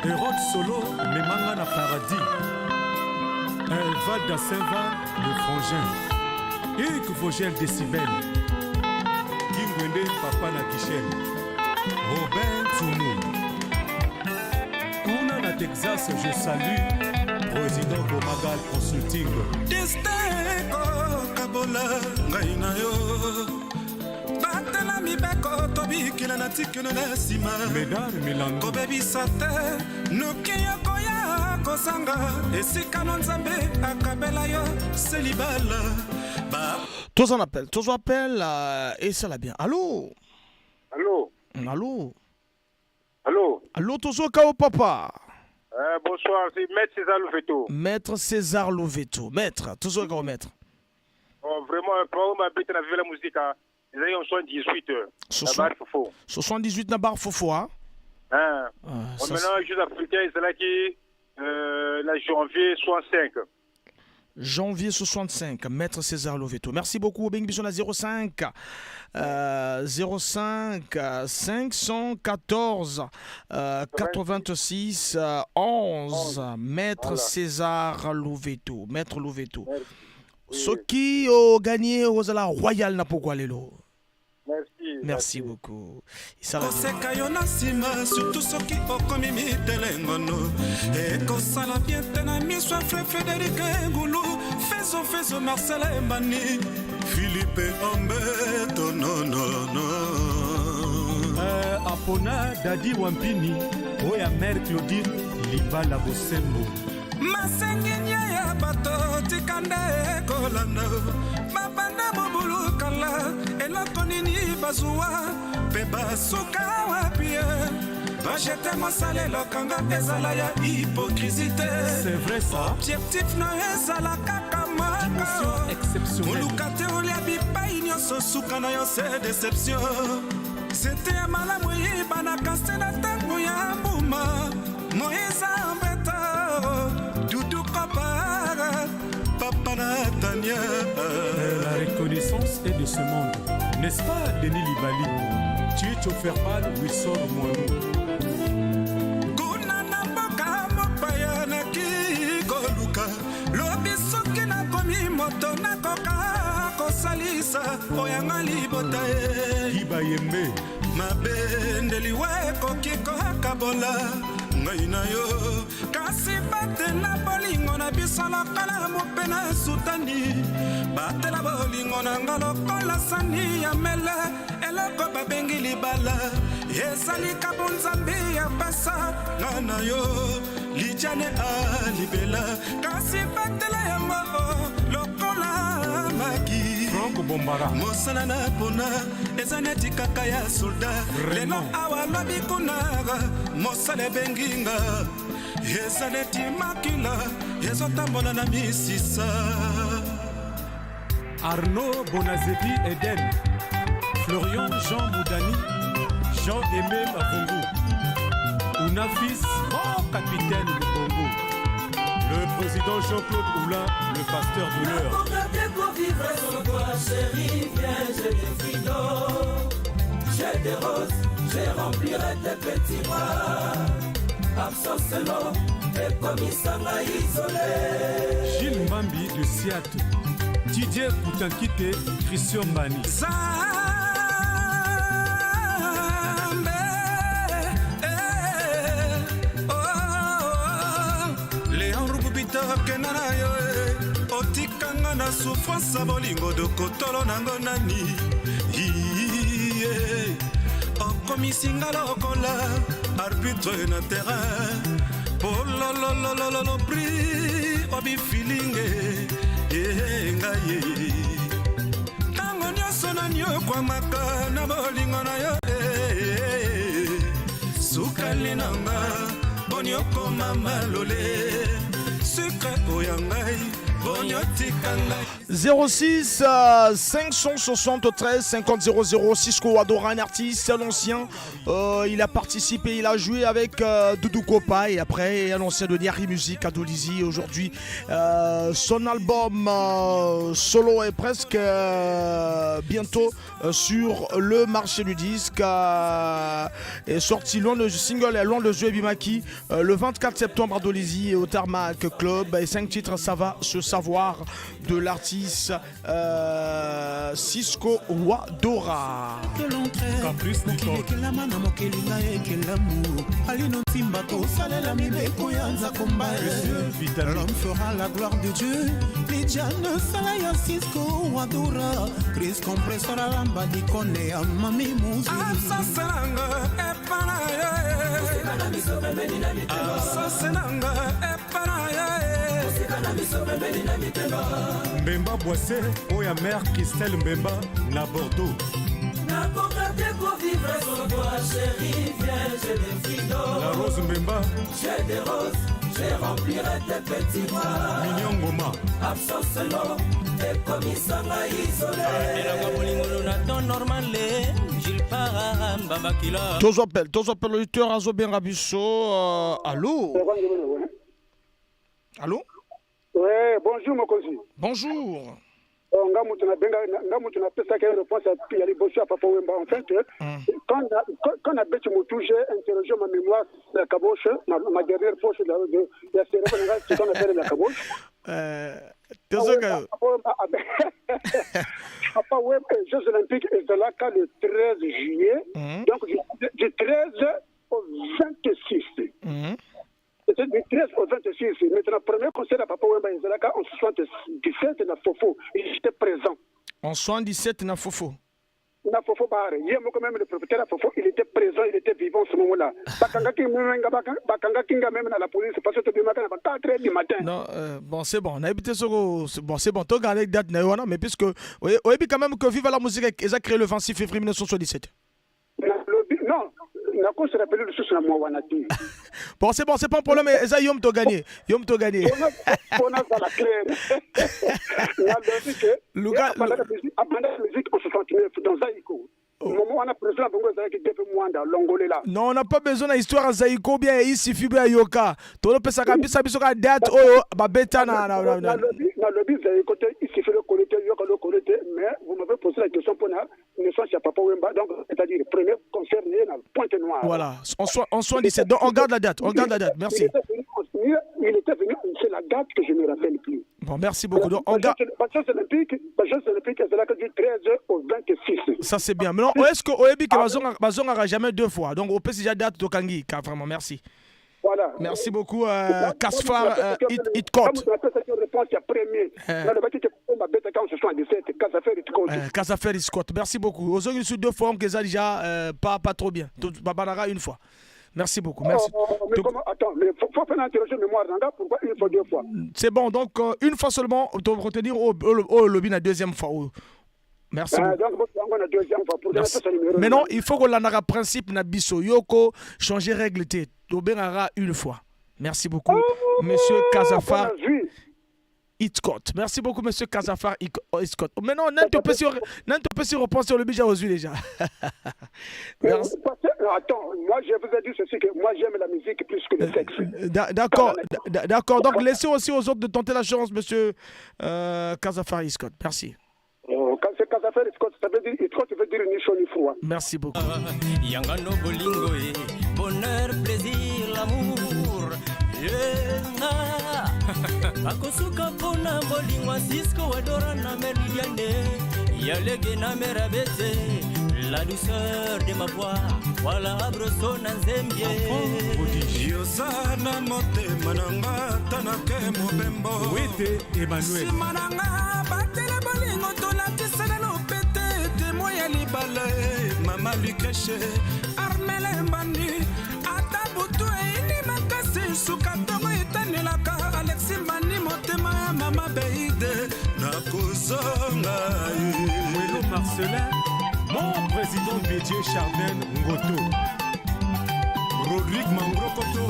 Hérode Solo memanga na paradis Val da Saint-Val le frangin Hugues Vogel Décibel Kingwende Papa na Guichel Robin Toumou Kuna na Texas je salue Président Gomagal Consulting Desteko Kabola Ngaina yo Batela mibeko Tobikila na tikino na sima Médard Milango Kobebisa te Nukia koya Kosanga Esika Nzambe Akabela yo Selibala tous en appel et ça l'a bien. Allô? Allô, Tozo Kao Papa. Bonsoir, c'est Maître César Louveto. Maître César Louveto. Maître, Tozo Kao Maître. Oh, vraiment, pour m'habiter dans la musique, ils ont 78 heures. 78 na bar fofo, hein? Maintenant, les Jeux africains, c'est là qui, la janvier 65. Janvier 65, Maître César Loveto. Merci beaucoup, Bing Bison à 05 514 86 11. Maître César Loveto. Maître Loveto. Ce qui a gagné aux Royal Napogwalelo. Merci beaucoup. Koseka yo na nsima surtout soki okomi mitelengono ekosala bien te na miso ya Frédéric Ngulu fezo Marcel Mbani Philippe Ombeto nonono apona Dadi Wampini oya mère Claudine Libala Bosembo masengi ya bato tikande kolanda babanda bobulukala eloko nini bazwa mpe basuka wapie bajete mosalelo kanga ezala ya hypocrisie c'est vrai ça objectif na ezala kaka moko moluka te olia bipai nyonso suka na yo se déception sete ya malamu yiba na kase na ntango ya mbuma moïse ambeta dudu kopara papa Natania. La reconnaissance est de ce monde, n'est-ce pas Denis Libali? Tu es chauffeur pâle, Wilson Moinou. Kuna na mboka mopaya na kikoluka lobi soki nakomi moto nakoka kosalisa oyanga libota Kiba Yembe mabendeli wekoki kokabola ngai na yo kasi batela bolingo na biso lokala mopena sutani batela bolingo na nga lokola sani ya mele eloko babengi libala ezali kabonzambi ya pasa nga na yo lijane alibela kasi batela yango lokola maki Franco Bombara mosala na pona eza neti kaka ya solda lelo awa lobi kunaga mosala ebenginga eza neti makila ezotambola na misisa Arnaud Bonazebi Eden Florian Jean Moudani Jean-Aimé Mavungu Ounafis, mon capitaine du Congo le président Jean-Claude Oula, le pasteur de l'heure. J'ai des roses, j'ai remplirai tes petits bras. Absence l'eau, et comme il s'en a isolé. Gilles Mbambi de Seattle, Didier Koutankite, Christian Mani. kenana yo otikanga na souffrance ya bolingo dokotolo nango nani okomisinga lokola arbitre na terrain polololololo pri obifilinge ngai ntango nyonso nani okwamaka na bolingo na yo sukali nanga boni okoma malole 06 573 50 00 Cisco adore un artiste, un ancien. Il a participé, il a joué avec Doudou Kopa et après un ancien de Niari Music à Dolizy. Aujourd'hui, son album solo est presque bientôt sur le marché du disque. Est sorti loin de single et loin de Zoé Bimaki le 24 septembre à Dolizy et au Tarmac Club. Et 5 titres, ça va se savoir de l'artiste Cisco Wadora. Caprice Nicole. L'homme fera la gloire de Dieu. Lidiane Salaya Cisco Wadora. Chris Compressor à l'ambadi kone à Mami Mouzi. Asasenanga epanaye. Asasenanga epanaye. Mbemba Boissé, Oya Mère Christelle Mbemba, na Bordeaux. La rose Mbemba. J'ai des roses, je remplirai tes petits bras. Mignon Goma. Absence l'eau, et comme il s'en a isolé. Tous appels l'auditeur Azo Ben Rabisso. Allô? Allô? Oui, bonjour Mokosi. Bonjour. En fait, quand on a bêté mon touche, j'ai interrogé ma mémoire, la caboche, ma dernière poche de la cérémonie, ce qu'on appelle la caboche. Jeux Olympiques est de là le 13 juillet, donc du 13 au 26. C'était du 13 au 26. Maintenant, premier concert à Papa Wemba Izalaka en 77, na Fofo. J'étais présent. En 77, na Fofo. Na Fofo Bahare. Il y a quand même le propriétaire à Fofo, il était présent, il était vivant en ce moment-là. Bakanga Kinga même à la police, parce que tu es matin à 4h du matin. Non, bon, c'est bon. On a habité bon, c'est bon. Tu as regardé la date, mais puisque, oui, quand même que Vive la musique, ils ont créé le 26 février 1977. Non. Bon, c'est bon, c'est pas un problème. Eza Yom to gagné. Yom to gagné. On a la claire. La musique en 69 dans Zaïko. Non, on n'a pas besoin d'histoire à Zaïko bien ici, Fibre Yoka. Tout le pesaka bisa bisoka date oh babeta na lobby Zaïko ici fait le collecteur Yoka le collecteur mais vous m'avez posé la question pour la naissance à Papa Wemba donc c'est-à-dire le premier concert dans Pointe-Noire. Voilà, en 77. Donc on garde la date, merci. Il était venu, c'est la date que je ne me rappelle plus. Bon, merci beaucoup. Donc, on garde. Jeux Olympiques, c'est là que du 13 au 26. Ça, c'est bien. Mais non, est-ce que Oebi Bazon n'aura jamais deux fois? Donc, au PSG, date de Kangi. Vraiment, merci. Voilà. Merci beaucoup, Kasfar Itkot. Kasfar Itkot. Merci beaucoup. Aujourd'hui, sur deux fois, on a déjà pas trop bien. Babanara une fois. Merci beaucoup. Merci. Attends, mais il faut faire une interrogation de mémoire. Pourquoi une fois, deux fois? C'est bon, donc une fois seulement, on doit retenir au lobby la deuxième fois. Merci. Mais non, il faut qu'on ait un principe na biso. Yoko, changer règle. Tobengara une fois. Merci beaucoup, monsieur Kasafar Itkot. Merci beaucoup, monsieur Kasafar Itkot. Mais non, n'en te peux si repenser au lobby déjà. Attends, moi je vous ai dit ceci, que moi j'aime la musique plus que le sexe. D'accord. Donc laissez aussi aux autres de tenter la chance, monsieur Kasafar Itkot. Merci. Quand c'est Kasafar Itkot, ça veut dire Itkot, ça veut dire ni chaud ni froid. Merci beaucoup. Yangano bolingo bonheur, plaisir, l'amour. Bakosuka pona bolingo Cisco adora na meridiane. Yalege na merabete. La douceur de ma voix, voilà abroso na nzembie. Yosana mote mananga tanake mobembo. Wete Emmanuel. Simananga batele bolingo tolakisana no pete témoin ya libale. Mama Lucreche Armele Mbandi atabutu ini makasi suka tongo itanelaka Alexis Mbandi motema ya mama Beide nakozonga. Mwelo Marcelin. Mon président Bédier Chardin Ngoto, Rodrigue Mangrokoto,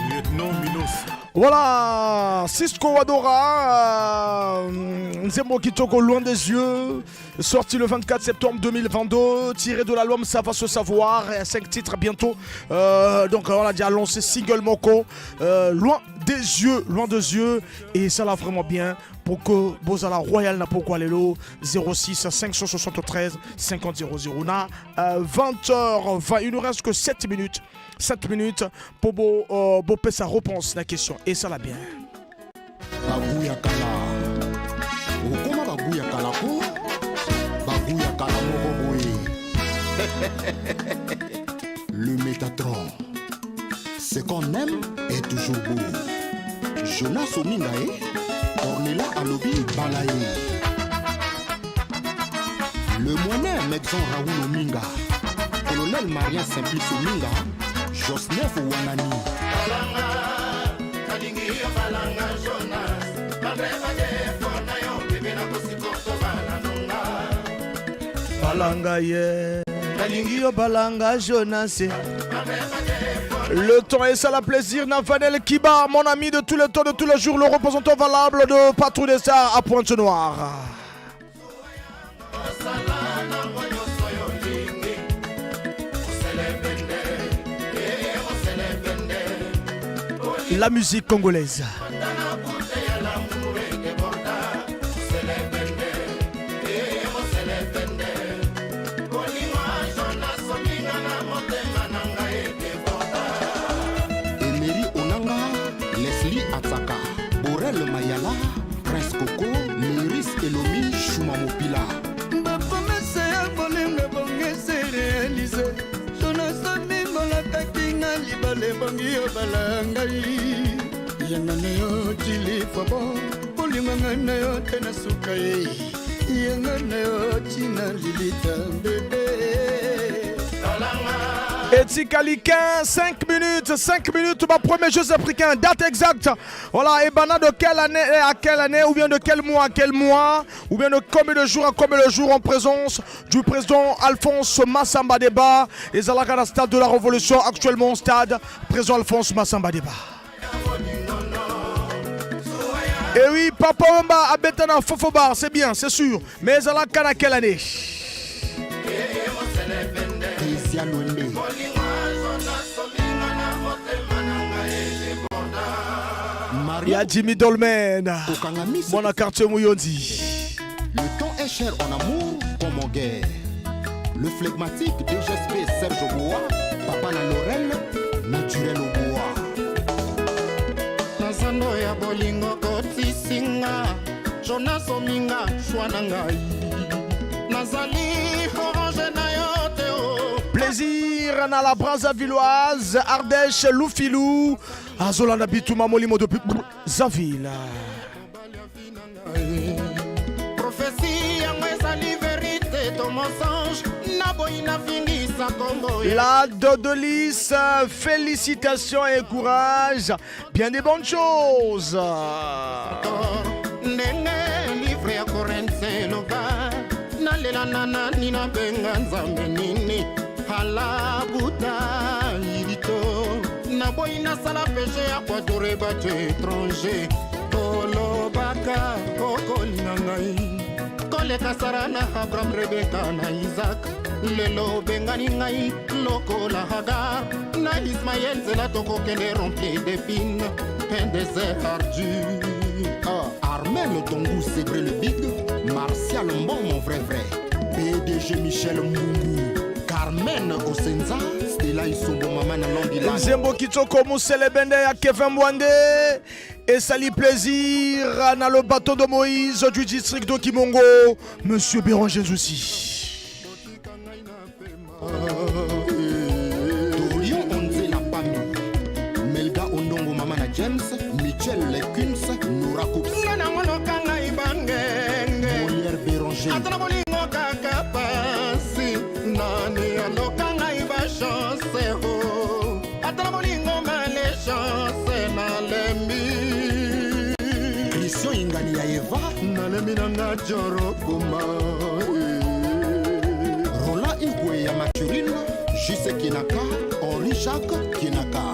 lieutenant Milos. Voilà, Cisco Wadora, Nzembo Kitoko, Loin des yeux, sorti le 24 septembre 2022, tiré de l'album Ça va se savoir, 5 titres bientôt. Donc on a déjà lancé single Moko, Loin des yeux, et ça l'a vraiment bien. Pour que Bozala Royal n'a pas quoi les lots 06 573 50 00 na 20h20. Il nous reste que 7 minutes pour Bopé sa réponse à la question et ça l'a bien. Babuya kala okoma babuya kala ko babuya kala moko boye. Le Métatron, ce qu'on aime est toujours beau. Jonas Omingae, Ornella Alobi Balaye, le moyen Medson Raoul Ominga, Colonel Marien Simplice Ominga, Josnef Ouanani. balanga ye nalingi yo balanga Jonas. Le temps est ça la plaisir. Navanel Kiba, mon ami de tous les temps, de tous les jours, le représentant valable de Patrouille des Stars à Pointe-Noire. La musique congolaise. Borel Mayala, Prince Coco, Liris Elomi, Chouma Mopila. Ma promesse ya bolingo bongese réalisé. Jonas Mimola takinga libale bongi yo balangai. Yanga na yo chili fabo, bolingo ngana yo tena sukai. Yanga na yo china lilita bébé. Etikalikin, 5 minutes, ma premier jeu africain, date exacte. Voilà, et Bana de quelle année à quelle année, ou bien de quel mois à quel mois, ou bien de combien de jours à combien de jours en présence du président Alphonse Massamba Deba et Zalakana stade de la Révolution, actuellement au stade, président Alphonse Massamba Deba. Et oui, Papa Wamba à Betana Fofobar, c'est bien, c'est sûr, mais Zalakana quelle année? Il y a Jimmy Dolmen, mon quartier Mouyondi. Le temps est cher en amour comme en guerre. Le flegmatique DGSP Serge Bois, Papa na Lorel, naturel au bois. Nazando ya bolingo koti singa, Jonas Ominga Chouanangai. Nazali orange na yote o. Plaisir na la Brazzavilloise, Ardèche, Loufilou, Azolanda Bitouma Molimo depuis Zaville. Prophétie ezali vérité to mensonge na boina fingisa kombo. La Dodolis, félicitations et courage, bien des bonnes choses. Nenge livre ya Corinthe lova na lela nana nina benga nzambe nini halabuta irito na boina sala péché ya kwatore bato étranger kolobaka kokolina ngai koleka sara na Abraham Rebeka na Isaac lelo bengani ngai lokola Hagar na Ismaël zela tokokende rempli d'épines un désert ardu. Armel Tongo Sébré le Big, Martial Mbon mon vrai, PDG Michel Mungu, Carmen Osenza, Stella Isombo Maman Londila. Zembo Kitoko Moussele Bende à Kevin Mwande. Et sali plaisir dans le bateau de Moïse du district de Kimongo, Monsieur Béranger aussi. Dorion Onzela Pami, Melga Ondongo Mamana James, Michel Lekuns, Noura Coups. Molière Béranger. Atana bolingo kaka pasi, nani alokanga iba chance ho. Atana bolingo malechance na lembi. Christian Ingani ya Eva, na lembi nanga joro kuma. Roland Igwe ya Maturine, Jise Kinaka, Henri Jacques Kinaka.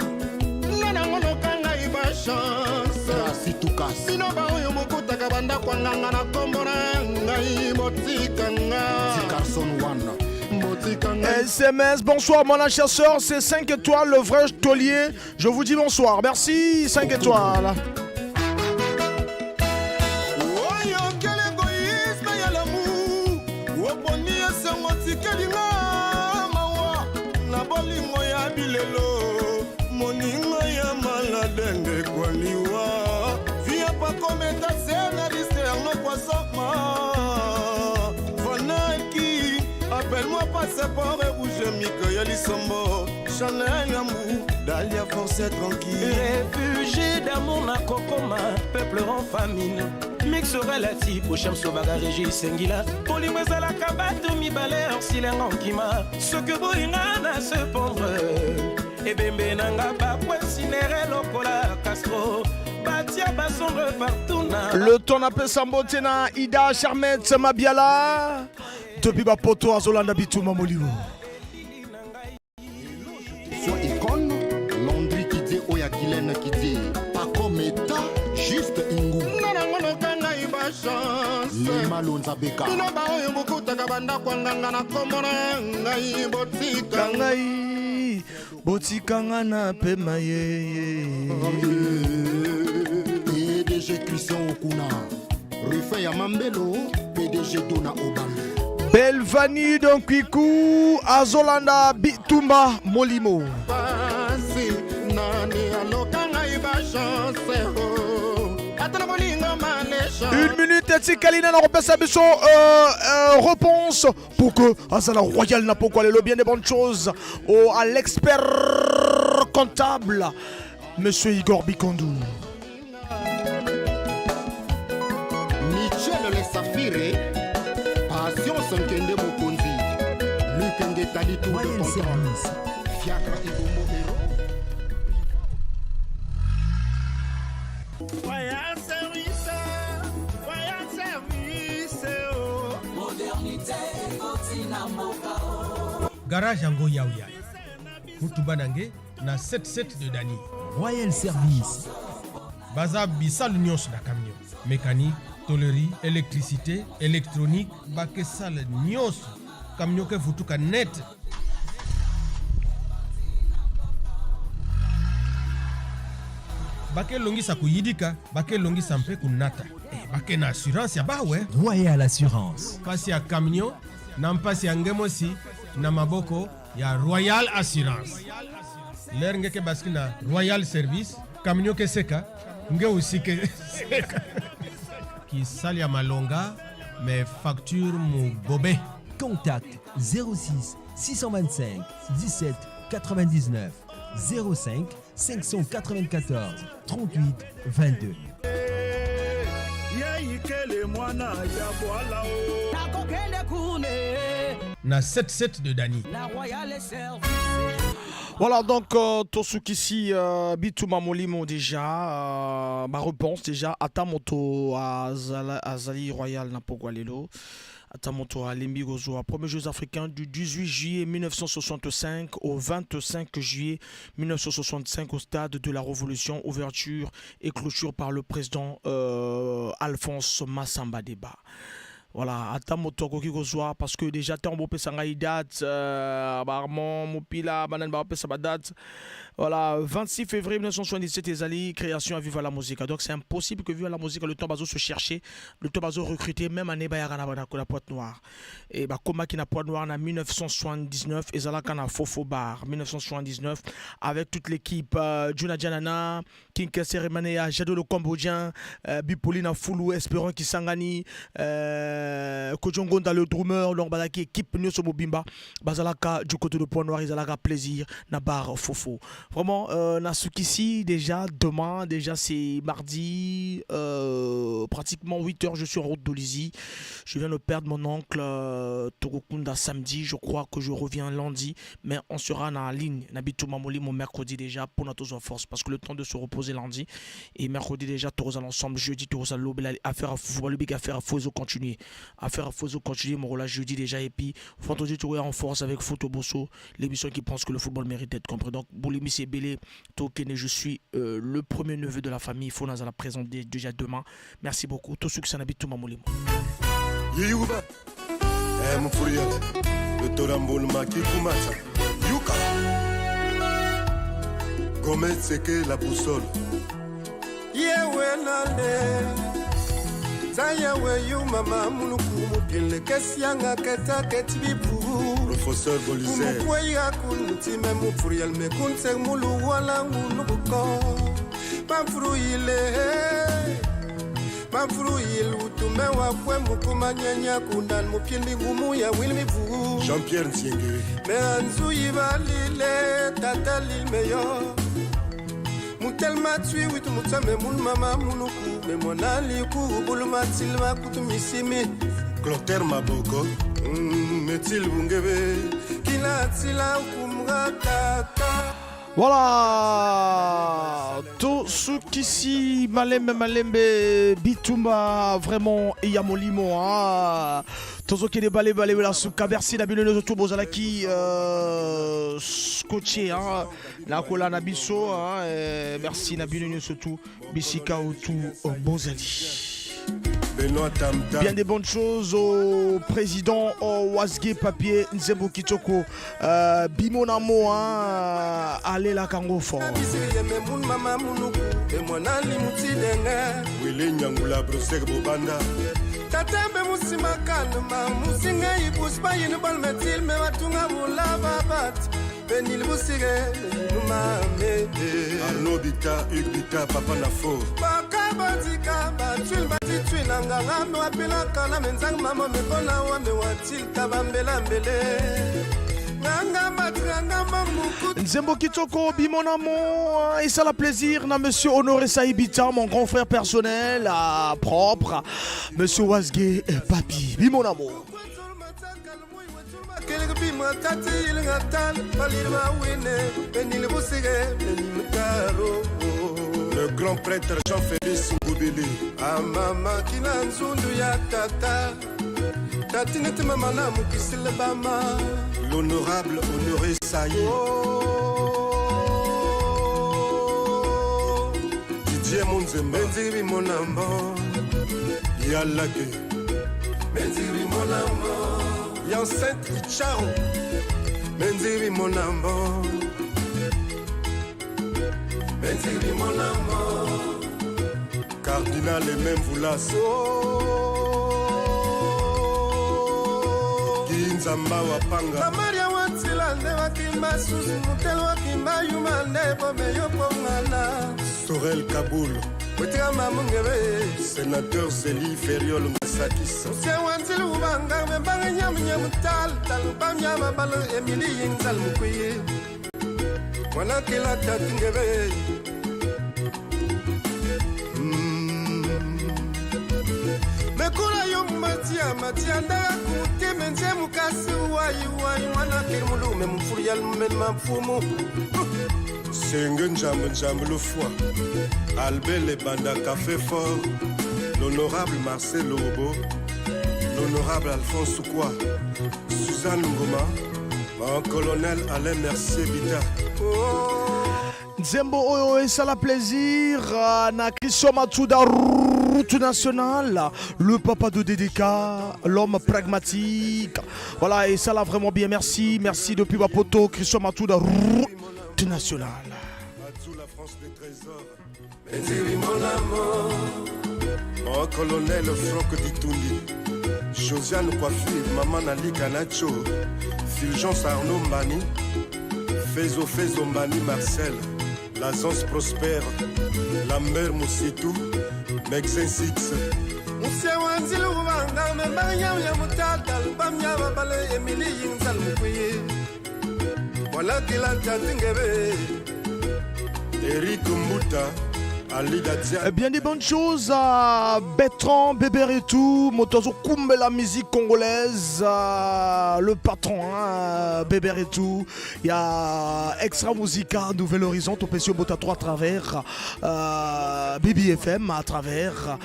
Nana alokanga iba chance. Rasi Tukas. Sino ba oyo mokutaka banda kwa nganga na kombona ngai motika nga. Carson One. SMS, bonsoir mon chasseur, c'est 5 étoiles, le vrai taulier. Je vous dis bonsoir, merci, 5 étoiles. Appelle-moi passeport et rouge, Mika Lisombo, Chanel Yamou, Dalia force tranquille. Réfugié d'amour na kokoma, peuple en famine. Mix relatif au cham sauvaga Régis Sengila. Polimweza la kabato mi balère silenga kima. Ce que boinga na se pendre. Et bembe nanga ba poincinere lokola Castro. Batia basombre partout na. Le ton appelle Sambotena, Ida Charmet Mabiala. Depuis Bapoto Azolanda Bituma Molimo. Sur Icon, Landry qui dit Oya Guylaine qui dit pas comme état, juste Ingou. Les Malonza Beka. Botikanga na pema ye. PDG Christian Okuna. Rufin Yamambelo, PDG Dona Obambe. Belvani Donkiku, Azolanda Bitumba Molimo. Une minute et Kalina repère mission réponse pour que Azala Royal n'a pas quoi le bien des bonnes choses à l'expert comptable Monsieur Igor Bikondou. Michel Le Safire, Passion Sankende Mokonzi, Lukenge Talitou de Contrôle, Fiacre Ibomo Hero. Royal service, modernité, Kotina Mokao. Garage Ango Yaouya. Mutubanange na 77 de Dani. Royal Service. Baza Bissal Nyos na camion. Mécanique, tôlerie, électricité, électronique, Bakesal Nyos. Camion ke futuka net. Bake longi sa kuyidika, bake longi sampe kunata. Bake na assurance ya ba we. Royal Assurance. Pasi ya camion, na mpasi ya ngemosi, na maboko ya Royal Assurance. Ler ngeke baski na Royal Service, camion ke seka, nge usike seka. Ki sali ya malonga, mais facture mu gobe. Contact 06 625 17 99 05 594 38 22. Na 77 de Dani. Voilà donc Tosuki Bituma Molimo déjà ma réponse déjà Atamoto Azali Royal Napogwalelo. Atamoto à Lembi Gozoa, premier Jeux africains du 18 juillet 1965 au 25 juillet 1965 au stade de la Révolution, ouverture et clôture par le président Alphonse Massamba Deba. Voilà, Atamoto Koki Gozoa parce que déjà Tambo Pesanga date, Barmon, Mopila, Banan Bape date. Voilà, 26 février 1977, Ezali, création à Viva la Musique. Donc c'est impossible que Viva la Musique, le temps bazo se chercher, le temps bazo recruter, même année Bayarana la pointe noire. Et bah, comme qui n'a pointe noire en 1979, Ezala Kana Fofo Bar, 1979, avec toute l'équipe, Juna Janana, Kinka Seremane, Jado le Cambodgien, Bipolina Foulou, Espérant Kisangani, Kojongonda le drummer, Longbalaki, équipe Nyosomo Bimba, Bazalaka du côté de Point Noir, Ezalaka plaisir, Nabar Fofo. Vraiment, Nasukisi, déjà demain, déjà c'est mardi, pratiquement 8h, je suis en route d'Olizy. Je viens de perdre mon oncle Togokunda samedi, je crois que je reviens lundi, mais on sera en ligne, Nabitou Mamoli, mon mercredi déjà, pour notre en force, parce que le temps de se reposer lundi, et mercredi déjà, tous à l'ensemble, jeudi, tous à l'aube, affaire à football, affaire à Fozo continuer, mon rôle jeudi déjà, et puis, vendredi, tu es en force avec Foto Bosso, l'émission qui pense que le football mérite d'être compris. Donc, Boulimi Sebele, Tokene, je suis le premier neveu de la famille. Il faut nous la présenter déjà demain. Merci beaucoup. Tout succès à tout Mamolimo. Yuba, mon fourrière, le Torambol Maki Kumata, Yuka, Gomez Seke la boussole. Yewenale, Zayawe yu mama mulukumu kile kesianga keta ketibibu. Professeur Bolizet. Kumukwea kunutime mufurial me kunse mulu wala ngunuko. Mafruil utume wakwe mukumanyenya kundan mupindi ngumu ya wilmivu. Jean-Pierre Nsienge. Me anzu yivalile tatali meyo. Mutelma tui witu mutame mun mama munuku. Me monali kubulu matilma kutumisimi. Clotaire Maboko. Metil bungebe. Kila tila kumratata. Voilà, tout ce qui si malembe bitumba vraiment yamolimo hein. Tout ce qui est balé la souka merci la bino de tout bozalaki scotché hein la kola na biso hein merci na bino surtout bisika ou tout bozali. Bien des bonnes choses au président Wasge Papier Nzembo Kitoko Bimonamo allez la Kango fort. Tatembe musima kalma musinga ibusba yinbal metil me watunga mulava bat benil busige numame Arnobita Ugbita Papa Nafo Bakabatika batul batitwina nganga me wapila kana menzang mama me kona wa me watil kabambela mbele Nzembo Kitoko, Bimonamo, et ça la plaisir, na monsieur Honoré Saïbita, mon grand frère personnel, propre, monsieur Wasge Papi, Bimonamo. Le grand prêtre Jean-Félix Ngoubili, Amama Kinanzundu ya tata. L'honorable Honoré Saïd Didier Monzemba Menziri Monambo Yalake Menziri Monambo Yancent Icharo Menziri Monambo Menziri Monambo Cardinal et même Voulas Nzamba wapanga Maria watsila ne wakimba susu mutelo wakimba yuma nebo meyo pongana Sorel Kaboul Wetia mamungebe Sénateur Zélie Feriol Ngasakis Ose wanzili ubanga Mbanga nyam nyamutal Talubam nyama balo Emily yinzal mukwiye Mwana kila tatingebe Mekula yomatia matia ndaga kute menze mukasi wayi mwana kirmulu memfuri yal men mapfumu Senge njambe le foie Albert le banda café fort L'honorable Marcel Lobo L'honorable Alphonse Soukwa Suzanne Ngoma Mon colonel Alain Mercier Bita Nzembo Oyo et ça la plaisir na Christian Matouda route nationale, le papa de DDK, l'homme pragmatique. Voilà et ça là vraiment bien merci depuis Wapoto Christian Matouda route nationale. Mon colonel Franck Ditouni Josiane Coiffure, Maman Ali Kanacho Fulgence Arnaud Mani Fezo Mani Marcel L'Azance Prospère Lambert Moussitou Mexin Six Moussia Wanzil Wanga Membanya Yamutata Bamya Bale Emily Yinzal Mukwi Voilà qu'il a Tatingebe Eric Mouta Bien des bonnes choses à Bertrand, Bébert et tout, Motozo Koumbe la musique congolaise, le patron, Bébert et tout. Il y a Extra Musica, Nouvelle Horizon, Topesio Bota 3 à travers BBFM, à travers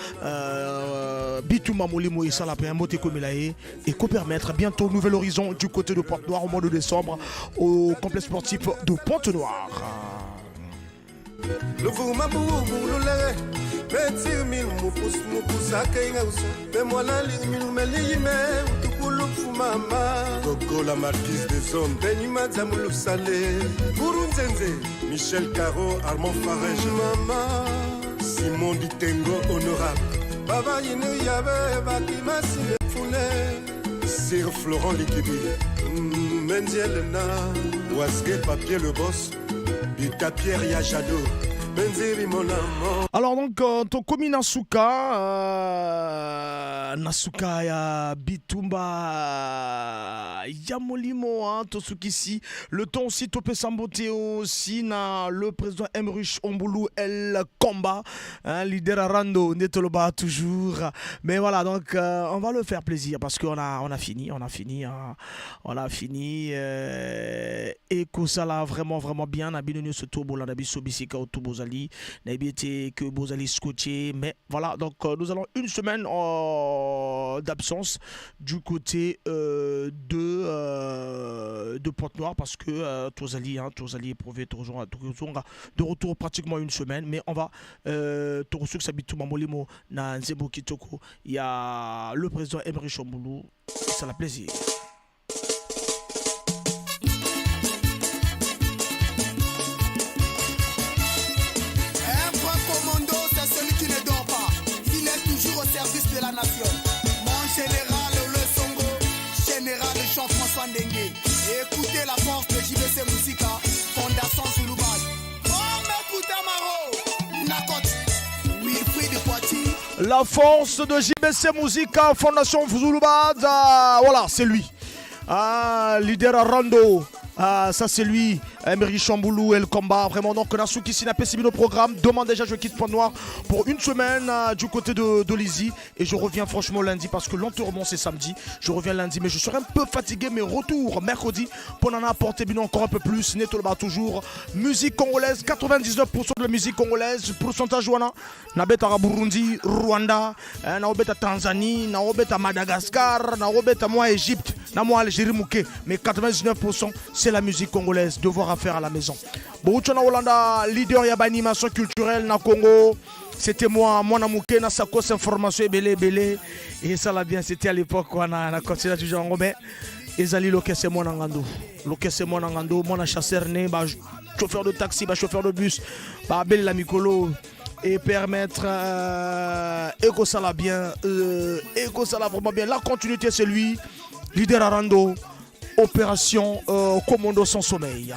Bitouma Molimo et Salapé, Moté Komilae, et co-permettre bientôt Nouvel Horizon du côté de Pointe-Noire au mois de décembre au complexe sportif de Pointe-Noire. Le vouma boulole, petit mille moupousa kenga uso, mais moi la ligne melime, ou tout le fumama. Gogo la marquise des zones, Benima Zamoulou Salé, Burunzenze, Michel Caro, Armand Farage, Mama, Simon Ditengo, honorable. Baba Yinu Yabe, Bakima Simefune, Sir Florent Likibi, Mendielena, Wasge Papier le boss. Bita Pierre Yajado Benziri mon amour. Alors Alors donc tokomi Nasuka ya Bitumba ya Molimo hein, tosukisi le temps aussi topé samboté aussi na le président Emrich Ombulu El Combat hein, leader Arando Netoloba toujours mais voilà donc on va le faire plaisir parce qu'on a fini et que ça l'a vraiment bien na binonu ce tobo la nabi sobisika au tobozali na biete que bozali scotché mais voilà donc nous allons une semaine d'absence du côté de Pointe-Noire parce que Tozali éprouvé toujours de retour pratiquement une semaine mais on va Torosu Sabitou Mamolimo na Nzebo Kitoko il y a le président Emrich Ombulu ça la plaisir. De la nation, mon général le Songo, général Jean-François Ndengue. Écoutez la force de JBC Musica, Fondation Zouloubad. La force de JBC Musica, Fondation Zouloubad, voilà, c'est lui. Leader Arando. Ça c'est lui, Emery Chamboulou et le combat. Vraiment, donc, Nasuki Sinapé Sibino programme. Demande déjà, je quitte Pointe-Noire pour une semaine du côté de Lizy. Et je reviens franchement lundi parce que l'entourement c'est samedi. Je reviens lundi, mais je serai un peu fatigué. Mais retour mercredi pour en apporter bien encore un peu plus. Netolba toujours. Musique congolaise, 99% de la musique congolaise. Pourcentage Wana. Nabeta Burundi, Rwanda, Naobeta Tanzanie, Naobeta Madagascar, Naobeta moi Égypte, Namo Algérie Mouké. Mais 99%. C'est la musique congolaise, devoir à faire à la maison. Bouchona Hollanda, leader y a animation culturelle na Congo. C'était moi Namouké, na Sakos information belé. Et ça l'a bien, c'était à l'époque où on a continué toujours en Romain. Ezali Lokese Monangando. Lokese Monangando, mon chasseur né, chauffeur de taxi, chauffeur de bus, belle la Mikolo. Et permettre Eko ça l'a bien, Eko ça l'a vraiment bien. La continuité c'est lui, leader Arando. Opération Commando sans sommeil.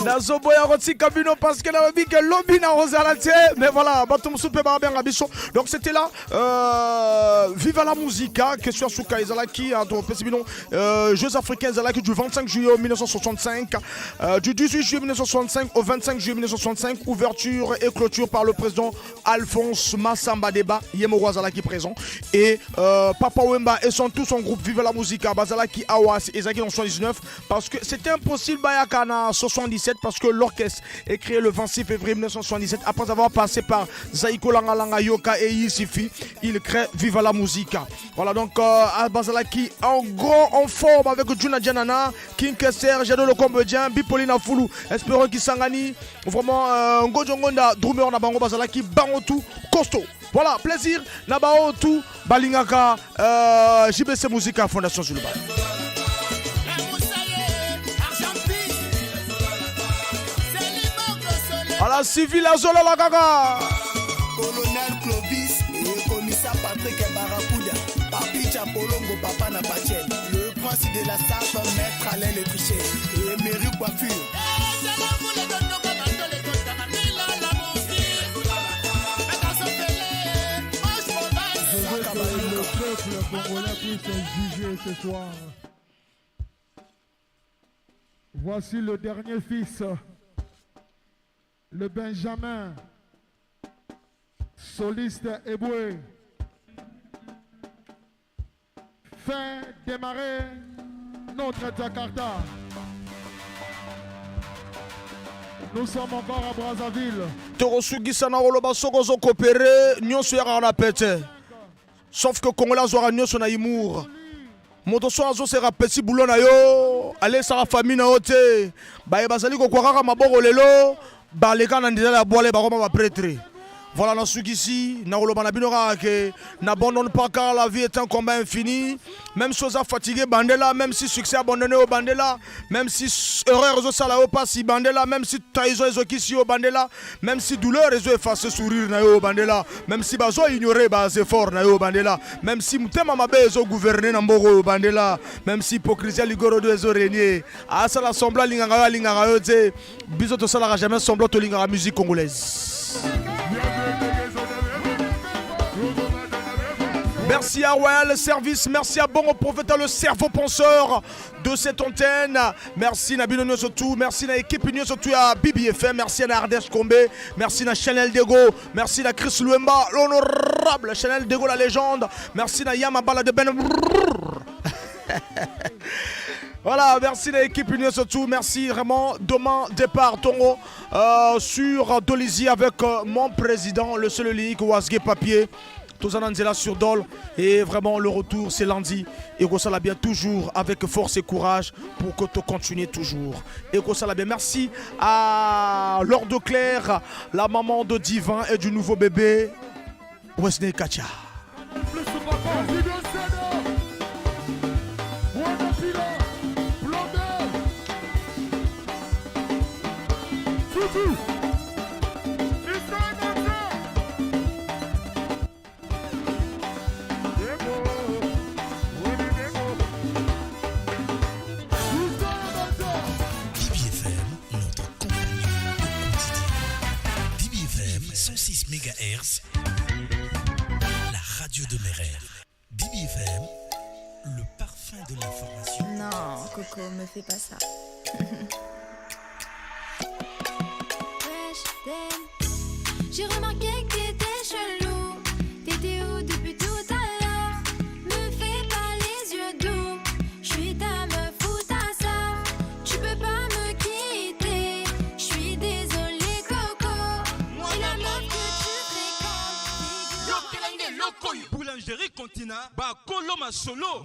Nazoboya Roti Kabino parce que la vie que lobby na Rosalate mais voilà batum soupe ba bien abisso donc c'était là viva la musica question Souka Ezalaki entre Pesibino Jeux africains Ezalaki du 25 juillet 1965 du 18 juillet 1965 au 25 juillet 1965 ouverture et clôture par le président Alphonse Massamba Deba Yemo Rosalaki présent et Papa Wemba et son groupe Viva la musica Bazalaki Awas Ezaki en 79 parce que c'était impossible Bayakana 77 parce que l'orchestre est créé le 26 février 1977 après avoir passé par Zaiko Langalanga Yoka et Yisifi il crée Viva la Musica. Voilà donc Bazalaki en gros en forme avec Juna Djanana, King Kesser, Jado le Combodien, Bipolina Foulou, Espérons qui Sangani, vraiment Ngojongonda, drummer na bango Bazalaki, Bangotou, costaud. Voilà, plaisir, Nabao tout, Balingaka, JBC Musica, Fondation Zouloubad. À la civile à Zola la gaga. Colonel Clovis et commissaire Patrick Barracuda. Papi Chapolongo, papa na Pachel. Le prince de la staff, maître Alain Le Trichet. Et Mairie Coiffure. Le peuple congolais puisse juger ce soir. Voici le dernier fils. Le Benjamin, soliste Eboué, fait démarrer notre Jakarta. Nous sommes encore à Brazzaville. Torosugi Sanarolo Basogozo coopéré, Nyonso Yara na pete. Sauf que Congolais Zora Nyonso na Imour. Motoso Azo sera petit boulot na yo. Allez, ça la famille na ote. Baye Bazali ko kwara maboko lelo. Baleka na ndela boile ba koma ba prêtre. Voilà, dans ce ici, n'abandonne pas car la vie est un combat infini. Même chose à fatiguer Bandela, même si succès abandonné au Bandela, même si erreur au Salao pas si Bandela, même si trahison est qui si au Bandela, même si douleur est effacé sourire na au Bandela, même si bazo ignorer bas effort na au Bandela, même si mutema mabe est gouverner na mboro au Bandela, même si hypocrisie ligoro de ezo régner. Ah ça la sembla linganga yote, biso to sala jamais semblant to lingara musique congolaise. Merci à Royal Service, merci à Bon Prophète, le cerveau penseur de cette antenne. Merci à Binono surtout, merci à l'équipe Union surtout à BBFM, merci à Ardèche Combe, merci à Chanel Dego, merci à Chris Luemba, l'honorable Chanel Dego la légende, merci à Yamabala de Ben. Voilà, merci à l'équipe Union surtout, merci vraiment. Demain, départ Tongo sur Dolisie avec mon président, le seul unique Ouasgue Papier. Tozananzela sur Dol. Et vraiment, le retour, c'est lundi. Et Gossala bien toujours avec force et courage pour que tu continues toujours. Et Gossala bien, merci à Laure de Claire, la maman de Divin et du nouveau bébé, Wesley Katia. MHz, la radio de mes rêves. BBFM, le parfum de l'information. Non, Coco, me fais pas ça. J'ai remarqué que t'étais chelou. T'étais où depuis tout à l'heure? Me fais pas les yeux doux. J'suis ta meuf ou ta sœur. Tu peux pas me quitter. J'suis désolée, Coco. Et la meuf que tu fréquentes. Boulangerie Continent, Coloma Solo.